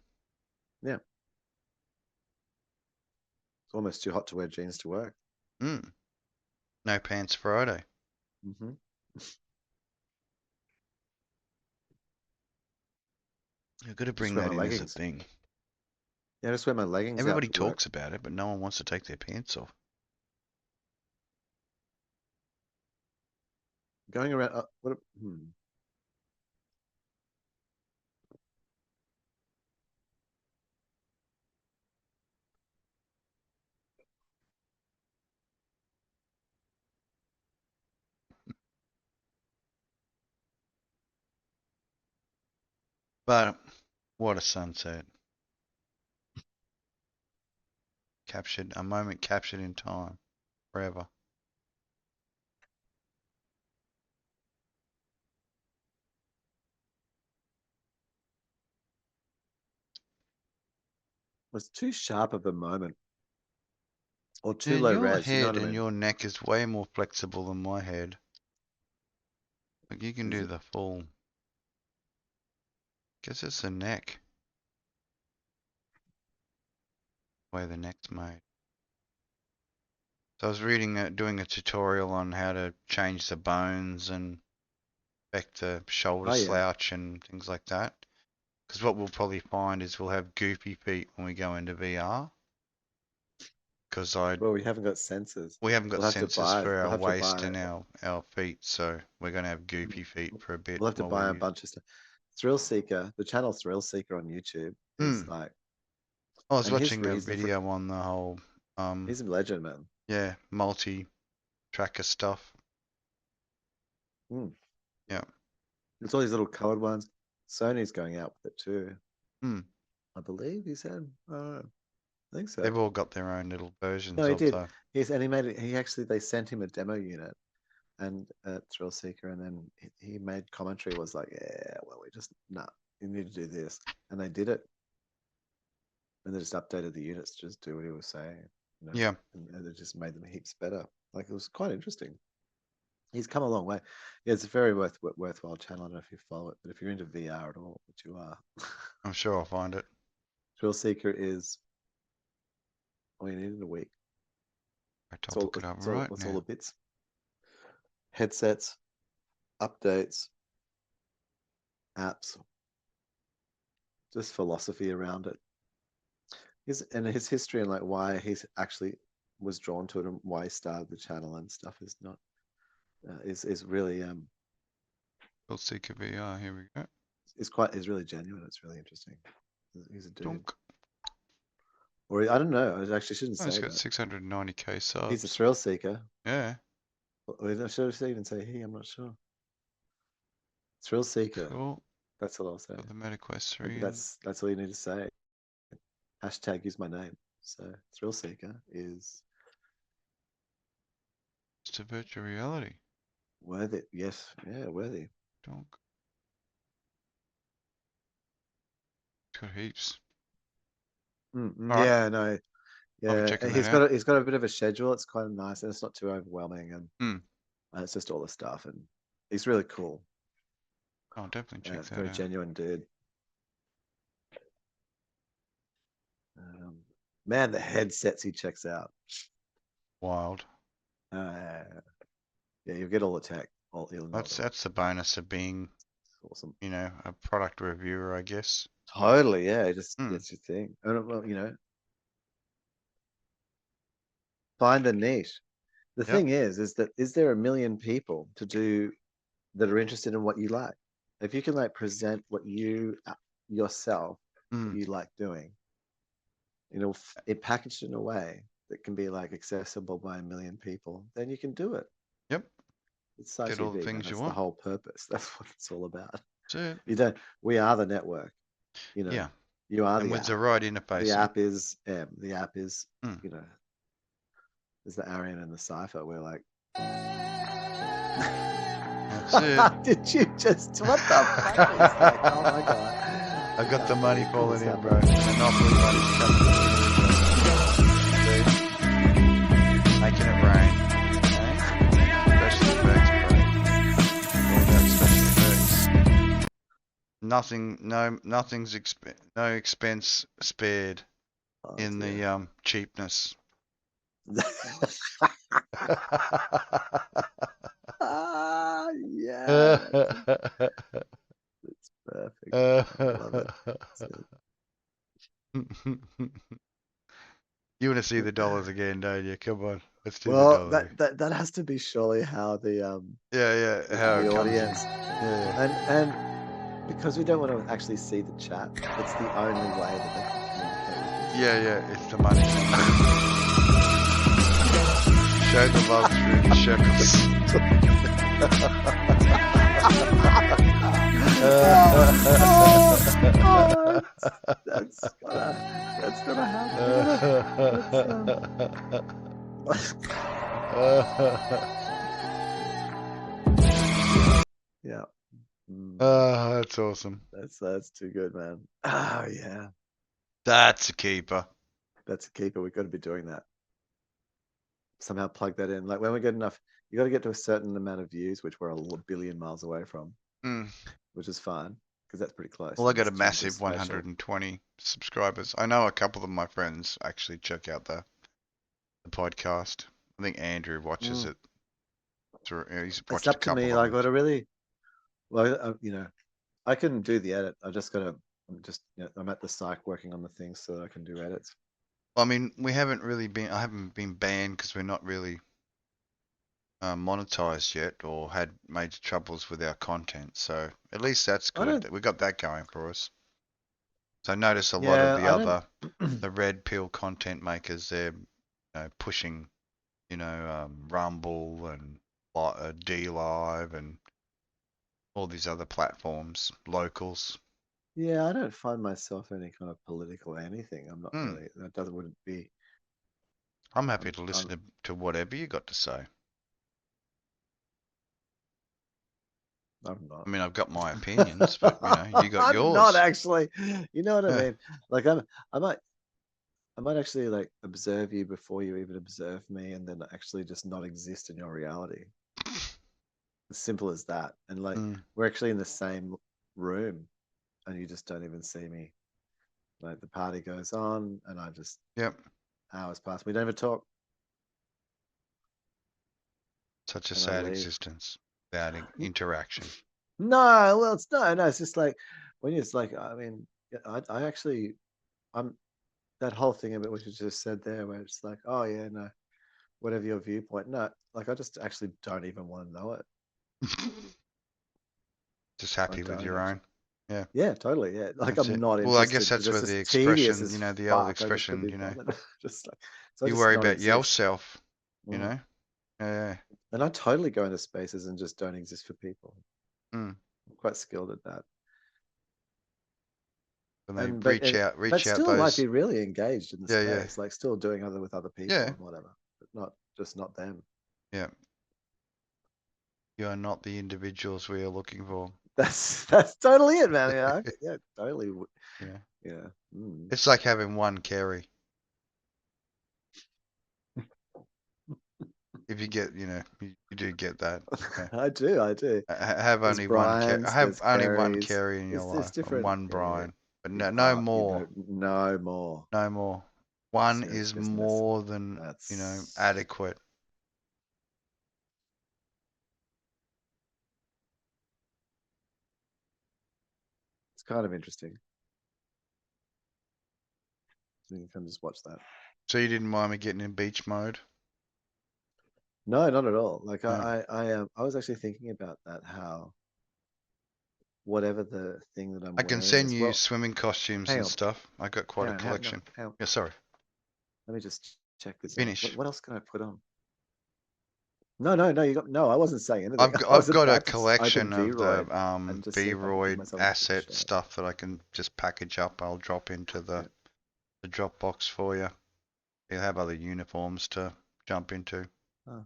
Yeah, it's almost too hot to wear jeans to work. Mm. No pants Friday. Hmm. You've got to Just bring wear my that in as a leggings. thing. Yeah, just wear my leggings out Everybody to work. talks about it, but no one wants to take their pants off. Going around. But what a sunset. Captured, a moment captured in time, forever. Was too sharp of a moment. Or too Man, low your res, you know head what I and mean? your neck is way more flexible than my head. Like you can Is do it? the full. Guess it's the neck. Way the neck's made. So I was reading, doing a tutorial on how to change the bones and affect the shoulder Oh yeah. slouch and things like that. Because what we'll probably find is we'll have goopy feet when we go into VR. Because Well, we haven't got sensors. we haven't got We'll have to sensors buy. for We'll our have to waist buy. and our feet, so we're gonna have goopy feet for a bit We'll have to while buy a we. bunch of stuff. Thrill Seeker, the channel Thrill Seeker on YouTube is Hmm. like, I was and his watching a reason for video on the whole he's a legend, man. yeah, multi-tracker stuff. Mm. Yeah. It's all these little colored ones. Sony's going out with it too. Hmm. I believe he said. I don't know. I think so. They've all got their own little versions No, he of did. the. He's and he made it. He actually they sent him a demo unit and Thrill Seeker, and then he made commentary. Was like, yeah, well, we just nah, you need to do this, and they did it, and they just updated the units to just do what he was saying, you know, Yeah. and it just made them heaps better. Like it was quite interesting. He's come a long way. Yeah, it's a very worthwhile channel. I don't know if you follow it, but if you're into VR at all, which you are, I'm sure I'll find it. Thrill Seeker is all you need in a week. It's I'll all, look it up it's all, right it's all now. the bits, headsets, updates, apps, just philosophy around it. His history and like why he's actually was drawn to it and why he started the channel and stuff is not is really We'll seek a VR. Here we go. is really genuine. It's really interesting. He's a dude. Dunk. Or I don't know. I actually shouldn't Oh, say he's got that. 690k subs. He's a thrill seeker. Yeah. I should even say he. I'm not sure. Thrill seeker. Cool. That's all I'll say. Got the MetaQuest 3. Maybe that's all you need to say. Hashtag use my name. So thrill seeker is It's a virtual reality. worthy. Yes, yeah, worthy. Dunk. It's got heaps. Alright. Yeah, no, I'll be yeah. checking He's that got out. he's got a bit of a schedule. It's quite nice and it's not too overwhelming, and Hmm. it's just all the stuff. And he's really cool. I'll definitely check that Very out. genuine dude. Man, the headsets he checks out. Wild. Yeah, you'll get all the tech. You'll know it all. That's the bonus of being, Awesome. you know, a product reviewer, I guess. Totally, yeah. It just Hmm. gets your thing. And well, you know, find a niche. The Yep. thing is that is there a million people to do that are interested in what you like? If you can like present what you yourself what you like doing, you know, it packaged in a way that can be like accessible by a million people, then you can do it. Yep. It's Get all the SciTV, man. things you That's the want. whole purpose. That's what it's all about. That's it. You don't. We are the network. You know. Yeah. You are And the with app. the right interface. The app is M. The app is Hmm. you know. There's the Arian and the Cipher. We're like. That's it. Did you just what the fuck was that? Oh my god. I've got the money falling in, What's bro. Monopoly money's coming in. Dude. Making it rain. Okay? Special effects, bro. All about special effects. No expense spared Oh, in dear. the cheapness. Yeah. It's perfect. I love it. You want to see the dollars again, don't you? Come on, let's do the Well, dollars. that has to be surely how the Yeah, how it the comes in. audience Yeah. and because we don't want to actually see the chat, it's the only way that they can communicate with us. Yeah, it's the money. Show the love through the shekels. Oh, that's gonna happen. Yeah. That's awesome. That's too good, man. Oh yeah. That's a keeper. That's a keeper. We've got to be doing that. Somehow plug that in. Like when we get enough, you got to get to a certain amount of views, which we're a billion miles away from, which is fine because that's pretty close. Well, I got a It's terms of massive spatial. 120 subscribers. I know a couple of my friends actually check out the podcast. I think Andrew watches it. He's It's watched a up to couple me. of Like them. what I really, well, I can do the edit. I just gotta. I'm at the psych working on the things so that I can do edits. I mean, we haven't really been. I haven't been banned because we're not really monetized yet, or had major troubles with our content. So at least that's I good. don't. We got that going for us. So I notice a lot of Yeah, the I don't. other, the red pill content makers, they're pushing, Rumble and D Live and all these other platforms, locals. Yeah, I don't find myself any kind of political anything. I'm not Hmm. really. That doesn't wouldn't be. I'm happy I'm. to listen to whatever you got to say. I'm not. I mean, I've got my opinions, but you got I'm not yours. actually. You know what I Yeah. mean? Like I'm. I might. I might actually like observe you before you even observe me, and then actually just not exist in your reality. As simple as that. And like Mm. we're actually in the same room, and you just don't even see me. Like the party goes on, and I just Yep. hours pass. We don't even talk, Such a and I sad leave. existence without interaction. No, well, it's no. It's just like when it's like. I mean, I actually, I'm that whole thing about what you just said there, where it's like, oh yeah, no, whatever your viewpoint. No, like I just actually don't even want to know it. Just I happy with don't your own. actually. Yeah, Yeah, totally. Yeah, like that's I'm it. not Well, I guess interested because that's it's where the just tedious expression, as the old fuck. I just couldn't expression, be bothered. Just like so, I you just worry not about exist. yourself, you Mm. know? Yeah. And I totally go into spaces and just don't exist for people. Mm. I'm quite skilled at that. And they And reach out, but reach out still like those. be really engaged in the Yeah. space, like still doing other with other people Yeah. and whatever, but not just not them. Yeah. You are not the individuals we are looking for. That's totally it, man. Yeah, yeah, totally. Yeah. Yeah. Mm. It's like having one Kerry. If you get, you do get that. Yeah. I do, I do. Have There's only one Brian's, have there's only one Carrie's. Kerry in your There's life and different. one Yeah, Brian, but no more. no more. No more. One Serious is business. more than, That's adequate. it's kind of interesting. So you can just watch that. So you didn't mind me getting in beach mode? No, not at all. Like No. I was actually thinking about that. How whatever the thing that I'm I can wearing send is. you Well, swimming costumes hang and on, stuff. I got quite a no, collection. hang on. Yeah, sorry. Let me just check this out. Finish. What else can I put on? No, no, no. You got no. I wasn't saying anything. I I've was got a about to open collection of the VROID and just see if I could give VROID myself a good asset shot. stuff that I can just package up. I'll drop into Yeah. the Dropbox for you. You'll have other uniforms to jump into. Oh,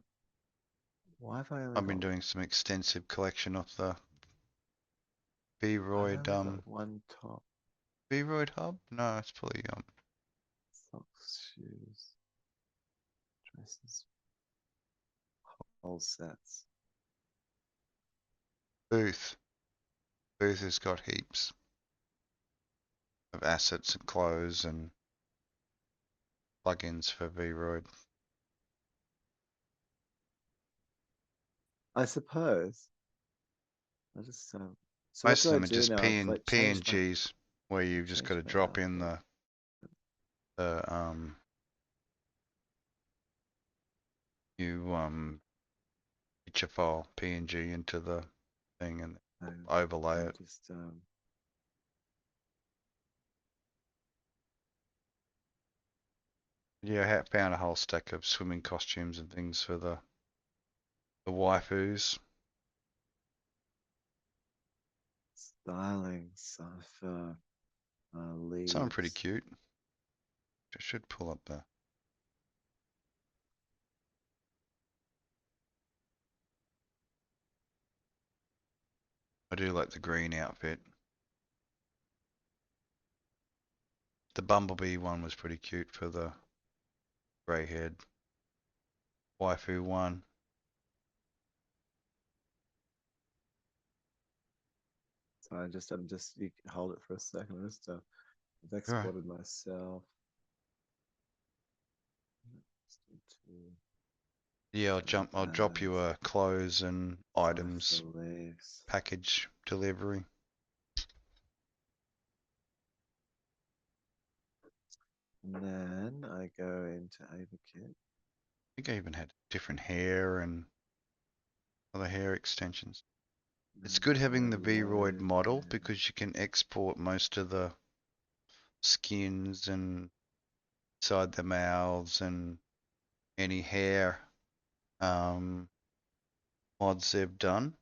why have I only I've been got? doing some extensive collection of the I've VROID only got one top. VROID hub. No, it's probably Socks, shoes, dresses, whole sets. Booth. Booth has got heaps of assets and clothes and plugins for VROID. I suppose. I just so what Most do of I them are do just now? I've like changed my PNGs where you've just got to drop in outfit. the you picture file PNG into the thing and overlay I'm it. just Yeah, I found a whole stack of swimming costumes and things for the waifus. styling stuff. Someone pretty Leaves. cute. I should pull up the. I do like the green outfit. The bumblebee one was pretty cute for the grey head. Waifu one. So I'm just, you can hold it for a second. I've Right. exported myself. Yeah, I'll drop you a clothes and items Leaves. package delivery. And then I go into AVAKit. I think I even had different hair and other hair extensions. It's good having the VROID model because you can export most of the skins and inside the mouths and any hair mods they've done.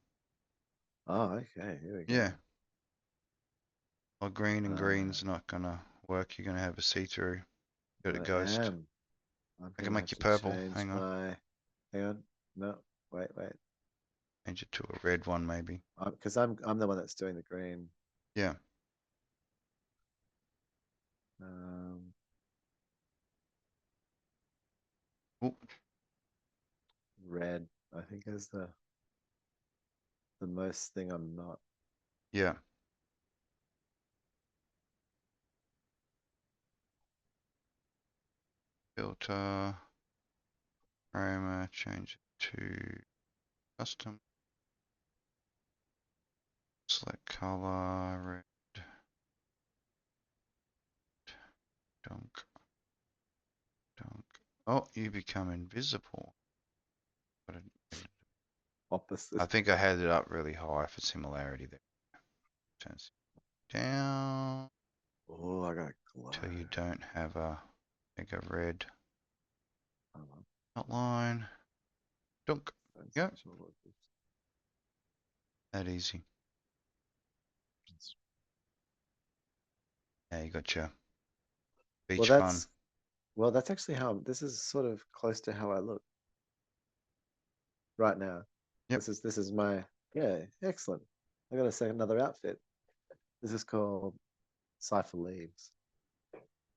Oh, okay. Here we go. Yeah. Well, green and green's not gonna work. You're gonna have a see-through. Got a I ghost. am. I'm I can gonna make have you to purple. change Hang on. my. Hang on. No, wait. Change it to a red one maybe. Because I'm the one that's doing the green. Yeah. Um, Ooh, red. I think is the most thing I'm not. yeah. Filter. Chroma. Change it to custom. Select color. Red. Dunk. Dunk. Oh, you become invisible. Opposite. I think I had it up really high for similarity there. Turns down Oh, I got glow. till you don't have a mega red Oh, well, outline. Dunk. don't Yep. switch all of this. That easy. Yeah, you got your Well, beach fun. that's actually how this is sort of close to how I look right now. Yep. This is my excellent. I got to say another outfit. This is called Cipher Leaves.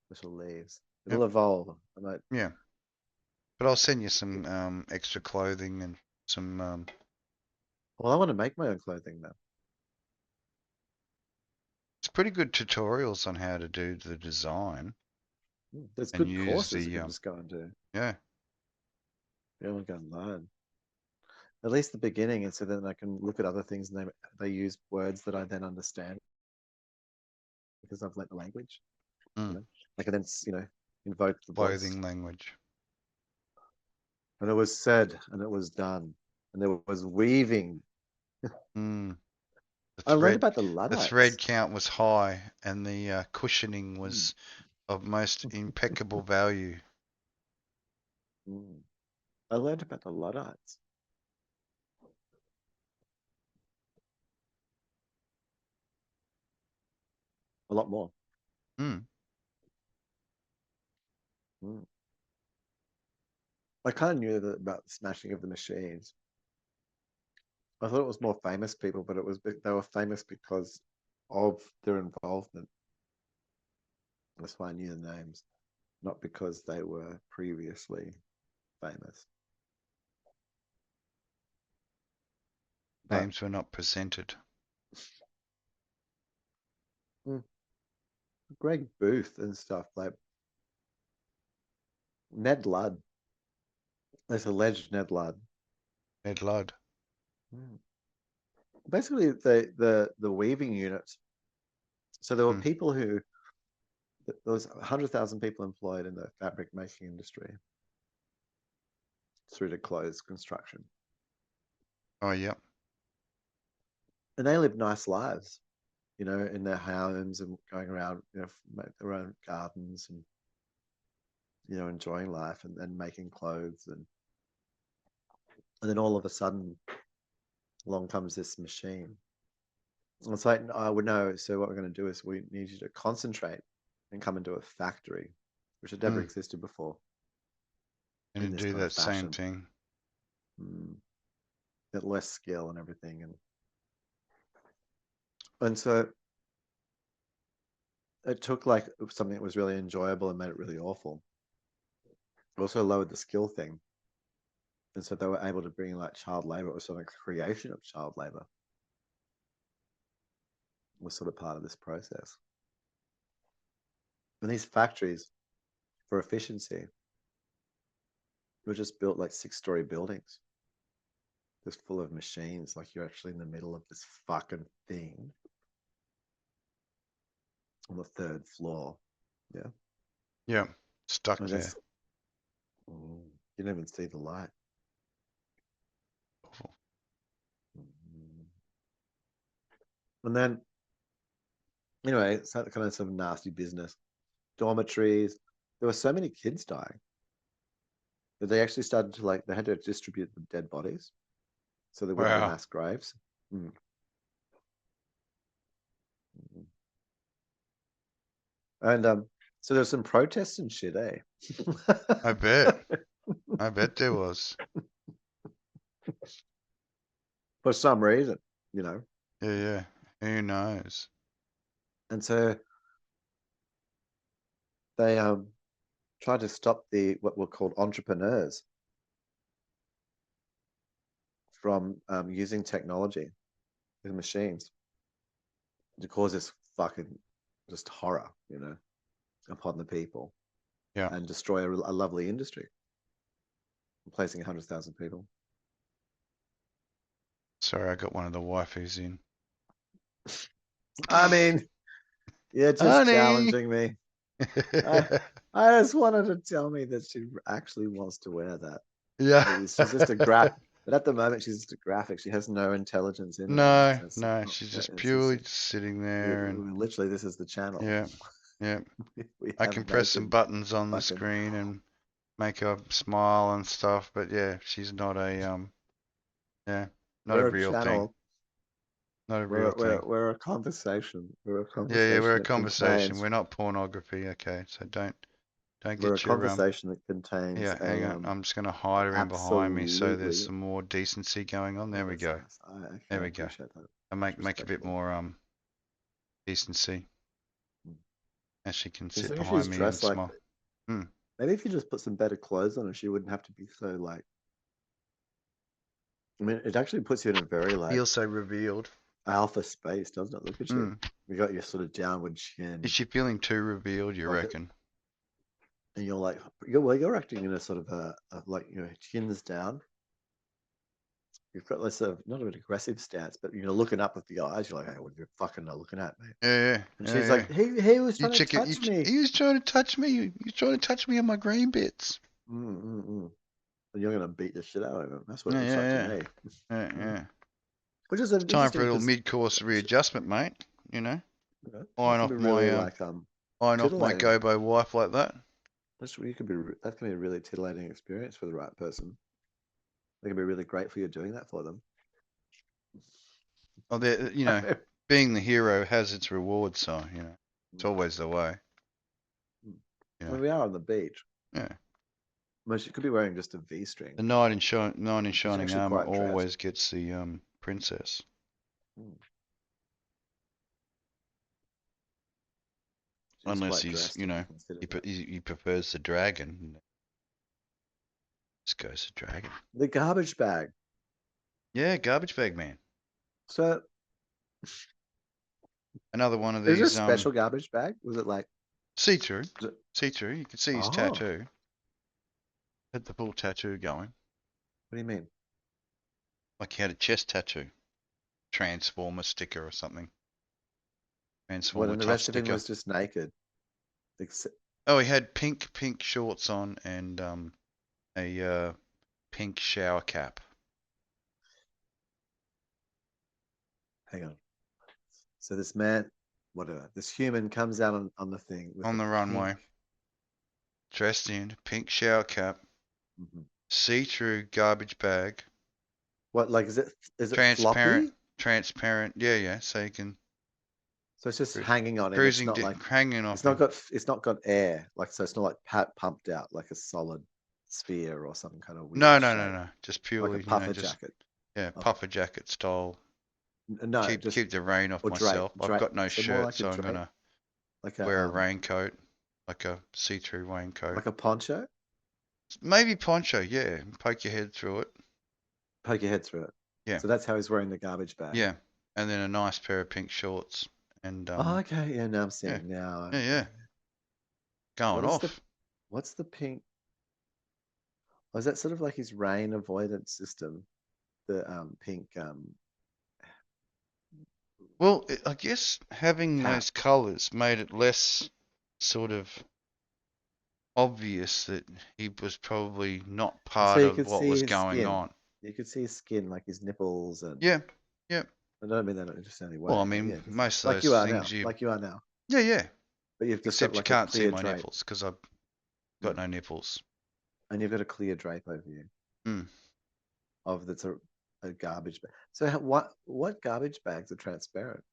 Special Leaves. Yep. It'll evolve. I might. Yeah. But I'll send you some extra clothing and some. Well, I want to make my own clothing now. It's pretty good tutorials on how to do the design There's and good use courses you the can just go and do. yeah. You know, go and learn. At least the beginning, and so then I can look at other things and they use words that I then understand because I've learnt the language. You Mm. know, I can then invoke the voice. Clothing language. And it was said, and it was done, and there was weaving. Mm. I learned about the The thread Luddites. count was high, and the cushioning Mm. was of most impeccable value. Mm. I learned about the Luddites. A lot more. Mm. Mm. I kind of knew about the smashing of the machines. I thought it was more famous people, but they were famous because of their involvement. That's why I knew the names, not because they were previously famous. But Names were not presented. mm, Greg Booth and stuff like Ned Ludd, this alleged Ned Ludd. Ed Ludd. Mm. Basically, the weaving units. So there were Mm. people who there was 100,000 people employed in the fabric making industry through to clothes construction, Oh, yep. and they lived nice lives, in their homes and going around, make their own gardens and enjoying life and making clothes and then all of a sudden along comes this machine It's like, I would know. So what we're going to do is we need you to concentrate and come into a factory, which had never Mm. existed before And to in this do kind of that same fashion. thing. Get less skill and everything, and so it took like something that was really enjoyable and made it really awful. It also lowered the skill thing, and so they were able to bring like child labor or sort of creation of child labor was sort of part of this process. And these factories for efficiency were just built like 6-story buildings, just full of machines. Like you're actually in the middle of this fucking thing on the 3rd floor. Yeah. Yeah. Stuck And there. just, you don't even see the light. Awful. And then, anyway, it's that kind of some nasty business. Dormitories. There were so many kids dying that they actually started to like, they had to distribute the dead bodies so there wouldn't be Wow. mass graves. Mm. And so there's some protests and shit, eh? I bet. I bet there was. For some reason, you know. Yeah, yeah. Who knows? And so they tried to stop the what were called entrepreneurs from using technology and machines to cause this fucking just horror, you know, upon the people Yeah. and destroy a lovely industry, replacing 100,000 people. Sorry, I got one of the waifus in. I mean, you're just Honey. challenging me. I I just wanted to tell me that she actually wants to wear that. Yeah. Maybe she's just a but at the moment she's just a graphic. She has no intelligence in her. No, It's no, not, she's yeah, just it's just, purely just sitting there and literally this is the channel. yeah, yeah. We I can have press some naked buttons on the fucking. screen and make her smile and stuff, but yeah, she's not a yeah, not a We're a real thing. channel. Not a real We're thing. we're a conversation. We're a Yeah, yeah, we're conversation a that conversation. contains. We're not pornography, okay? So don't We're a get your conversation that contains yeah, hang on. I'm just gonna hide her in behind me so there's absolutely. some more decency going on. Oh, There we that's go. nice. Okay, There I we go. appreciate that. And It's make a bit respectful. more decency. As she can sit Considering she's behind me and dressed like, smile. Hmm. maybe if you just put some better clothes on her, she wouldn't have to be so like. I mean, it actually puts you in a very like Feel so revealed. alpha space, doesn't it? Look at you. Hmm. You got your sort of downward Is chin, she feeling too revealed, you like it, reckon? and you're like, you're acting in a sort of a like chin's down. You've got this not an aggressive stance, but you're looking up with the eyes. You're like, hey, what are you fucking not looking at, mate? Yeah, yeah, And yeah, she's yeah. like, he was You trying to check it. touch me. He was trying to touch me. He was trying to touch me on my green bits. Mm. And you're gonna beat the shit out of him. That's what it Yeah, looks like to yeah, me. yeah, Mm. yeah. Which is It's time for interesting a little because mid-course readjustment, mate. You know, that eyeing can be off really my like titillating. gobo wife like that. That can be a really titillating experience for the right person. They can be really grateful you're doing that for them. Oh, you know, being the hero has its rewards, so you know, it's always the way. You know, Well, we are on the beach. yeah. Well, she could be wearing just a V-string. The knight in She's shining actually armor quite dressed. always gets the princess, Mm. She's unless quite he's dressed if you consider that. he prefers the dragon. This goes the dragon. The garbage bag. Yeah, garbage bag man. So, Another one of is it a these special garbage bag? Was it like? see-through. Was it, See-through. You can see his oh, tattoo. Had the full tattoo going. what do you mean? Like he had a chest tattoo. Transformer sticker or something. Well, Transformer then the tough rest of him sticker. was just naked. Except, Oh, he had pink shorts on and a pink shower cap. hang on. So this man, whatever, this human comes out on the thing with On a the pink. runway. Dressed in pink shower cap. Mhm. See-through garbage bag. What, like, is it Transparent. floppy? transparent. Yeah. So you can So it's just cruise, hanging on him. It's cruising, not like hanging off it's not him. got air. Like so, it's not like pumped out like a solid sphere or some kind of No, weird no, no, shape, no. Just like a purely, puffer just jacket. yeah, Okay. puffer jacket style. No, just Keep the rain off or drape, myself. I've drape. got no So more shirt, like a so I'm drape, gonna like wear a raincoat, like a see-through raincoat. a poncho. Maybe poncho, yeah. Poke your head through it. Poke your head through it. Yeah, So that's how he's wearing the garbage bag. yeah. And then a nice pair of pink shorts. And Oh, okay. Yeah, now I'm yeah, seeing now. yeah. What Going is the off. what's the pink? Was that sort of like his rain avoidance system? The pink Well, I guess having cap. those colours made it less sort of obvious that he was probably not So part you of could what see was his going skin. on. You could see his skin, like his nipples, and Yeah, yeah. I don't mean that in just any Well, I way, but mean, yeah, just most of like those you are things now, yeah, yeah. but you've just got Except you like a can't see clear my drape, nipples because I've got mm. no nipples. And you've got a clear drape over you Mm. of that's a garbage bag. So what garbage bags are transparent?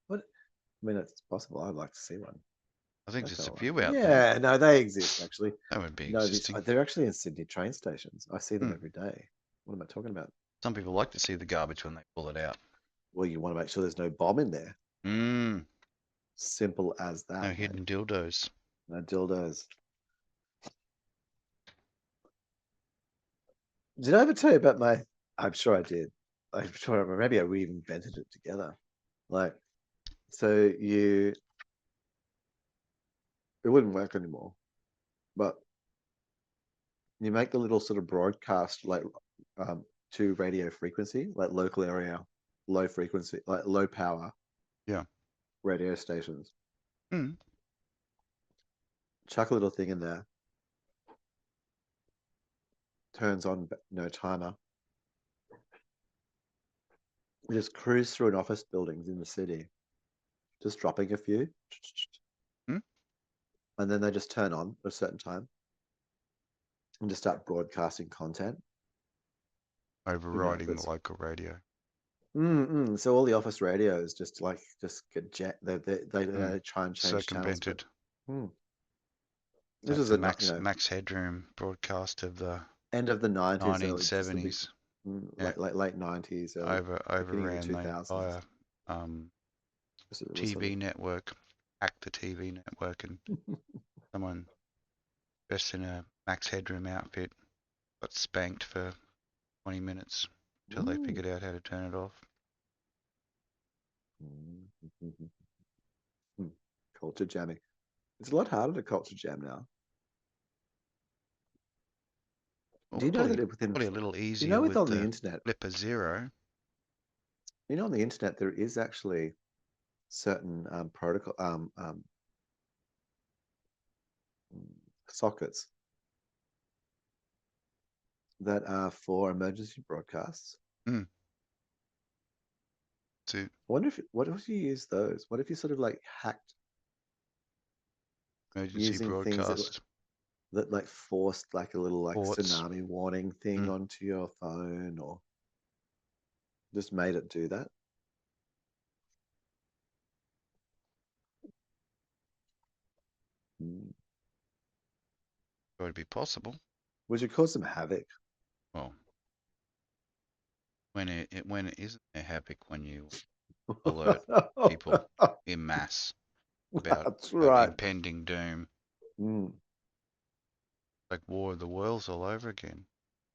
What I mean, it's possible. I'd like to see one. I think Okay, there's a well, few out there. yeah, no, they exist actually. That would be No, these existing. they're actually in Sydney train stations. I see them Mm. every day. What am I talking about? Some people like to see the garbage when they pull it out. Well, you want to make sure there's no bomb in there. Mm. Simple as No that, mate. hidden dildos. No dildos. Did I ever tell you about my? I'm sure I did. I'm sure maybe we even invented it together. Like, so it wouldn't work anymore, but you make the little sort of broadcast like to radio frequency, like local area, low frequency, like low power Yeah. radio stations. Mm. Chuck a little thing in there, turns on no timer. We just cruise through an office buildings in the city, just dropping a few, Mm. and then they just turn on at a certain time and just start broadcasting content. Overriding the That's local radio. so all the office radios just get Mm. they try and change channels, but Circumvented. mm, this Like is the a Max Headroom broadcast of the end of the 90s, early just the big 1970s. Yeah. late 90s, early beginning of the Overran the 2000s. entire um, It was sort TV network, hacked the TV network, and of someone dressed in a Max Headroom outfit got spanked for 20 minutes till they figured out how to turn it off. culture jamming. It's a lot harder to culture jam now. Well, Do you know that within probably a little you easier know with with on the the internet, Flipper Zero. on the internet there is actually certain protocol sockets that are for emergency broadcasts. Mm. To I wonder if what if you use those? What if you sort of like hacked emergency using things broadcast that like forced like a little like ports. tsunami warning thing Mm. onto your phone or just made it do that? Mm. Would be possible. Would you cause some havoc? Well, when it isn't a havoc when you alert people in mass about That's right. impending doom, Mm. like War of the Worlds all over again.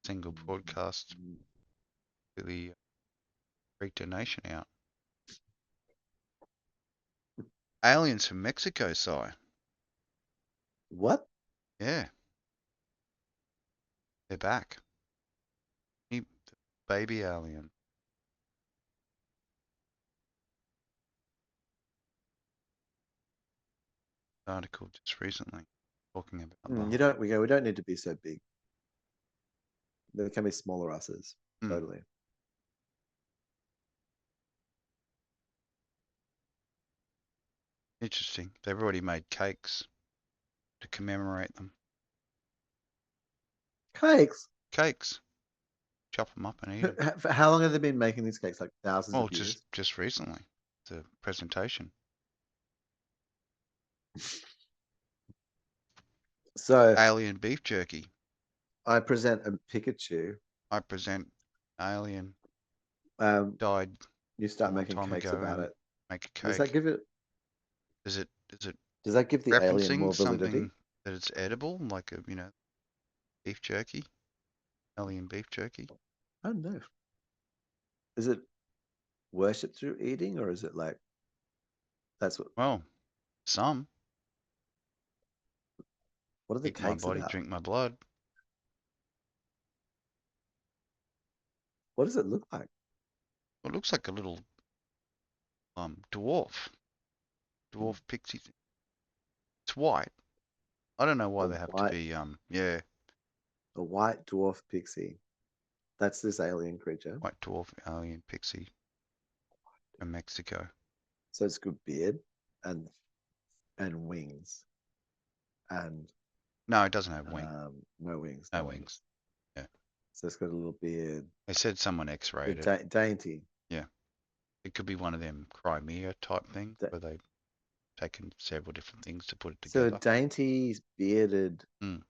Single broadcast Mm. really freaked a nation out. Aliens from Mexico, Si. What? Yeah, they're back. Baby alien. Article just recently talking about the You don't. We don't need to be so big. There can be smaller us's. Mm. Totally. Interesting. They've already made cakes to commemorate them. Cakes. Cakes. chop them up and eat them. For how long have they been making these cakes? Like thousands Well, of years? just recently, the presentation. So Alien beef jerky. I present a Pikachu. I present alien Um, died you a start long making time cakes ago about and it. make a Does that cake. give it? Is it Does that give the alien referencing more validity? something that it's edible, like a beef jerky, alien beef jerky? I don't know. Is it worship through eating, or is it like that's what? Well, some What are the eat my cakes body, about? drink my blood. What does it look like? It looks like a little dwarf pixie thing. It's white. I don't know A why they have to white, be yeah, a white dwarf pixie. That's this alien creature. white dwarf alien pixie from Mexico. So it's got beard and wings and No, it doesn't have wings. no wings, No no wings. wings. Yeah. So it's got a little beard. They said someone X-rayed it. Dainty. Yeah. It could be one of them Crimea type things Da- where they've taken several different things to put it so a together. dainty bearded Mm.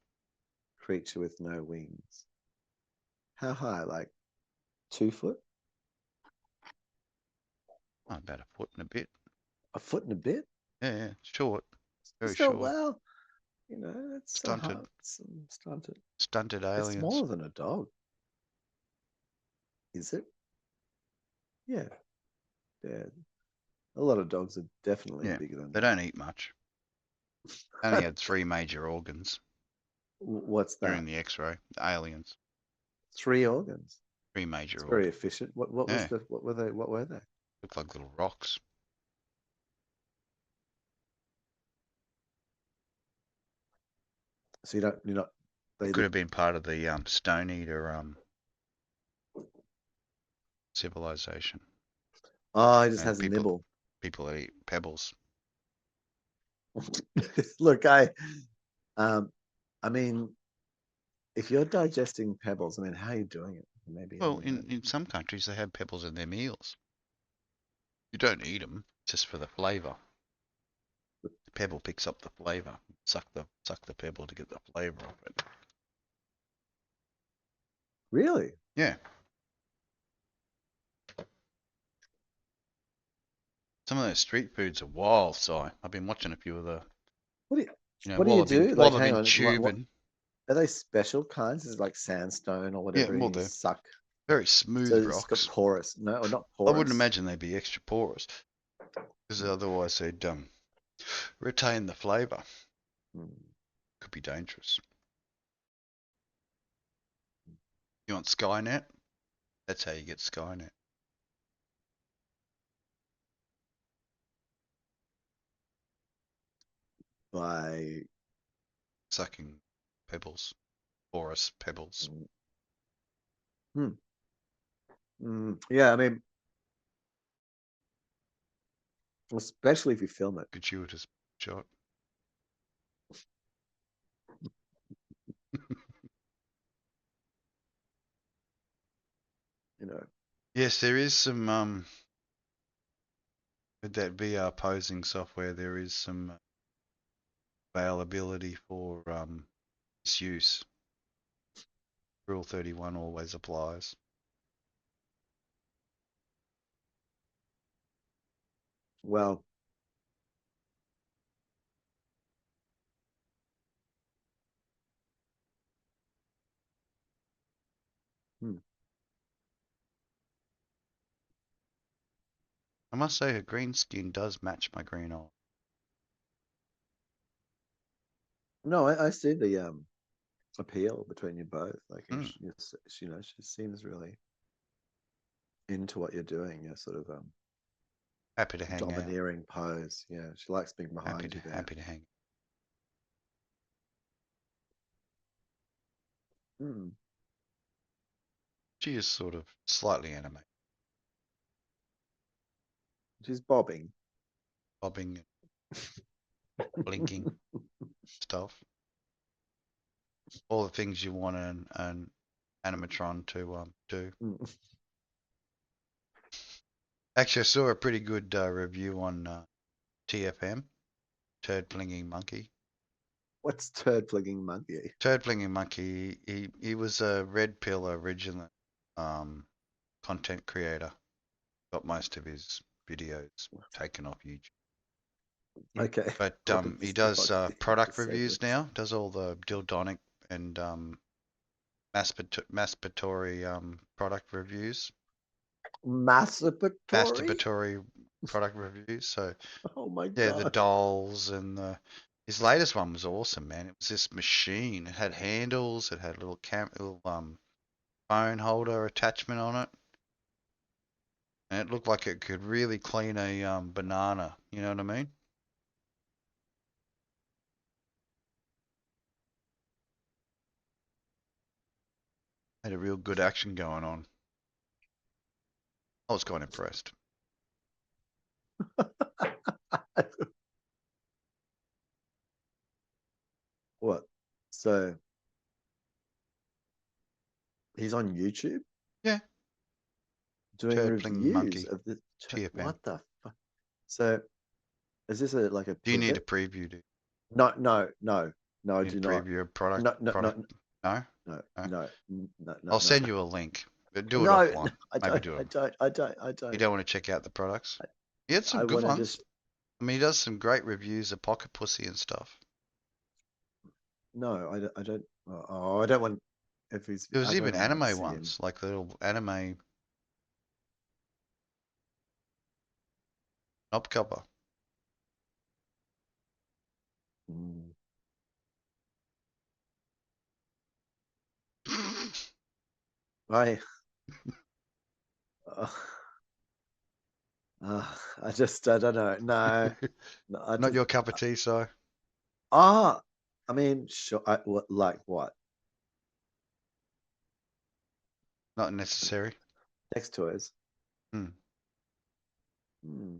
creature with no wings. How high? Like 2 foot? Oh, about a foot and a bit. A foot and a bit? Yeah, short. Very Still, short. well, it's so Stunted. hard. It's stunted. Stunted It's aliens. smaller than a dog. Is it? Yeah. Yeah. A lot of dogs are definitely Yeah. bigger than They that. don't eat much. They only had 3 major organs What's during that? the X-ray. The aliens. 3 organs. 3 major It's very organs. efficient. What was Yeah. the what were they? What were they? Look like little rocks. So you're not It they could have been part of the Stone Eater civilization. oh, he just And has a nibble. people that eat pebbles. Look, um I mean, if you're digesting pebbles, I mean, how are you doing it? Maybe Well, having in some countries they have pebbles in their meals. You don't eat them just for the flavour. The pebble picks up the flavour. Suck the pebble to get the flavour of it. really? Yeah. Some of those street foods are wild, Si. I've been watching a few of the, What do you what do while you I've been do? Like, hang been on, what tubing. are they special kinds? Is it like sandstone or Yeah, whatever, and well, you they're suck? very So smooth it's got rocks. porous. No, or not I wouldn't porous. imagine they'd be extra porous, because otherwise they'd retain the flavour. Hmm. Could be dangerous. You want Skynet? That's how you get Skynet. By Sucking pebbles, porous pebbles. hmm. Yeah, I mean, especially if you film it. Gratuitous shot. You know, Yes, there is some with that VR posing software. There is some availability for misuse. Rule 31 always applies. well, hmm. I must say her green skin does match my green eye. No, I see the appeal between you both. Like, Mm. she seems really into what you're doing. You're sort of Happy to hang out. domineering pose. Yeah, she likes being behind you there. Happy to hang. Hmm. She is sort of slightly animated, She's bobbing. bobbing, blinking stuff. All the things you want in animatron to do. Mm. Actually, I saw a pretty good review on TFM, Turd Flinging Monkey. What's turd flinging monkey? Turd Flinging Monkey, he was a Red Pill original content creator. Got most of his videos taken off YouTube. Okay. But Welcome to he the does product reviews segment. now. Does all the dildonic and masturbatory product reviews. Masturbatory? Masturbatory product reviews. So Oh my yeah, the god. dolls and his latest one was awesome, man. It was this machine. It had handles. It had a little phone holder attachment on it, and it looked like it could really clean a banana. You know what I mean? Had a real good action going on. I was quite impressed. What? So he's on YouTube Yeah, doing Turd Flinging reviews Monkey, of the. TFM. What the fuck? So is this a like a Do you need a pivot? preview? Do No, no, no, no. I you need do a not. preview of product? No, no, no, Product? No, no, no. no, no, no, I'll no. send you a link. But do it No, no, offline. I Maybe don't. do I it. don't. I don't. I You don't. don't want to check out the products? He had some I good want to ones. just. I mean, he does some great reviews of Pocket Pussy and stuff. No, I don't. I don't. Oh, I don't want. If he's, There was I don't even even want to anime see him. ones, like little anime knob cover. Mm. I. Uh, I just. I don't know. No. No, I Not just. your cup of tea, so Ah. I mean, sure. Like what? not necessary. Sex toys. Hmm. Hmm.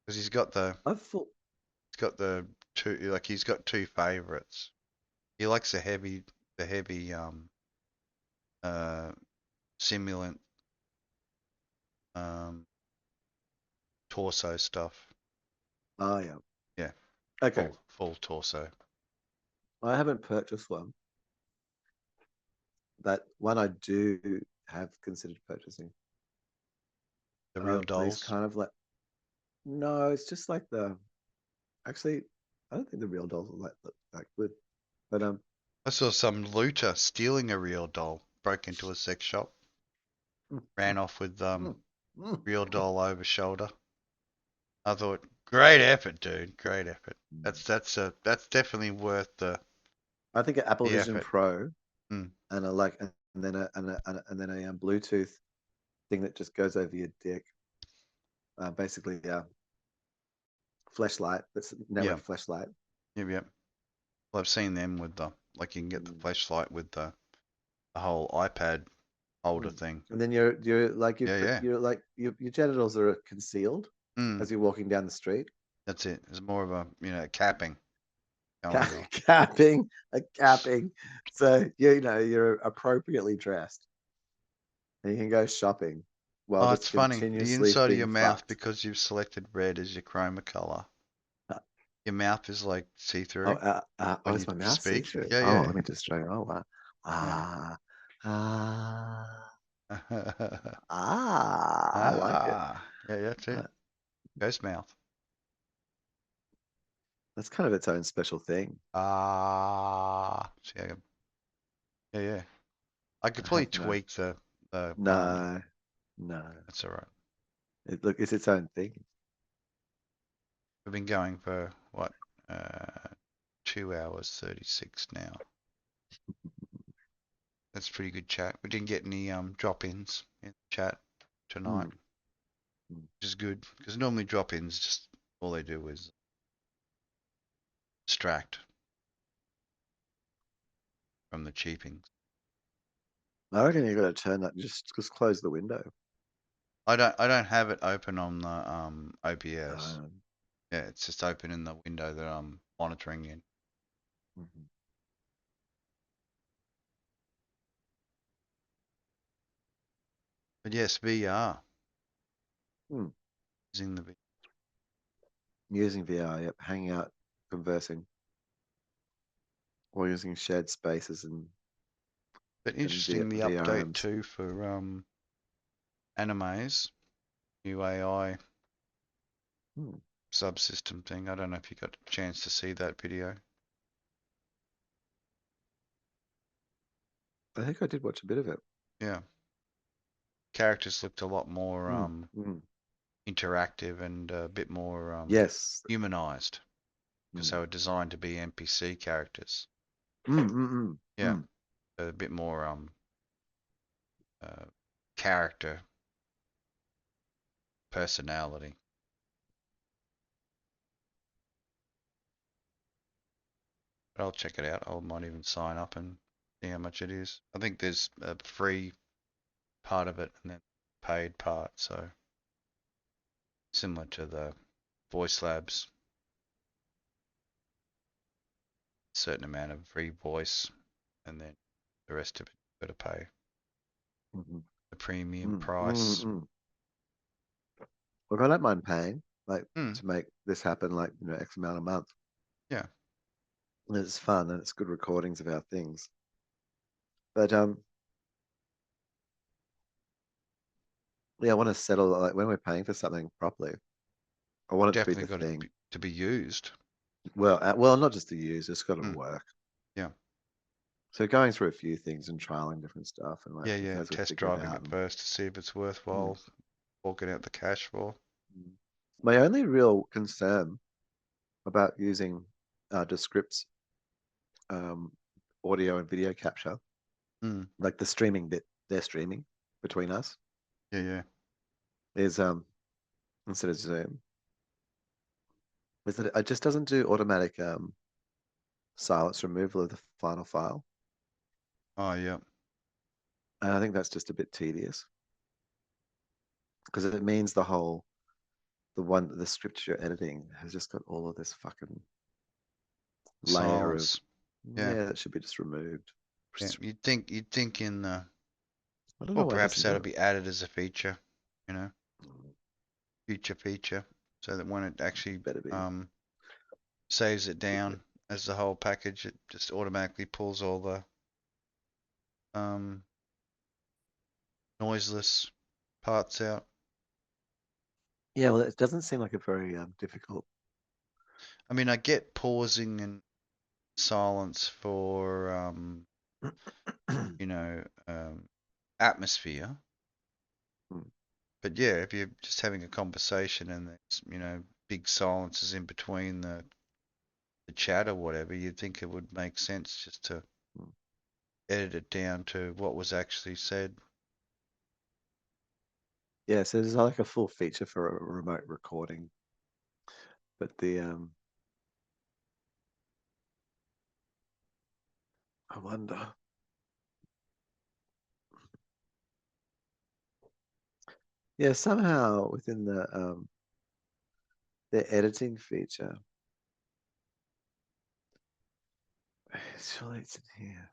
Because I've thought. he's got the two, like he's got two favorites. He likes the heavy uh simulant um torso stuff. Oh yeah. Yeah, Okay. full torso. I haven't purchased one. That one I do have considered purchasing. The real These dolls. kind of like. No, it's just like the. Actually, I don't think the real dolls are like good. But I saw some looter stealing a real doll, broke into a sex shop, ran off with mm, mm. real doll over shoulder. I thought, great effort, dude. Great effort. That's definitely worth I think an Apple the Vision effort. Pro Hmm. and a like, and then a Bluetooth thing that just goes over your dick. Basically, yeah, flashlight. That's Yeah. network flashlight. Yep. Yep. Well, I've seen them with the like you can get the Mm, flashlight with the whole iPad holder mm. thing. And then you're like Yeah. Yeah. you're like your genitals are concealed Hmm. as you're walking down the street. That's it. It's more of a capping going on. Capping, a capping. So you're appropriately dressed, and you can go shopping while Oh, just it's funny. The continuously inside of your being mouth, fucked. because you've selected red as your chroma color, Uh, your mouth is like Oh, see-through oh, when is you my mouth see speak. through? Oh, Yeah. let me just try. Oh, wow. Yeah. Ah, ah, Yeah. I like it. Yeah, that's it. Uh, Ghost mouth. that's kind of its own special thing. See, yeah. I could I probably have tweak the rhyming. no, no. That's all right. Look, it's its own thing. We've been going for what? 2 hours 36 now. That's pretty good chat. We didn't get any drop-ins in the chat tonight, Mm, mm. which is good because normally drop-ins just all they do is distract from the cheapings. I reckon you got to turn that. Just close the window. I don't have it open on the OBS. Um, Yeah, it's just open in the window that I'm monitoring in. mhm. But yes, VR. Hmm. Using the Using VR, yep, hanging out, conversing, or using shared spaces but and interesting the update VRMs. too for animes, new AI Hmm. subsystem thing. I don't know if you got a chance to see that video. I think I did watch a bit of it. Yeah. Characters looked a lot more Hmm. Hmm. interactive and a bit more Yes. humanized because Hmm. they were designed to be NPC characters. Mm, mm, mm, Yeah, mm. a bit more uh, character, personality. But I'll check it out. I might even sign up and see how much it is. I think there's a free part of it and then paid part. So similar to the voice labs, certain amount of free voice, and then the rest of it you got to pay Mhm. the premium Mm, mm, price. mm. Look, I don't mind paying, like, Hmm. to make this happen, like, X amount a month. Yeah. And it's fun and it's good recordings of our things. But yeah, I want to settle, like, when we're paying for something properly, I want it to be Definitely the got it thing. to be used. Well, not just to use, it's got to Hmm. work. Yeah. So going through a few things and trialing different stuff, and like, Yeah, just yeah. as we Test figure it driving out. it first to see if it's Mm, worthwhile forking out the cash for. mm. My only real concern about using Descript's um, audio and video capture, Hmm. like the streaming bit they're streaming between us, Yeah, yeah. is instead of Zoom, is that it just doesn't do automatic silence removal of the final file. Oh, yeah. And I think that's just a bit tedious because it means the script you're editing has just got all of this fucking layer of, Silence. Yeah, yeah, that should be just removed. yeah. You'd think in the, I don't know or why it perhaps doesn't do that'll it. be added as a feature, you know, future feature, so that when it actually Better be. saves it down as the whole package, it just automatically pulls all the um noiseless parts out. Yeah, well, it doesn't seem like a very difficult. I mean, I get pausing and silence for you know, atmosphere. Hmm. But yeah, if you're just having a conversation and there's, big silences in between the chat or whatever, you'd think it would make sense just to Hmm. edit it down to what was actually said. Yeah, so there's like a full feature for a remote recording, but I wonder. Yeah, somehow within the editing feature, surely it's in here.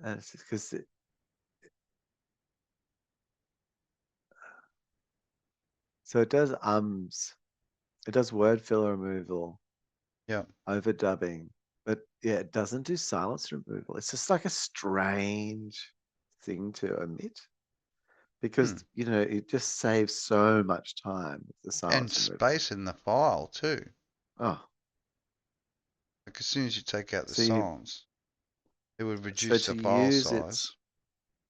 And it's because so it does it does word filler removal, Yeah. overdubbing, but yeah, it doesn't do silence removal. It's just like a strange thing to omit because Hmm. it just saves so much time with the And silence removal. space in the file too. Oh, Like as soon as you take out the so you silence, it would so reduce the to file use it size.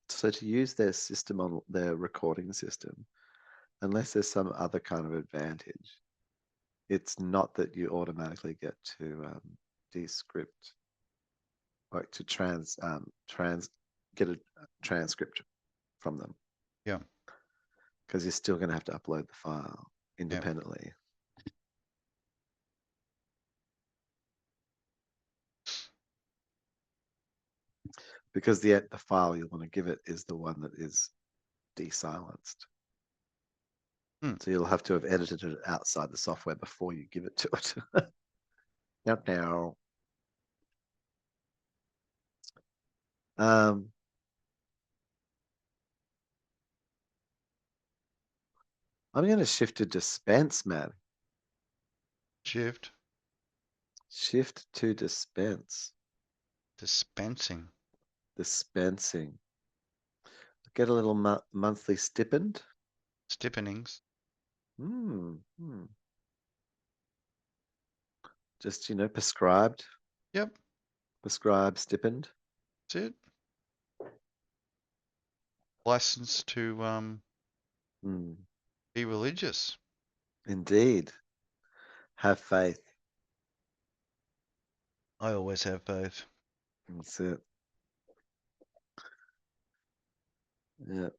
so to use their system on their recording system, unless there's some other kind of advantage, it's not that you automatically get to descript, like to trans get a transcript from them, Yeah. because you're still going to have to upload the file Yeah. independently. Because the file you want to give it is the one that is desilenced. Hmm. So you'll have to have edited it outside the software before you give it to it. Now. Um, I'm going to shift to dispense, man. Shift. Shift to dispense. Dispensing. Dispensing. Get a little monthly stipend. Stippenings. Hmm. Just, prescribed. Yep. Prescribed stipend. That's it. License to Hmm. be religious. Indeed. Have faith. I always have both. That's it. Yeah.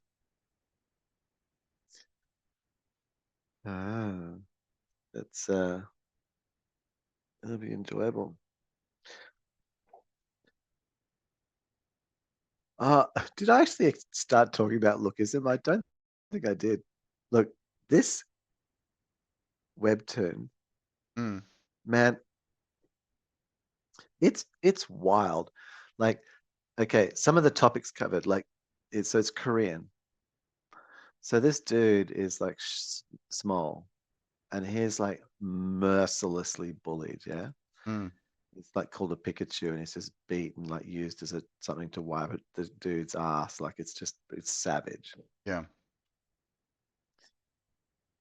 Ah, it'll be enjoyable. Did I actually start talking about lookism? I don't think I did. Look, this webtoon, Mm. man, it's wild. Like, okay, some of the topics covered, like, it's Korean. So this dude is like small, and he's like mercilessly bullied. Yeah, Mm. it's like called a Pikachu, and he's just beaten, like used as something to wipe the dude's ass. Like it's savage. Yeah.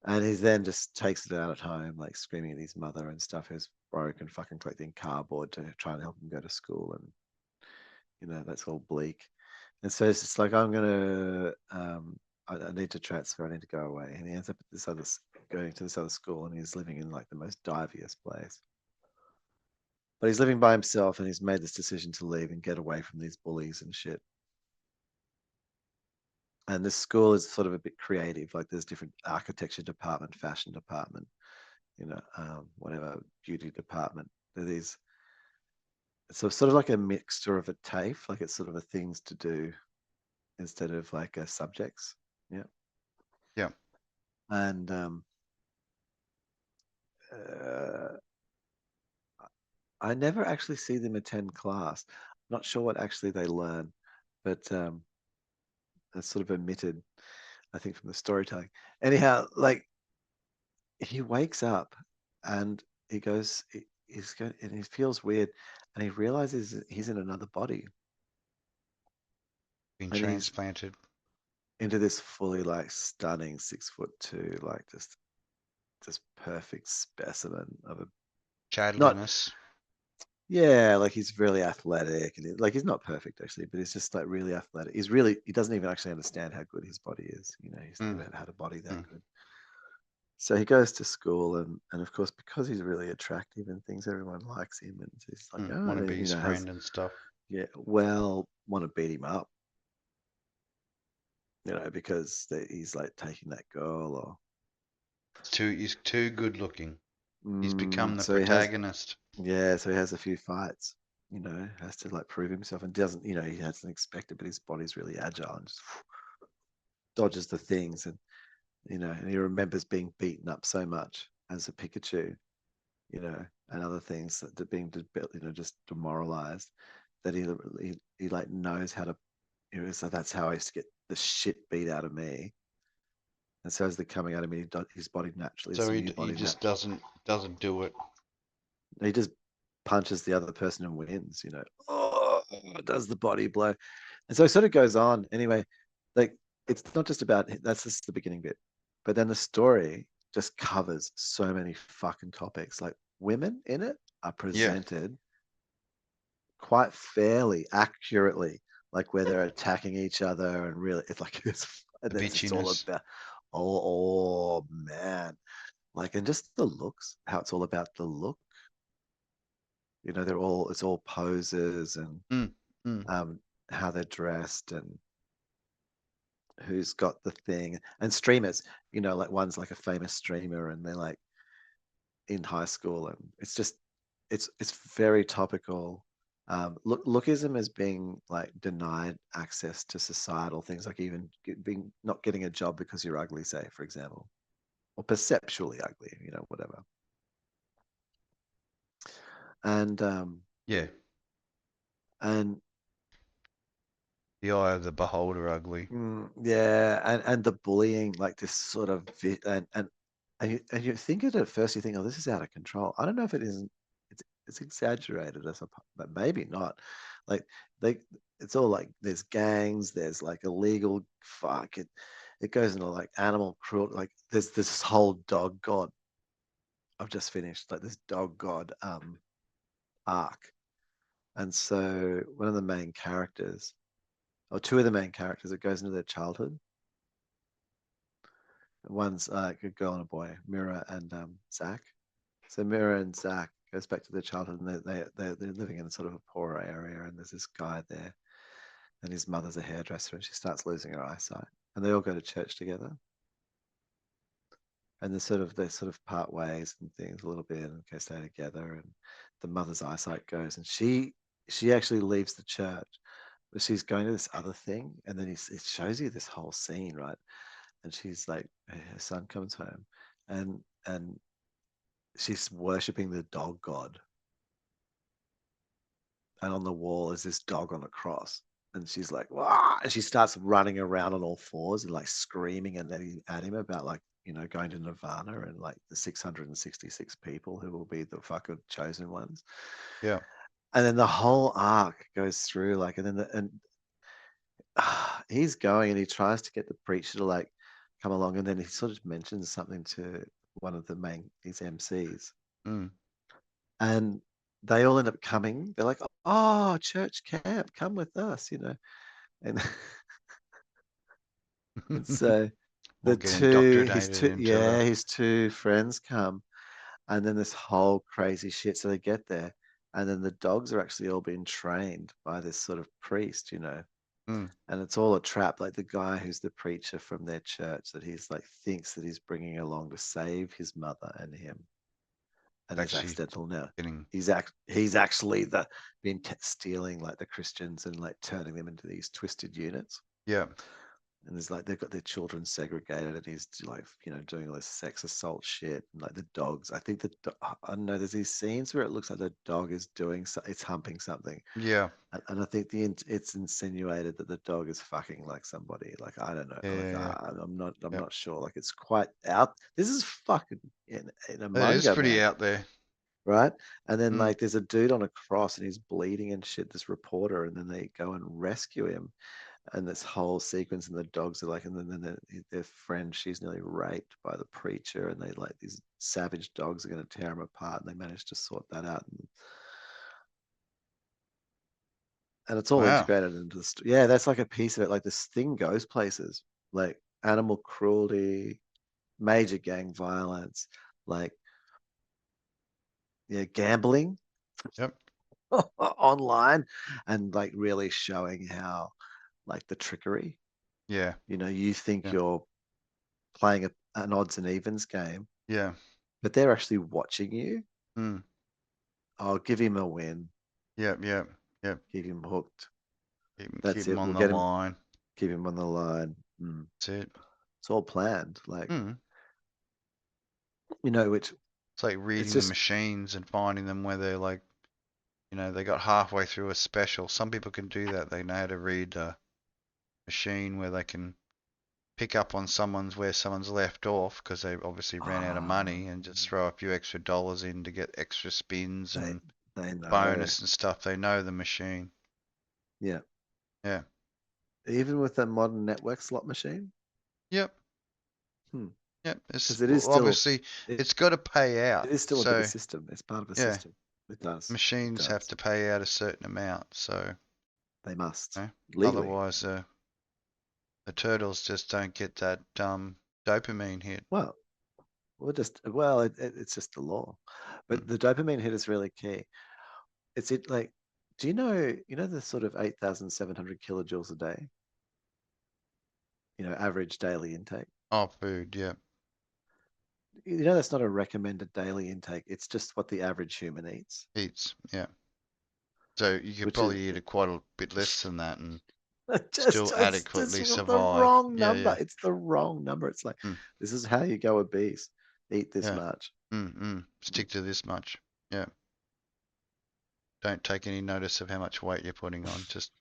And he then just takes it out at home, like screaming at his mother and stuff, who's broke and fucking collecting cardboard to try and help him go to school. And, that's all bleak. And so it's just like, I need to transfer, I need to go away. And he ends up at going to this other school, and he's living in like the most diviest place. But he's living by himself, and he's made this decision to leave and get away from these bullies and shit. And this school is sort of a bit creative. Like there's different architecture department, fashion department, whatever, beauty department. There is so sort of like a mixture of a TAFE, like it's sort of a things to do instead of like a subjects. Yeah. Yeah. And uh, I never actually see them attend class. Not sure what actually they learn, but that's sort of omitted, I think, from the storytelling. Anyhow, like he wakes up and he's going, and he feels weird, and he realizes he's in another body, Being and he's transplanted. into this fully like stunning 6'2", like just perfect specimen of a not Chadliness. yeah, like he's really athletic and like he's not perfect actually, but he's just like really athletic. He doesn't even actually understand how good his body is. He's Mm. never had a body that Mm. good. So he goes to school, and of course because he's really attractive and things, everyone likes him, and he's like, oh, Want to and be he, his has friend and stuff. yeah, well, want to beat him up, because he's like taking that girl or He's too good looking. He's become the so he has protagonist. yeah, so he has a few fights, has to like prove himself and doesn't, he hasn't expected, but his body's really agile and just dodges the things, and he remembers being beaten up so much as a Pikachu, and other things that being, just demoralized, that he like knows how to, so that's how I used to get the shit beat out of me. And so as they're coming out of me, his body naturally, So this he new he body, just doesn't do it. he just punches the other person and wins, Oh, does the body blow. And so it sort of goes on. Anyway, like it's not just about that's just the beginning bit. But then the story just covers so many fucking topics. Like women in it are Yeah. presented quite fairly, accurately, like where they're attacking each other and really it's like and The then it's all bitchiness. about oh man. Like and just the looks, how it's all about the look. It's all poses and Mm. Mm. um, how they're dressed and who's got the thing and streamers. Like one's like a famous streamer and they're like in high school and it's very topical. Lookism is being like denied access to societal things, like even being not getting a job because you're ugly, say for example, or perceptually ugly, whatever. And Yeah. and The eye of the beholder ugly. Yeah, and the bullying, like this sort of and you think it at first, you think, oh, this is out of control. I don't know if it isn't. It's exaggerated as a, but maybe not. Like they, it's all like there's gangs, there's like illegal fuck. It goes into like animal cruelty. Like there's this whole dog god. I've just finished like this dog god arc, and so one of the main characters, or two of the main characters, it goes into their childhood. One's a girl and a boy, Mira and Zach. So Mira and Zach goes back to their childhood, and they're living in sort of a poorer area, and there's this guy there, and his mother's a hairdresser, and she starts losing her eyesight, and they all go to church together, and they sort of part ways and things a little bit, and go stay together, and the mother's eyesight goes, and she actually leaves the church, but she's going to this other thing, and then it shows you this whole scene, right? And she's like, her son comes home, and she's worshipping the dog god, and on the wall is this dog on a cross, and she's like, wow, and she starts running around on all fours and like screaming at him about like, going to nirvana and like the 666 people who will be the fucking chosen ones. Yeah. And then the whole arc goes through like, and then he's going and he tries to get the preacher to like come along, and then he sort of mentions something to one of his MCs, Mm. and they all end up coming. They're like, "Oh, church camp, come with us," and and so Or the get two his indoctrinated two into yeah the. his two friends come, and then this whole crazy shit. So they get there, and then the dogs are actually all being trained by this sort of priest, Mm. and it's all a trap. Like the guy who's the preacher from their church that he's like thinks that he's bringing along to save his mother and him, and is Actually accidental now. getting. He's actually been stealing like the Christians and like turning them into these twisted units. Yeah. And there's like they've got their children segregated, and he's like doing all this sex assault shit, and like the dogs. I think I don't know. There's these scenes where it looks like the dog is it's humping something, Yeah. and I think it's insinuated that the dog is fucking like somebody. Like I don't know. Yeah. Like Yeah. I'm Yeah. not sure. Like it's quite out. This is fucking in a It is manga, pretty man. out there. Right? And then Mm. like there's a dude on a cross and he's bleeding and shit, this reporter, and then they go and rescue him. And this whole sequence, and the dogs are like, and then their friend, she's nearly raped by the preacher, and they like these savage dogs are going to tear him apart, and they manage to sort that out, and it's all Wow. integrated into the yeah. That's like a piece of it. Like this thing goes places, like animal cruelty, major gang violence, like yeah, gambling Yep. online, and like really showing how like the trickery. Yeah. You think Yeah. you're playing an odds and evens game, Yeah. but they're actually watching you. Mm. I'll give him a win, Yep. Yep. Yep. keep him hooked. Keep That's 'em it. on We'll the get him, line. keep him on the line. That's it. It's all planned. Like, Mm. which It's like it's reading the just machines and finding them where they're like, they got halfway through a special. Some people can do that. They know how to read a machine where they can pick up on where someone's left off because they obviously ran out of ah, money and just throw a few extra dollars in to get extra spins they and they know. bonus and stuff. They know the machine. Yeah. Yeah. Even with a modern network slot machine. Yep. Hmm. Yep. It's Because it is well, still obviously it, it's got to pay it out. is still a bit of So system. It's part of a yeah, system. It does. It machines have does. to pay out a certain amount. So They must legally. otherwise, the turtles just don't get that dopamine hit. Well, it's just the law. Mm. But the dopamine hit is really key. Like, do you know the sort of 8,700 kilojoules a day, average daily intake? Oh, food. Yeah. That's not a recommended daily intake. It's just what the average human eats, Eats. Yeah. So you could which is probably eat a quite a bit less than that and just, still it's just adequately the survive. wrong Yeah. number. Yeah. It's the wrong number. It's like, Mm. this is how you go obese. Eat this Yeah. much. Stick to this much. Yeah. Don't take any notice of how much weight you're putting on. Just.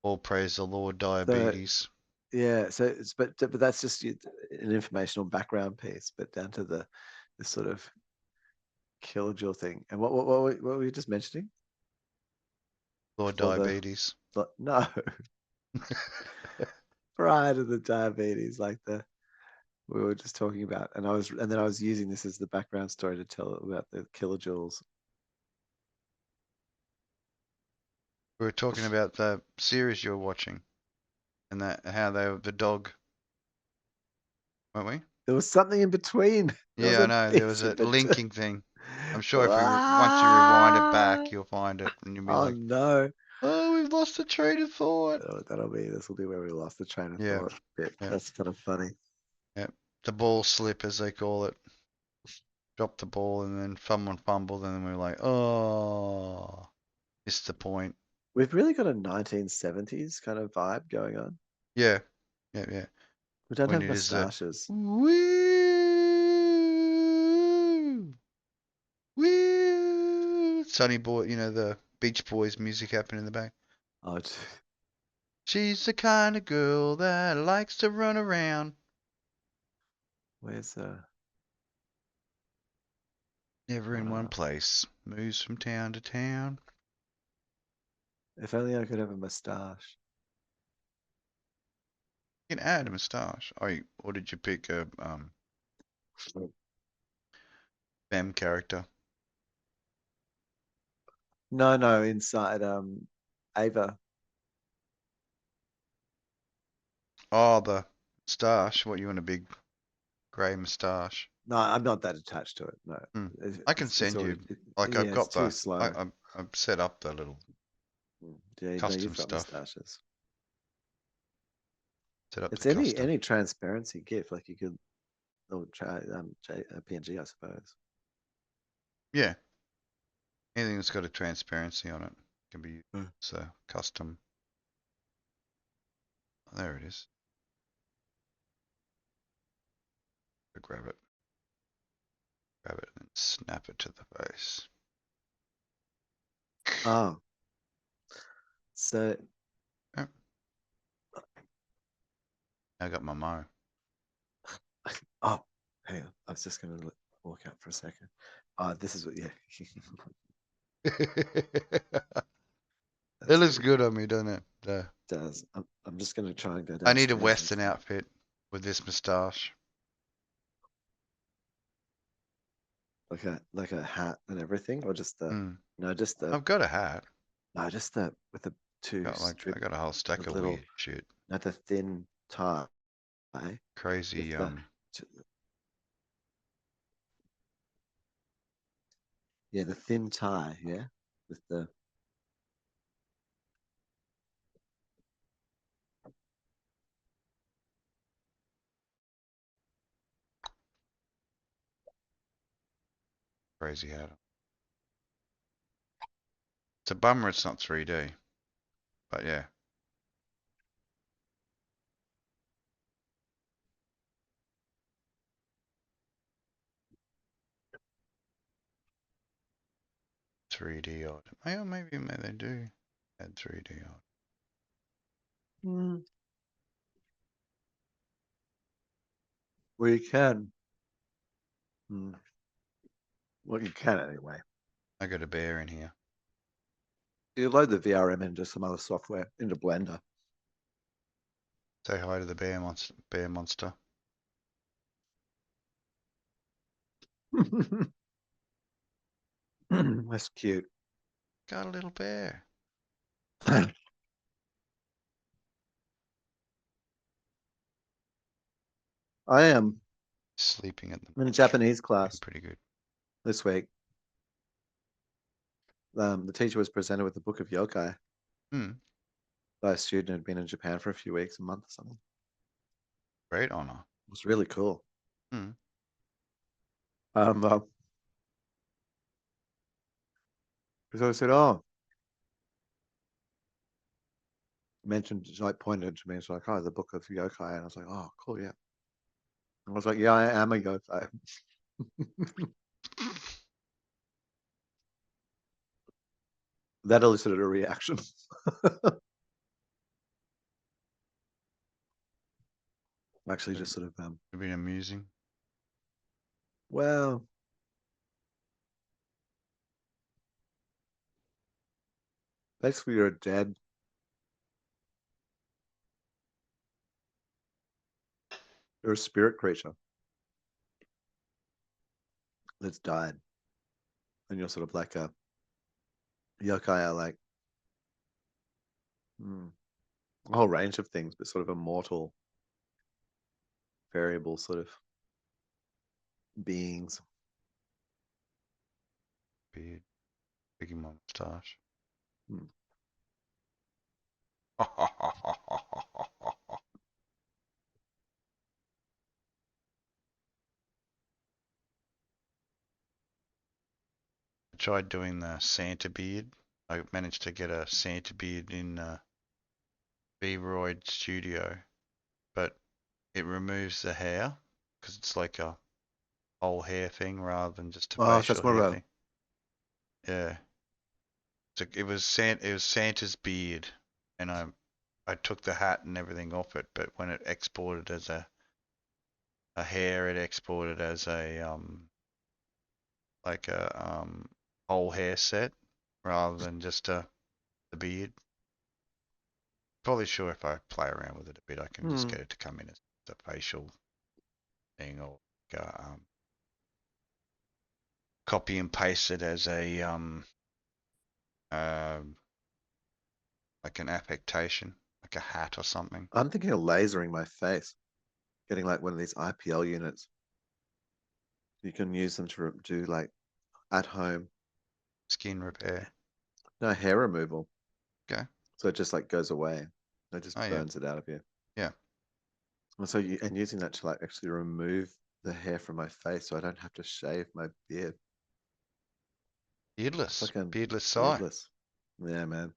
All praise the Lord, diabetes. Yeah, so it's but that's just an informational background piece, but down to the sort of kilojoule thing. And what were you just mentioning? Lord For the diabetes. no, prior to the diabetes, like the we were just talking about, and then I was using this as the background story to tell about the kilojoules. We were talking about the series you're watching and that how they the dog, weren't we? There was something in between. There was Yeah, I a know. There was piece a in between. linking thing. I'm sure if you once you rewind it back, you'll find it, and you'll be Oh like, no. "Oh, we've lost the train of thought." This will be where we lost the train of Yeah, thought bit. yeah, That's kind of funny. yeah. The ball slip, as they call it. Dropped the ball, and then someone fumbled, and then we were like, "Oh, missed the point." We've really got a 1970s kind of vibe going on. Yeah, yeah, yeah. We don't When have it is the mustaches. woo, woo, Sonny Boy, the Beach Boys music happening in the back. Oh, She's the kind of girl that likes to run around. where's Never in one place. Moves from town to town. if only I could have a mustache. You can add a moustache. Or did you pick a femme character? No, inside Ava. Oh, the moustache. What, you want a big grey moustache? No, I'm not that attached to it. No, Hmm. I can it's send you. already Like I've yeah, it's got too the. slow. I've set up the little Yeah, no, custom you've got stuff. mustaches. Set up the It's custom. any transparency GIF, like you could or try PNG, I suppose. Yeah. Anything that's got a transparency on it can be used. Mm. So custom. There it is. Grab it. Grab it and snap it to the face. Oh, so Yep. I got my mo. oh, hang on. I was just gonna walk out for a second. This is what, yeah. It That's looks pretty good on me, doesn't it? does. I'm just gonna try and go I need a downstairs and Western outfit with this moustache. like a hat and everything, or just the Mm. no, just the I've got a hat. no, just the with the two I strip, got a whole the stack of little, weird shit. not the thin tie Crazy. with the yeah, the thin tie, yeah, with the Crazy hat. It's a bummer it's not 3D. But yeah. .3D odd. Oh, maybe they do add 3D odd. mm, well, you can. Mm, well, you can anyway. I got a bear in here. You load the VRM into some other software into Blender. Say hi to the bear monster. Bear monster. That's cute. Got a little bear. I am Sleeping at the in a Japanese looking class pretty good. this week. The teacher was presented with the Book of Yokai Hmm. by a student who had been in Japan for a few weeks, a month or something. Great honor. It was really cool. Hmm. So I said, "Oh," mentioned, like pointed to me. It's like, "Oh, the Book of Yokai," and I was like, "Oh, cool, yeah." I was like, "Yeah, I am a yokai." That elicited a reaction. Actually, just sort of It'd been amusing. well, basically you're dead. You're a spirit creature that's died, and you're sort of like a yokai, are like a whole range of things, but sort of immortal, variable sort of beings. Beard. Big moustache. Hmm. I tried doing the Santa beard. I managed to get a Santa beard in VROID Studio, but it removes the hair because it's like a whole hair thing rather than just a Oh, so that's facial more hair of a thing. Yeah, so it was Santa's beard, and I took the hat and everything off it, but when it exported as a hair, it exported as a like a whole hair set rather than just the beard. Probably sure if I play around with it a bit, I can just get it to come in as a facial thing or copy and paste it as a um like an affectation, like a hat or something. I'm thinking of lasering my face, getting like one of these IPL units. You can use them to do like at home, Skin repair. no hair removal. Okay. So it just like goes away. It just Oh yeah. burns it out of you. Yeah. And so and using that to like actually remove the hair from my face so I don't have to shave my beard. Beardless. Fucking Beardless Psy. beardless. Yeah, man.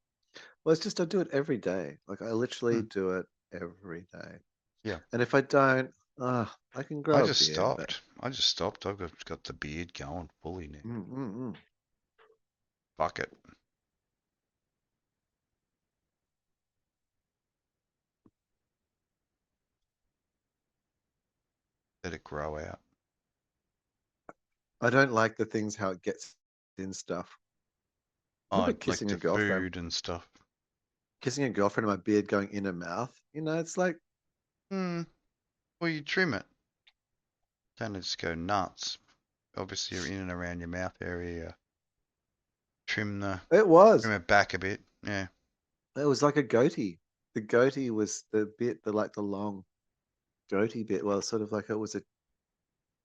Well, it's just I do it every day. Like I literally Hmm. do it every day. Yeah. And if I don't, I can grow a beard, but I just stopped. I've got the beard going fully now. mm, mm, mm. Fuck it. Let it grow out. I don't like the things how it gets in stuff. Oh, Remember like the food and stuff. kissing a girlfriend and my beard going in her mouth? You know, it's like Hmm. Well, you trim it. Don't just go nuts. Obviously, you're in and around your mouth area. Trim the it was. trim it back a bit. Yeah. It was like a goatee. The goatee was the bit, the long goatee bit. Well, sort of like it was a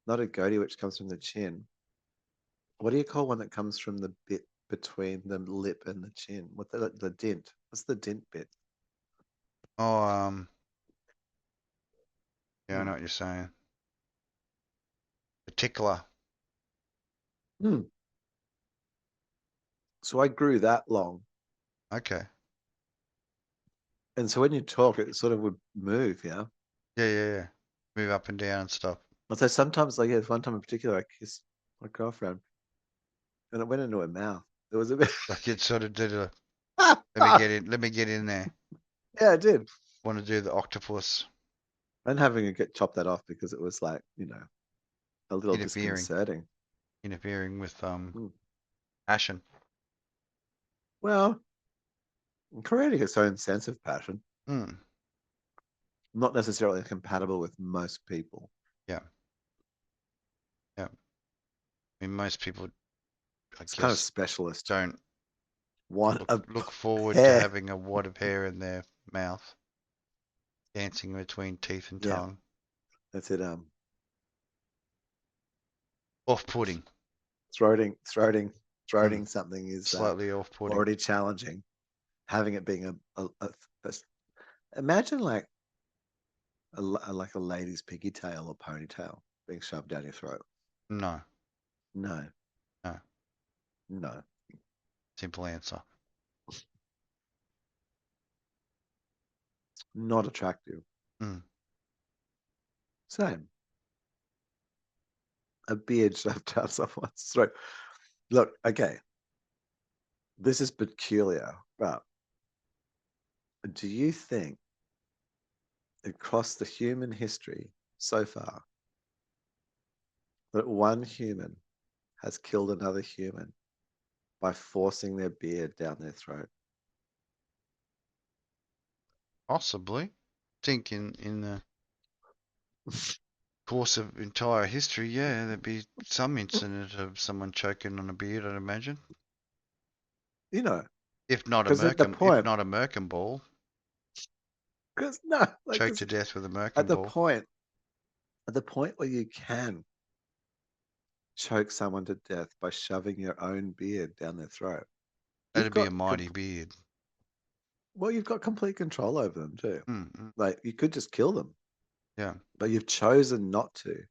not a goatee which comes from the chin. What do you call one that comes from the bit between the lip and the chin? What the dint? What's the dint bit? Oh, yeah, I Hmm. know what you're saying. The tickler. Hmm. So I grew that long, Okay. and so when you talk, it sort of would move. Yeah. Yeah, yeah, yeah. Move up and down and stuff. So sometimes, like yeah, one time in particular, I kissed my girlfriend, and it went into her mouth. It was a bit. Like it sort of did a. Yeah, Let me get in there. I did. Want to do the octopus And having to get chop that off because it was like a little interfering, disconcerting. interfering with Hmm. passion. Well, creating its own sense of passion, Hmm. not necessarily compatible with most people. Yeah, yeah. I mean, most people, I It's kind of guess, specialist. don't Want a look forward to hair. having a wad of hair in their mouth, dancing between teeth and Yeah, tongue. that's it. Off-putting. Throating, Hmm. something is Slightly off-putting. already challenging. Having it being a imagine like like a lady's pigtail or ponytail being shoved down your throat. No, No, no. no, Simple answer. not attractive. Hmm. Same. A beard shoved down someone's throat. Look, okay, this is peculiar, but do you think across the human history so far that one human has killed another human by forcing their beard down their throat? Possibly. Think in the course of entire history, yeah, there'd be some incident of someone choking on a beard, I'd imagine. You know, If not a because at the if point, not a merkin ball, because no, like, choked 'cause to death with a at merkin the ball. point, at the point where you can choke someone to death by shoving your own beard down their throat, you've That'd be got a mighty beard. well, you've got complete control over them too. Mm. Like you could just kill them, Yeah. but you've chosen not to.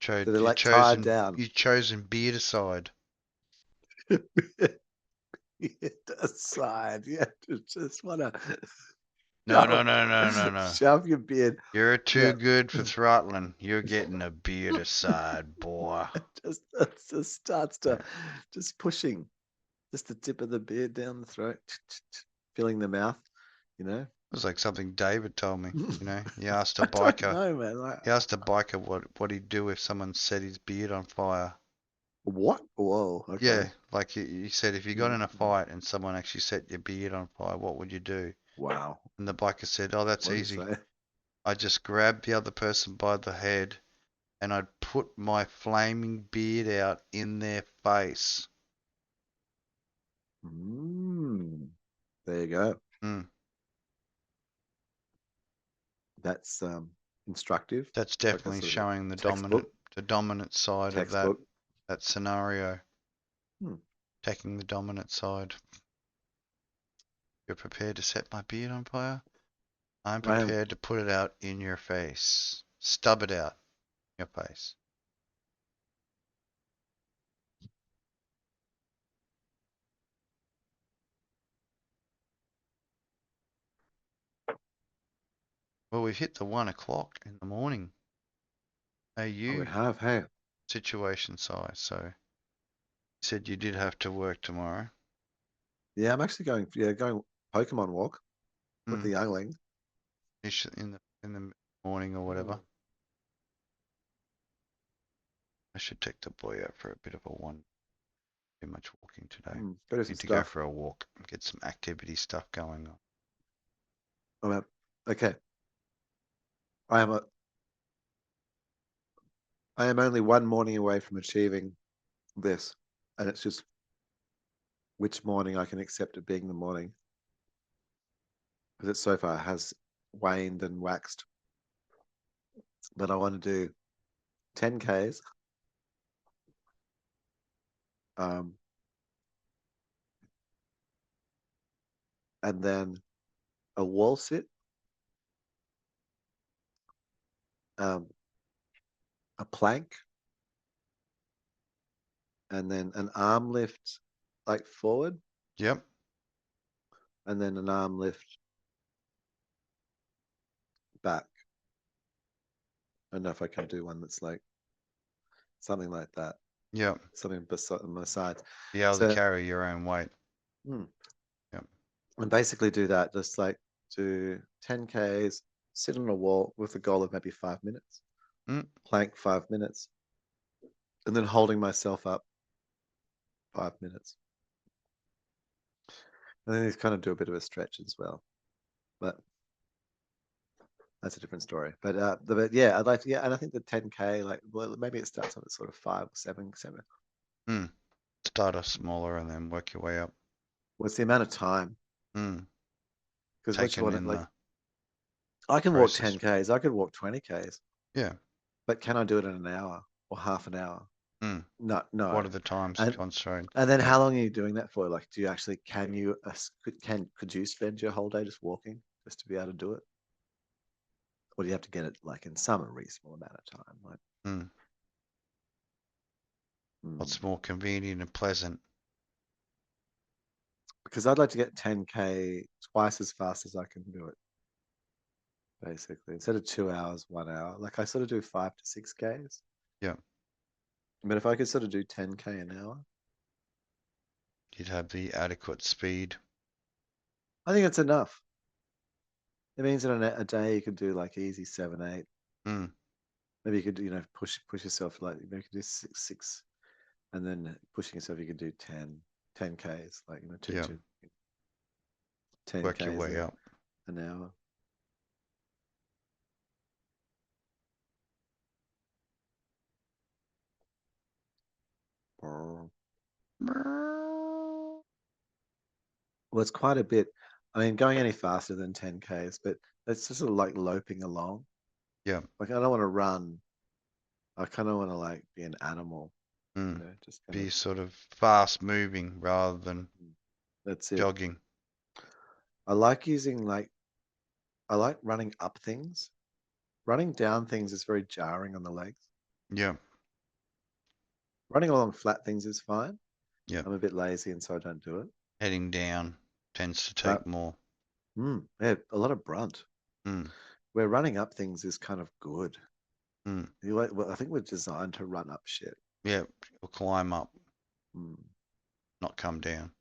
So they're like tied down. You chosen beard aside. Aside, yeah, just wanna No, no, shove, no, no, no, no. shove your beard. You're too Yeah, good for throttling. You're getting a beard aside, boy. just starts to just pushing, just the tip of the beard down the throat, filling the mouth. You know. It was like something David told me. You know, he asked a I don't biker. know, man. Like, He asked a biker what he'd do if someone set his beard on fire. what? Whoa. Okay. Yeah, like he said, if you got in a fight and someone actually set your beard on fire, what would you do? Wow. And the biker said, "Oh, that's What do you easy. say? I just grab the other person by the head and I'd put my flaming beard out in their face." There you go. Mm. That's instructive. That's Like a definitely sort of a showing textbook. the dominant side of Textbook. that scenario, Hmm. taking the dominant side. You're prepared to set my beard on fire? I'm I am. prepared to put it out in your face. Stub it out in your face. Well, we've hit the 1 o'clock in the morning Oh, we AU have. Hey. situation size. So you said you did have to work tomorrow. Yeah, I'm actually going. Yeah, going Pokemon walk with the Mm. youngling. In the morning or whatever. Mm. I should take the boy out for a bit of a one. Too much walking today. Go some Need to go stuff. for a walk and get some activity stuff going on. Oh, okay. I am a. I am only one morning away from achieving this, and it's just which morning I can accept it being the morning, because it so far has waned and waxed. But I want to do 10Ks, um, and then a wall sit, um, a plank, and then an arm lift like forward, Yep. and then an arm lift back. I don't know if I can do one that's like something like that, Yep. something beside my sides. Be able to So, carry your own weight. Yep. and basically do that, just like do 10Ks, sit on a wall with a goal of maybe 5 minutes, Mm. plank 5 minutes, and then holding myself up 5 minutes. And then you kind of do a bit of a stretch as well. But that's a different story. But yeah, I'd like to, yeah, and I think the 10K, like, well, maybe it starts on at sort of 5 or 7. Mm. Start off smaller and then work your way up. What's the amount of time? Mm. Because what you Taken want to in like, the I can walk process. 10Ks, I could walk 20Ks, Yeah. but can I do it in an hour or half an hour? Mm. No, What no. are the times And constraint? and then Yeah. how long are you doing that for? Like, do you actually could you spend your whole day just walking just to be able to do it? Or do you have to get it like in some reasonable amount of time? Like, Mm. hmm. What's more convenient and pleasant? Because I'd like to get 10K twice as fast as I can do it, basically. Instead of 2 hours, 1 hour. Like I sort of do 5 to 6Ks. Yeah. But if I could sort of do 10K an hour, You'd have the adequate speed. I think it's enough. It means in a day you could do like easy 7, 8. Mm. Maybe you could, push yourself, like maybe you could do 6, and then pushing yourself, you could do 10Ks, like, Yeah. 10 Work your Ks way up. an hour. Well, it's quite a bit. I mean, going any faster than 10Ks, but it's just sort of like loping along. Yeah. Like, I don't want to run. I kind of want to like be an animal, Mm. just kind Be of. sort of fast moving rather than That's it. jogging. I like using I like running up things. Running down things is very jarring on the legs. Yeah. Running along flat things is fine. Yeah. I'm a bit lazy and so I don't do it. Heading down tends to take But more. yeah, a lot of brunt. Mm. Where running up things is kind of good. Mm. Well, I think we're designed to run up shit. Yeah. Or climb up, Mm, not come down.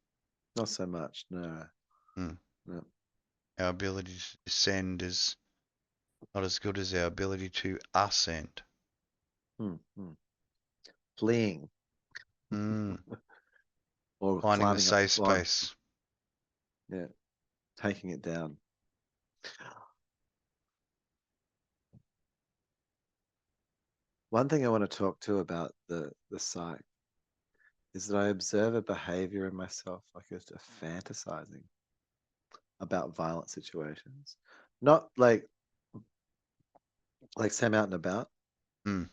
not so much. No, Mm. no. Our ability to descend is not as good as our ability to ascend. Mm, mm. Fleeing Mm. or Finding the climbing up. safe Well, space. yeah, taking it down. One thing I want to talk to about the psych is that I observe a behavior in myself, like it's a fantasizing about violent situations. Not like say I'm out and about, Mm.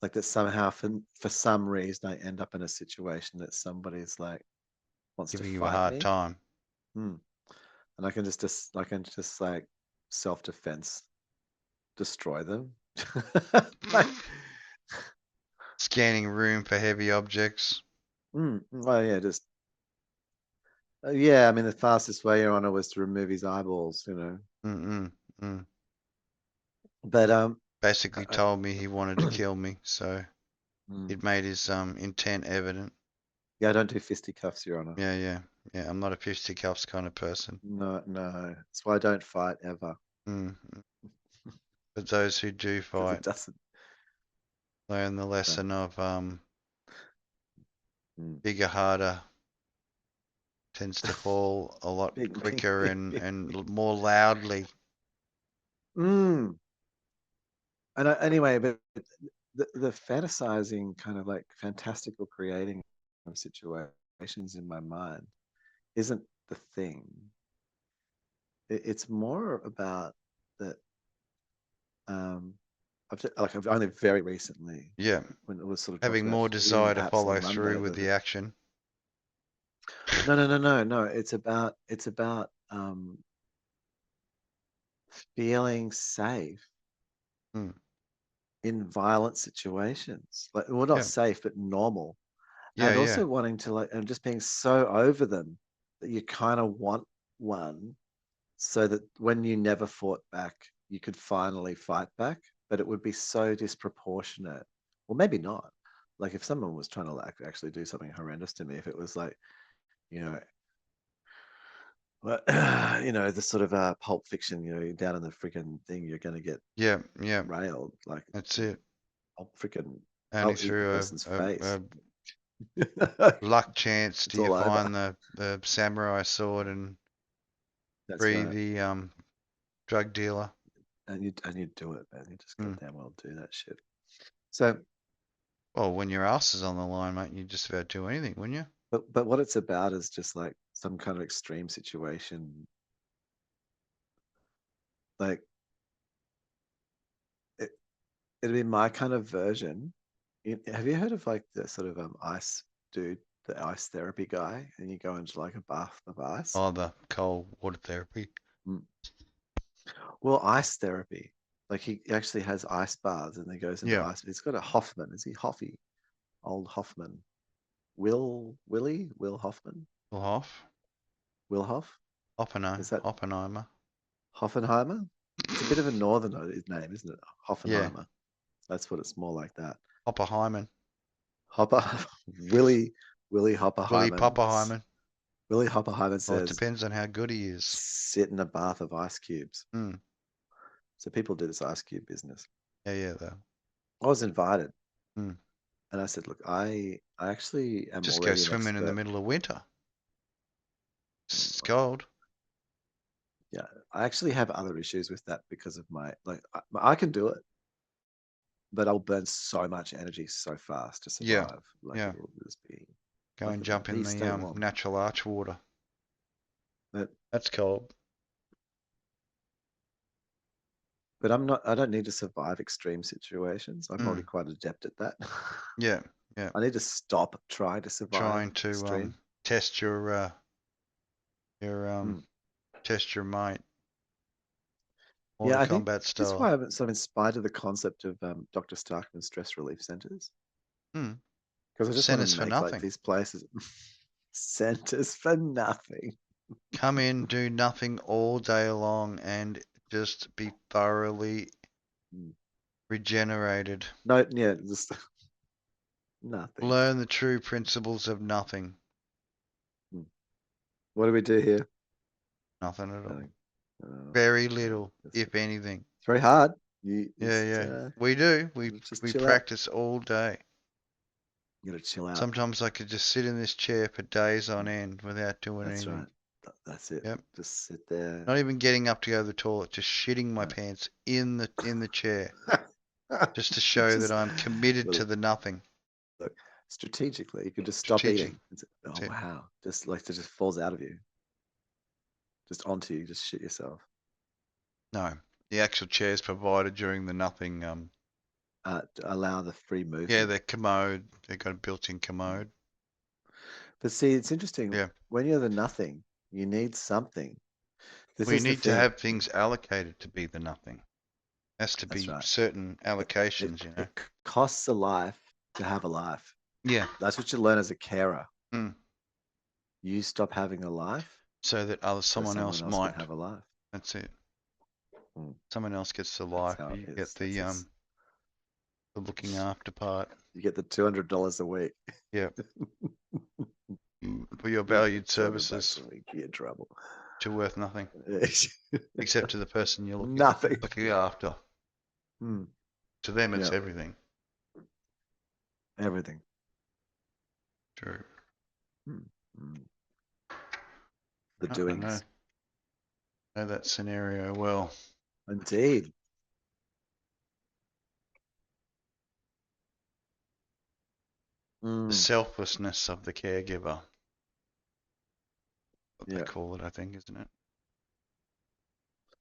like that somehow for some reason I end up in a situation that somebody's like wants to Giving you a fight hard me. time. Hmm. And I can just like self-defense destroy them. Like, Scanning room for heavy objects. well, yeah, just yeah. I mean, the fastest way on it was to remove his eyeballs. Mm-mm. Mm. But Basically I, told me he wanted to kill me, so mm, it made his intent evident. yeah, I don't do fisticuffs, Your Honor. Yeah, yeah, yeah. I'm not a fisticuffs kind of person. No, no. That's why I don't fight ever Mm. But those who do because it fight doesn't. learn the No. lesson of Mm. bigger, harder tends to fall a lot Big, big, quicker big, and big. more loudly. Mm. And anyway, but the fantasizing kind of like fantastical creating of situations in my mind isn't the thing. It's more about that. Um, I've only very recently, Yeah, when it was sort of talked having about more healing desire to perhaps follow on through Monday, with that the action. no. It's about feeling safe Mm. in violent situations. Like, well, not Yeah, safe, but normal. yeah, And yeah, also wanting to and just being so over them that you kind of want one so that when you never fought back, you could finally fight back, but it would be so disproportionate. Well, maybe not. Like if someone was trying to like actually do something horrendous to me, if it was like, you know, well, the sort of Pulp Fiction, you're down in the freaking thing, you're going to get yeah, yeah. railed. Like, That's it. Only I'll eat the through person's a, face. a luck chance do It's you all over. find the samurai sword and That's free right. the drug dealer. And you do it, man. You just Mm. goddamn well do that shit. So, Well, when your ass is on the line, mate, you just about do anything, wouldn't you? but what it's about is just like some kind of extreme situation. Like it, it'd be my kind of version. Have you heard of like the sort of ice dude, the ice therapy guy, and you go into like a bath of ice? Oh, the cold water therapy. Mm. Well, ice therapy. Like he actually has ice baths and he goes into Yeah. ice. He's got a Hoffman. Is he Hoffy? Old Hoffman. Will Hoffman? Well, Hoff. Will Hoff? Oppenheimer. Is that Oppenheimer. Hoffenheimer? It's a bit of a northern name, isn't it? Yeah. Hoffenheimer. That's what it's more like that. Oppenheimer. Hopper, Willie Willie Hopperheimer. Popperheimer. Willie Hoppenheimer Well, it says, depends on how good he is. sit in a bath of ice cubes. Hmm. So people do this ice cube business. Yeah, though. I was invited, Hmm. and I said, look, I actually am Just go already an swimming in the expert. middle of winter. It's Well, cold. yeah, I actually have other issues with that because of my I can do it, but I'll burn so much energy so fast to Yeah, survive. Like yeah. it will just be. Go Look and at that. jump in These stay the warm. natural arch water. But That's cold. but I'm not. I don't need to survive extreme situations. I'm already Hmm. quite adept at that. Yeah, yeah. I need to stop trying to survive Trying to extreme. test your Mm. test your might or Yeah, the I think combat this is style. why I'm sort of inspired of the concept of Dr. Starkman's stress relief centers, Hmm. because I just want to Centers for make like nothing. these places centers for nothing. Come in, do nothing all day long, and just be thoroughly Mm. regenerated. No, yeah, just nothing. Learn the true principles of nothing. Mm. What do we do here? Nothing at all. Nothing. Uh, Very little, it's if anything. very hard. You Yeah, just yeah. We do. just We chill out. practice all day. You gotta chill out. Sometimes I could just sit in this chair for days on Mm. end without doing That's anything. right. That's it. Yep. Just sit there. Not even getting up to go to the toilet, just shitting my No. pants in the chair, just to show that Just I'm committed to look, the nothing. look, strategically, you could just stop Strategic. eating. Oh That's it. wow! Just like it just falls out of you, just onto you. Just shit yourself. No, the actual chairs provided during the nothing. Allow the free Yeah, movement. they're commode. They've got a built-in Mm. commode. But see, it's interesting. Yeah, When you're the nothing, you need something. This we is the need to thing. have things allocated to be the nothing. Has to That's be right. certain allocations, you know. It costs a life to have a life. Yeah. That's what you learn as a carer. Mm. You stop having a life So that so someone someone else else can might. have a life. That's it. Mm. Someone else gets the That's life. how it You get is. That's the looking after part. you get the $200 a week. Yeah. For your You valued get $200 services, a week. You're in trouble. you're worth nothing except to the person you're Nothing. looking after. Mm. To them, it's Yeah, everything. everything. True. Mm. Mm. The I know. doings. Know that scenario well. Indeed. The Mm. selflessness of the caregiver. What they Yeah. call it, I think, isn't it?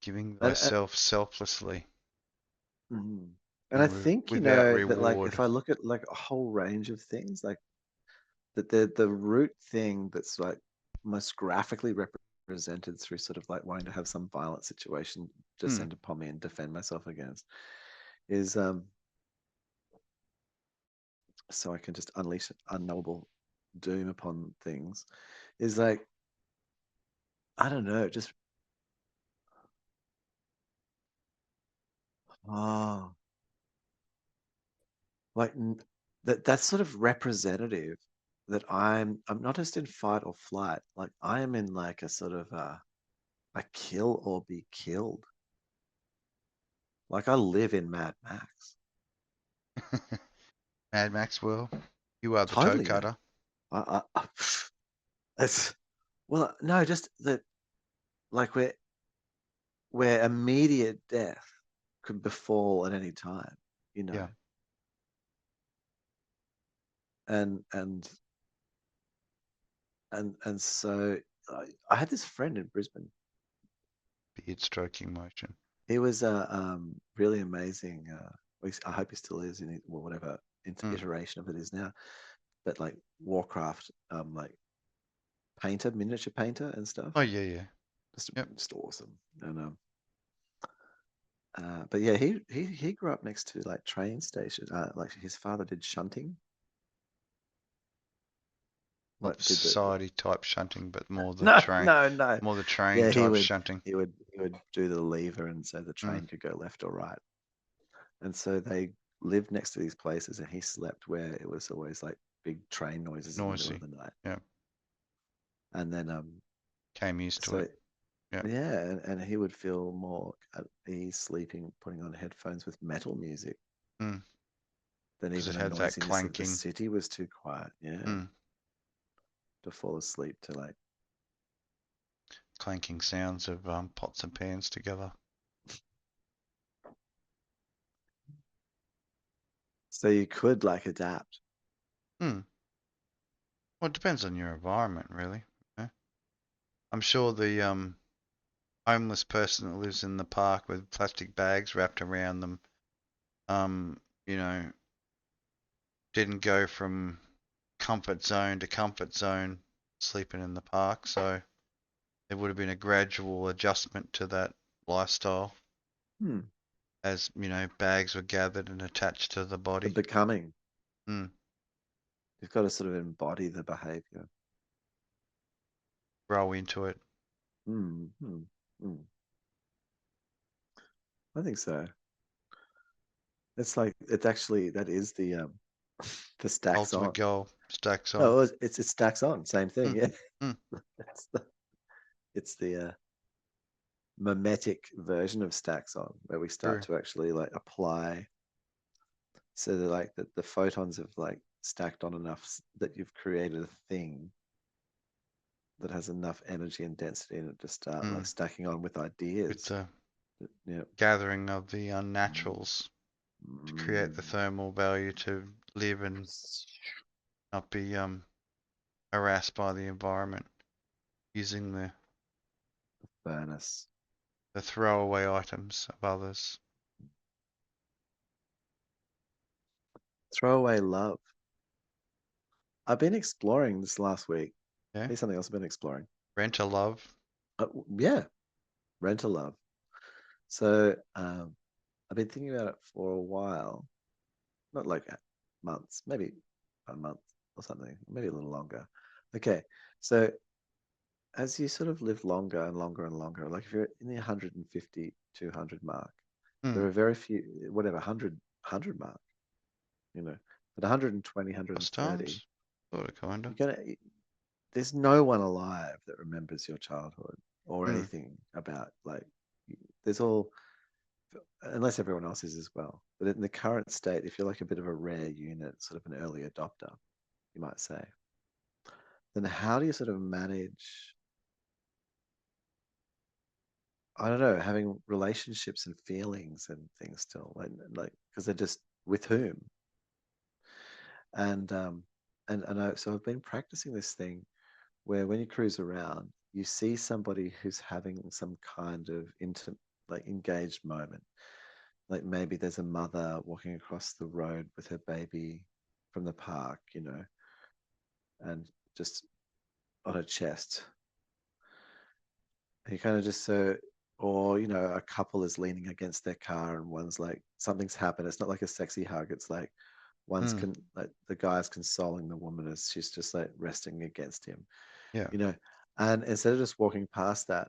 Giving And, thyself selflessly mm. And I think, without that like reward. if I look at like a whole range of things, like that the root thing that's like most graphically represented through sort of like wanting to have some violent situation Hmm. descend upon me and defend myself against is so I can just unleash unknowable doom upon things is like I don't know, just oh like that's sort of representative that I'm not just in fight or flight, like I am in like a sort of a kill or be killed. Like I live in Mad Max. Mad Maxwell, you are the toe Totally, man. cutter. It's well, no, just that like where immediate death could befall at any time, you know. Yeah. And so I had this friend in Brisbane. Beard stroking motion. He was a really amazing. I hope he still is in whatever Hmm. iteration of it is now. But like Warcraft, like painter, miniature painter, and stuff. Oh yeah, yeah. Just, Yep. just awesome. And but yeah, he grew up next to like train stations. Like his father did shunting. Not Like the did the society type shunting, but no, no, no. more the train Yeah, type shunting. he would do the lever, and so the Mm. train could go left or right. And so they lived next to these places, and he slept where it was always like big train noises in the middle of Noisy. the night. Yeah. and then Came used to so it. Yeah. yeah, and he would feel more at ease sleeping, putting on headphones with metal music Mm. than Because even it the had that noisiness of the clanking. city was too quiet. Yeah, Mm. to fall asleep to like. Clanking sounds of pots and pans together. So you could like adapt. Mm. Well, it depends on your environment, really. Yeah. I'm sure the homeless person that lives in the park with plastic bags wrapped around them, you know, didn't go from comfort zone to comfort zone sleeping in the park, so there would have been a gradual adjustment to that lifestyle Hmm. as, bags were gathered and attached to the The body. becoming. Mm. You've got to sort of embody the behavior. Grow into it. Hmm. Hmm. Hmm. I think so. It's like it's actually that is the stacks Ultimate on. goal stacks on. No, it's stacks on. Same thing. Mm. Yeah. Mm. It's the mimetic version of stacks on where we start True. to actually like apply so that like the photons have like stacked on enough that you've created a thing that has enough energy and density in it to start like Mm. stacking on with With ideas. the Yeah. gathering of the unnaturals to create the Mm. thermal value to live and not be harassed by the environment using Furnace. the throwaway items of others. Throwaway love. I've been exploring this last week. Yeah. Here's something else I've been exploring. Rent a love. Yeah, rent a love. So I've been thinking about it for a while, not like months, maybe a month or something, maybe a little longer. Okay, so as you sort of live longer and longer and longer, like if you're in the 150, 200 mark, there Mm. are very few, whatever, 100 mark, but 120, 130, Pastimes. Sort of, kinda. you're gonna, there's no one alive that remembers your childhood or Mm. anything about like, there's all, unless everyone else is as well. But in the current state, if you're like a bit of a rare unit, sort of an early adopter, you might say, then how do you sort of manage, I don't know, having relationships and feelings and things still, like because they're just with whom? And so I've been practicing this thing where when you cruise around, you see somebody who's having some kind of like engaged moment. Like maybe there's a mother walking across the road with her baby from the park, and just on her chest. And you kind of just so, or a couple is leaning against their car and one's like something's happened. It's not like a sexy hug. It's like Mm. like the guy's consoling the woman as she's just like resting against him, Yeah. you know. And instead of just walking past that,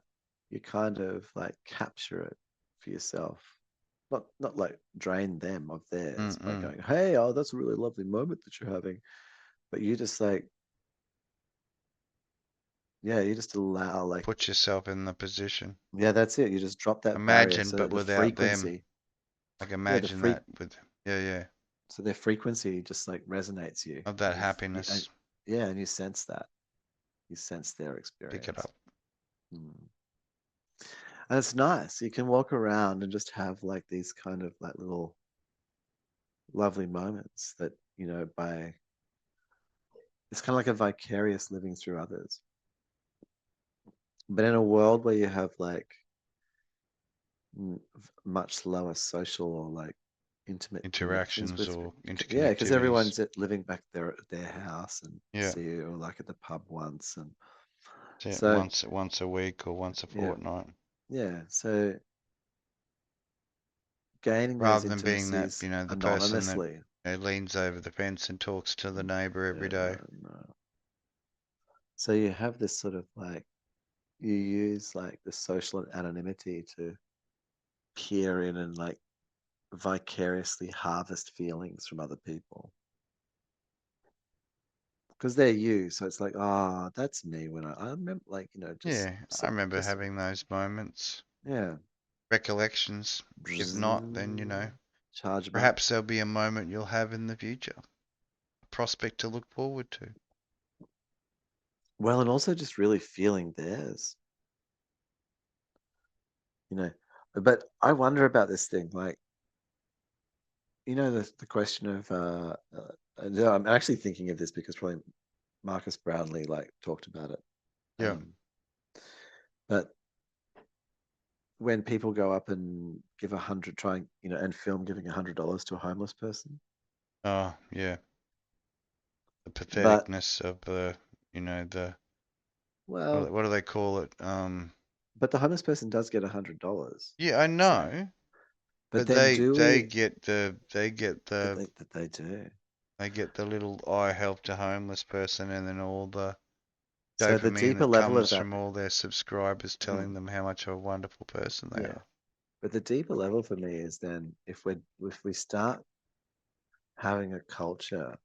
you kind of like capture it for yourself. Not like drain them of theirs by Mm-mm. going, hey, oh, that's a really lovely moment that you're having. But you just like, yeah, you just allow like, Put yourself in the position. yeah, that's it. You just drop that barrier Imagine, so but that the without them. frequency, Like yeah, the imagine freak, that with, yeah, yeah, so their frequency just like resonates you, of and that happiness. yeah, and you sense that, you sense their Pick it experience. up. Mm. And it's nice. You can walk around and just have like these kind of like little lovely moments that, by it's kind of like a vicarious living through others. But in a world where you have like much lower social or like intimate connections Interactions with, or yeah, because interconnectivities. everyone's living back there at their house and Yeah. see you like at the pub once. And Yeah, so, once a week or once a yeah, fortnight. yeah. So gaining those Rather than being that, intimacies the person that anonymously. leans over the fence and talks to the neighbor every Yeah, day. no. So you have this sort of like, you use like the social anonymity to peer in and like vicariously harvest feelings from other people. because they're you. So it's like, ah, that's me when I remember, like, you know, Yeah, I remember having those moments, yeah, recollections. If not, then, charge them up. perhaps there'll be a moment you'll have in the future, a prospect to look forward to. Well, and also just really feeling theirs, you know. But I wonder about this thing, like, you know, the question of I'm actually thinking of this because probably Marcus Brownlee like talked about it. Yeah. But when people go up and give 100, trying, you know, and film giving $100 to a homeless person, Oh, yeah. The but patheticness of the, the well, what do they call it? but the homeless person does get $100. Yeah, I So, know, but but then they do they we get the they get that the they do? they get the little I helped a homeless person, and then all the So the dopamine deeper that level of comes that, from all their subscribers telling mm, them how much of a wonderful person they yeah. are. But the deeper level for me is then if we start having a culture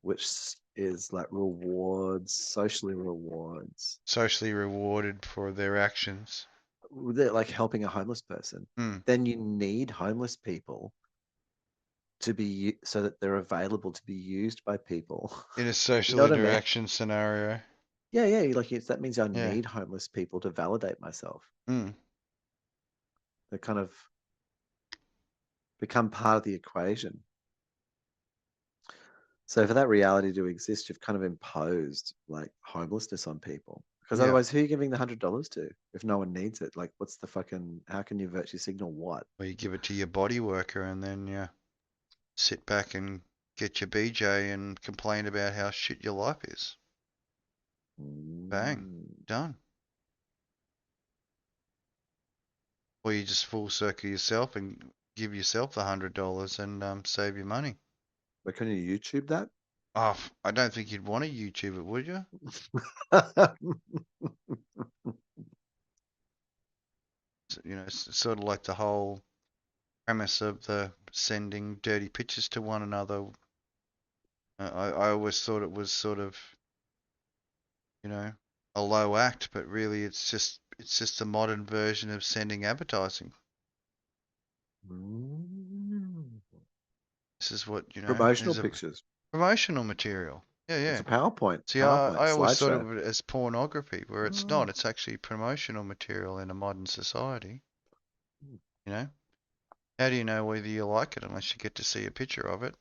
which is like rewards, socially rewards, Socially rewarded for their actions. like helping a homeless person, Hmm. then you need homeless people to be so that they're available to be used by people. In a You social know what I mean? interaction scenario. Yeah, yeah. Like that means I Yeah. need homeless people to validate myself. Hmm. They kind of become part of the equation. So for that reality to exist, you've kind of imposed like homelessness on people. Because Yeah. otherwise, who are you giving the $100 to if no one needs it? Like, what's the fucking? How can you virtue signal what? Or you give it to your body worker, and then you sit back and get your BJ and complain about how shit your life is. Bang. Mm. Done. Or you just full circle yourself and give yourself the $100 and save your money. But can you YouTube that? Oh, I don't think you'd want to YouTube it, would you? It's sort of like the whole premise of the sending dirty pictures to one another. I always thought it was sort of, you know, a low act, but really it's just a modern version of sending advertising. Mm. This is what, Promotional is a pictures. promotional material. Yeah, It's yeah. a PowerPoint, See, I always thought slideshow. of it as pornography, where it's Oh. not. It's actually promotional material in a modern society. You know, how do you know whether you like it unless you get to see a picture of it?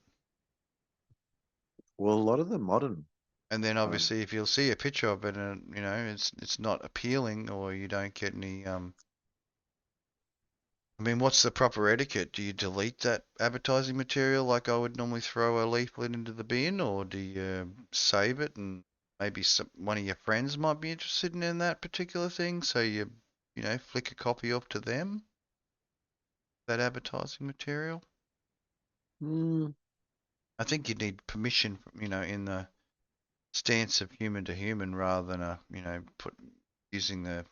Well, a lot of the modern. And then Um, obviously, if you'll see a picture of it and it's not appealing, or you don't get any I mean, what's the proper etiquette? Do you delete that advertising material like I would normally throw a leaflet into the bin, or do you save it and maybe one of your friends might be interested in that particular thing, so you flick a copy off to them, that advertising material? mm, I think you'd need permission, in the stance of human to human rather than using a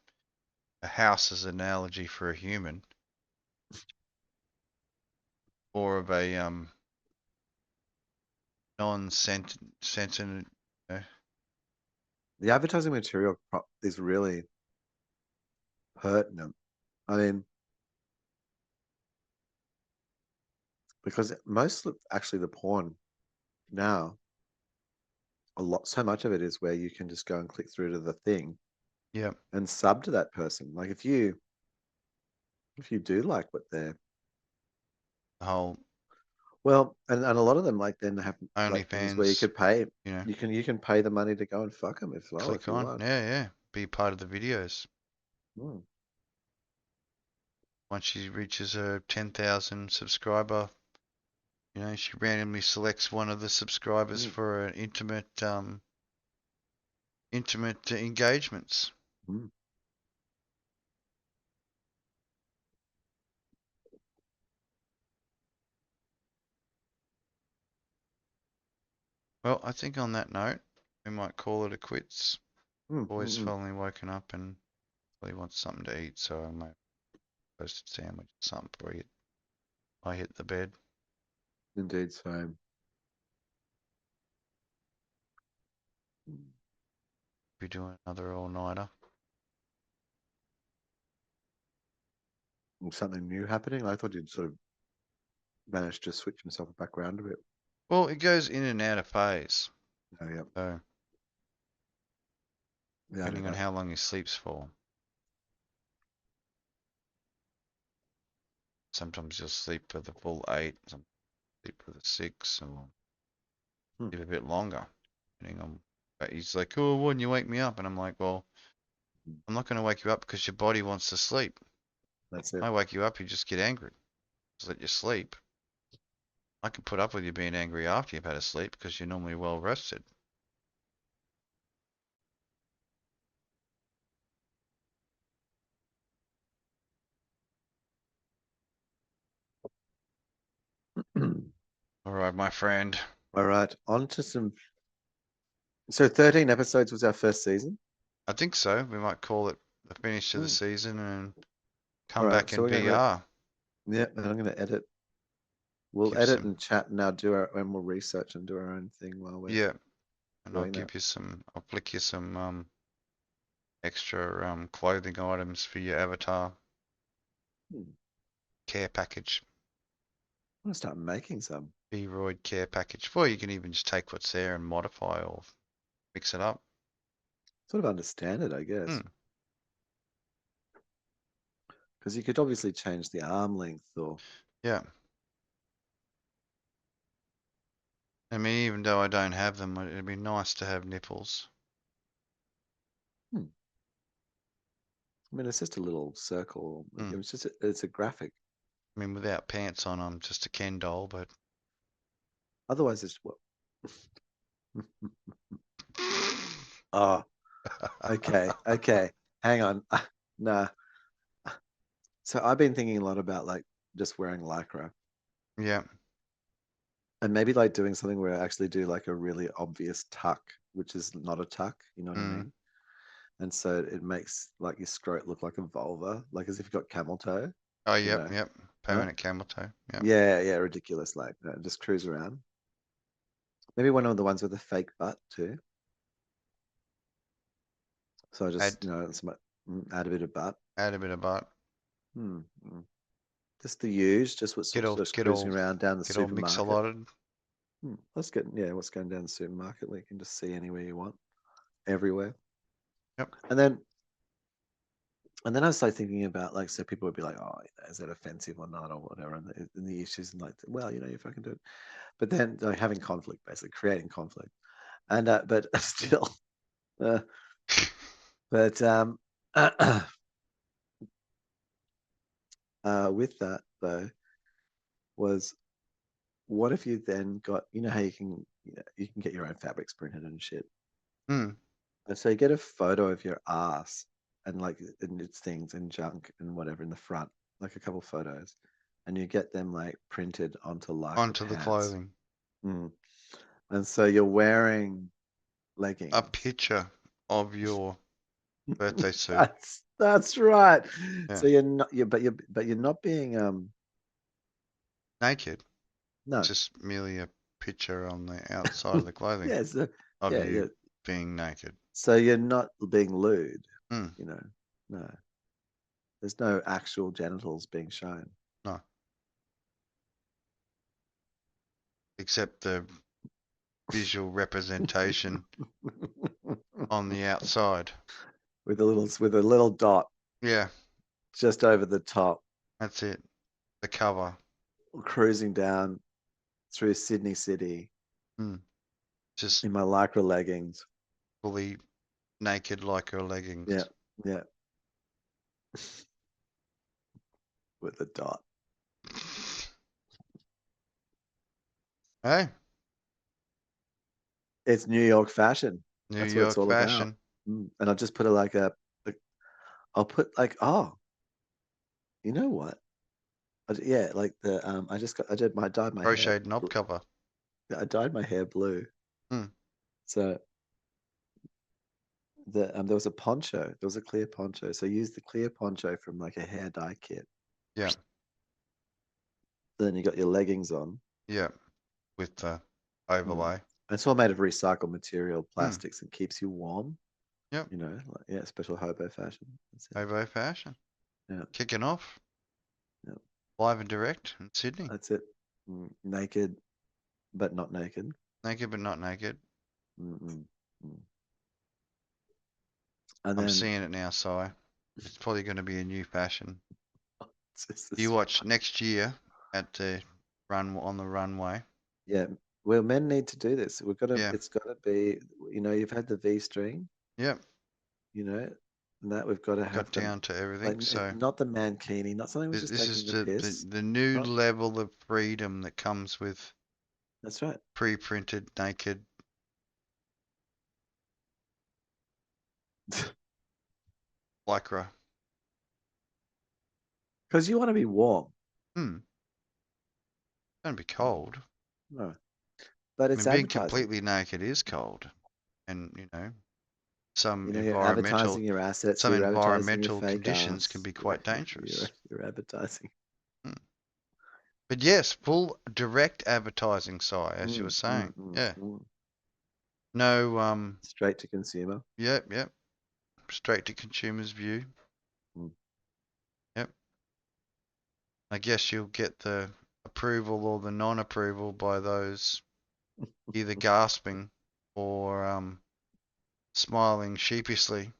house as an analogy for a human, or of a non-sentient. the advertising material is really pertinent. I mean, because most of actually the porn now, so much of it is where you can just go and click through to the thing Yeah, and sub to that person. Like if you do like what they're the whole well, and a lot of them like then have like things where you OnlyFans, could pay. you know, You can pay the money to go and fuck them if click you on. want. Yeah, yeah. Be part of the videos. Mm, Once she reaches her 10,000 subscriber, she randomly selects one of the subscribers mm, for an intimate engagements. mm. Well, I think on that note, we might call it a quits. Mm, mm, Boy's mm. finally woken up and really wants something to eat, so I might toasted sandwich or something before I hit the bed. Indeed, so Be doing another all-nighter. Something new happening? I thought you'd sort of managed to switch himself back around a bit. Well, it goes in and out of phase. Oh, yeah. So Yeah, I depending on know how long he sleeps for. Sometimes you'll sleep for the full 8, sometimes sleep for the 6, or Hmm. sleep a bit longer. Depending on, but he's like, oh, why didn't you wake me up? And I'm like, well, I'm not going to wake you up because your body wants to sleep. That's it. I wake you up, you just get angry. Just let you sleep. I can put up with you being angry after you've had a sleep because you're normally well rested. All right, my friend. All right, on to some. So 13 episodes was our first season. I think so. We might call it the finish of the Hmm. season and All come right, back so in we're gonna VR. yeah, and I'm gonna edit. We'll Give edit some, and chat and now and we'll research and do our own thing while we're yeah, and I'll doing that. give you some. I'll flick you some extra clothing items for your avatar Hmm. care package. I'm gonna start making some. VROID care package. Well, you can even just take what's there and modify or mix it up. Sort of understand it, I guess, Hmm. because you could obviously change the arm length or. Yeah. I mean, even though I don't have them, it'd be nice to have nipples. Hmm. I mean, it's just a little circle. Hmm. It was just it's a graphic. I mean, without pants on, I'm just a Ken doll, but Otherwise, it's what. Oh, okay, okay. Hang on. Nah. So I've been thinking a lot about like just wearing lycra yeah. and maybe like doing something where I actually do like a really obvious tuck, which is not a tuck. You know what I Hmm. mean? And so it makes like your scrot look like a vulva, like as if you've got camel toe, Oh, you yep, know? yep. Huh? Permanent camel toe. Yeah. Yeah, yeah, ridiculous. Like just cruise around. Maybe one of the ones with a fake butt too. So I just, Add add a bit of butt. add a bit of butt. Hmm. Just the use, just what's Get sort of all just get cruising all around down the get all supermarket. mixolotted. Let's get, yeah, what's going down the supermarket. We can just see anywhere you want, everywhere. Yep. And then I was like thinking about like, so people would be like, oh, is that offensive or not or whatever, and the issues and like, well, if I can do it, but then like, having conflict, basically creating conflict, and but still, uh, but with that though was what if you then got, how you can get your own fabrics printed and shit. Hmm. And so you get a photo of your ass and like and its things and junk and whatever in the front, like a couple photos, and you get them like printed onto lycra Onto the pants. clothing. Mm. And so you're wearing A leggings. picture of your birthday suit. That's right. Yeah. So you're not you but you're not being Naked. no. Just merely a picture on the outside of the clothing Yeah, so, of yeah, yeah. you being naked. So you're not being lewd, Hmm. you know. No. There's no actual genitals being shown. No. Except the visual representation on the outside. With a little dot Yeah, just over the top, that's it. The cover. cruising down through Sydney City Hmm. Just in my lycra leggings. fully naked like her Yeah, leggings. yeah, with a dot. Hey, It's New York fashion. New That's what it's York all about. fashion. And I'll just put it like I'll put like, oh, you know what? Yeah, like I dyed my hair. Crocheted knob cover. I dyed my hair blue. Hmm. So there was a poncho. There was a clear poncho. So I used the clear poncho from like a hair dye kit. Yeah, Then you got your leggings on. yeah. With the Mm. overlay. It's all made of recycled material, Hmm. plastics, and keeps you warm. Yep. You know, like, yeah, special hobo fashion. That's it. Hobo fashion. Yeah. Kicking off. Yep. Live and direct in Sydney. That's it. Naked, but not naked. Naked but not naked. Mm-mm. And I'm then seeing it now, Si. It's probably going to be a new fashion. it's just You this, watch next year at the on the runway. yeah. Well, men need to do this. We've got to. Yeah. It's got to be. You know, you've had the V string. Yep. You know, and that we've got to have Got them. down to Like everything. So not the mankini, not something was just this is taking the piss. the new Not, level of freedom that comes with that's right. pre-printed naked. Lycra. Because you want to be warm. It's going to be cold. No. But I it's mean, being advertising. completely naked is cold, and some You know, you're advertising your assets, you're advertising your fake conditions can ass. be quite dangerous. You're advertising. But yes, full direct advertising, Si, as you were saying. Yeah. No, Straight to consumer. yep. Straight to consumer's view. Mm. Yep. I guess you'll get the approval or the non-approval by those either gasping or smiling sheepishly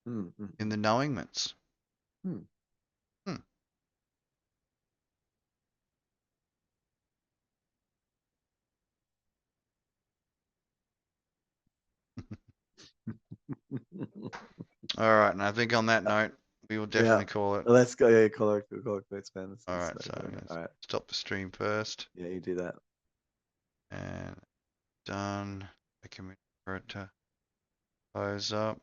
in the knowingments. All right, and I think on that note, we will definitely call it. Let's go. Yeah, call it quits, man. All right, so all right. stop the stream first. Yeah, you do that. And done. I can wait for it to close up.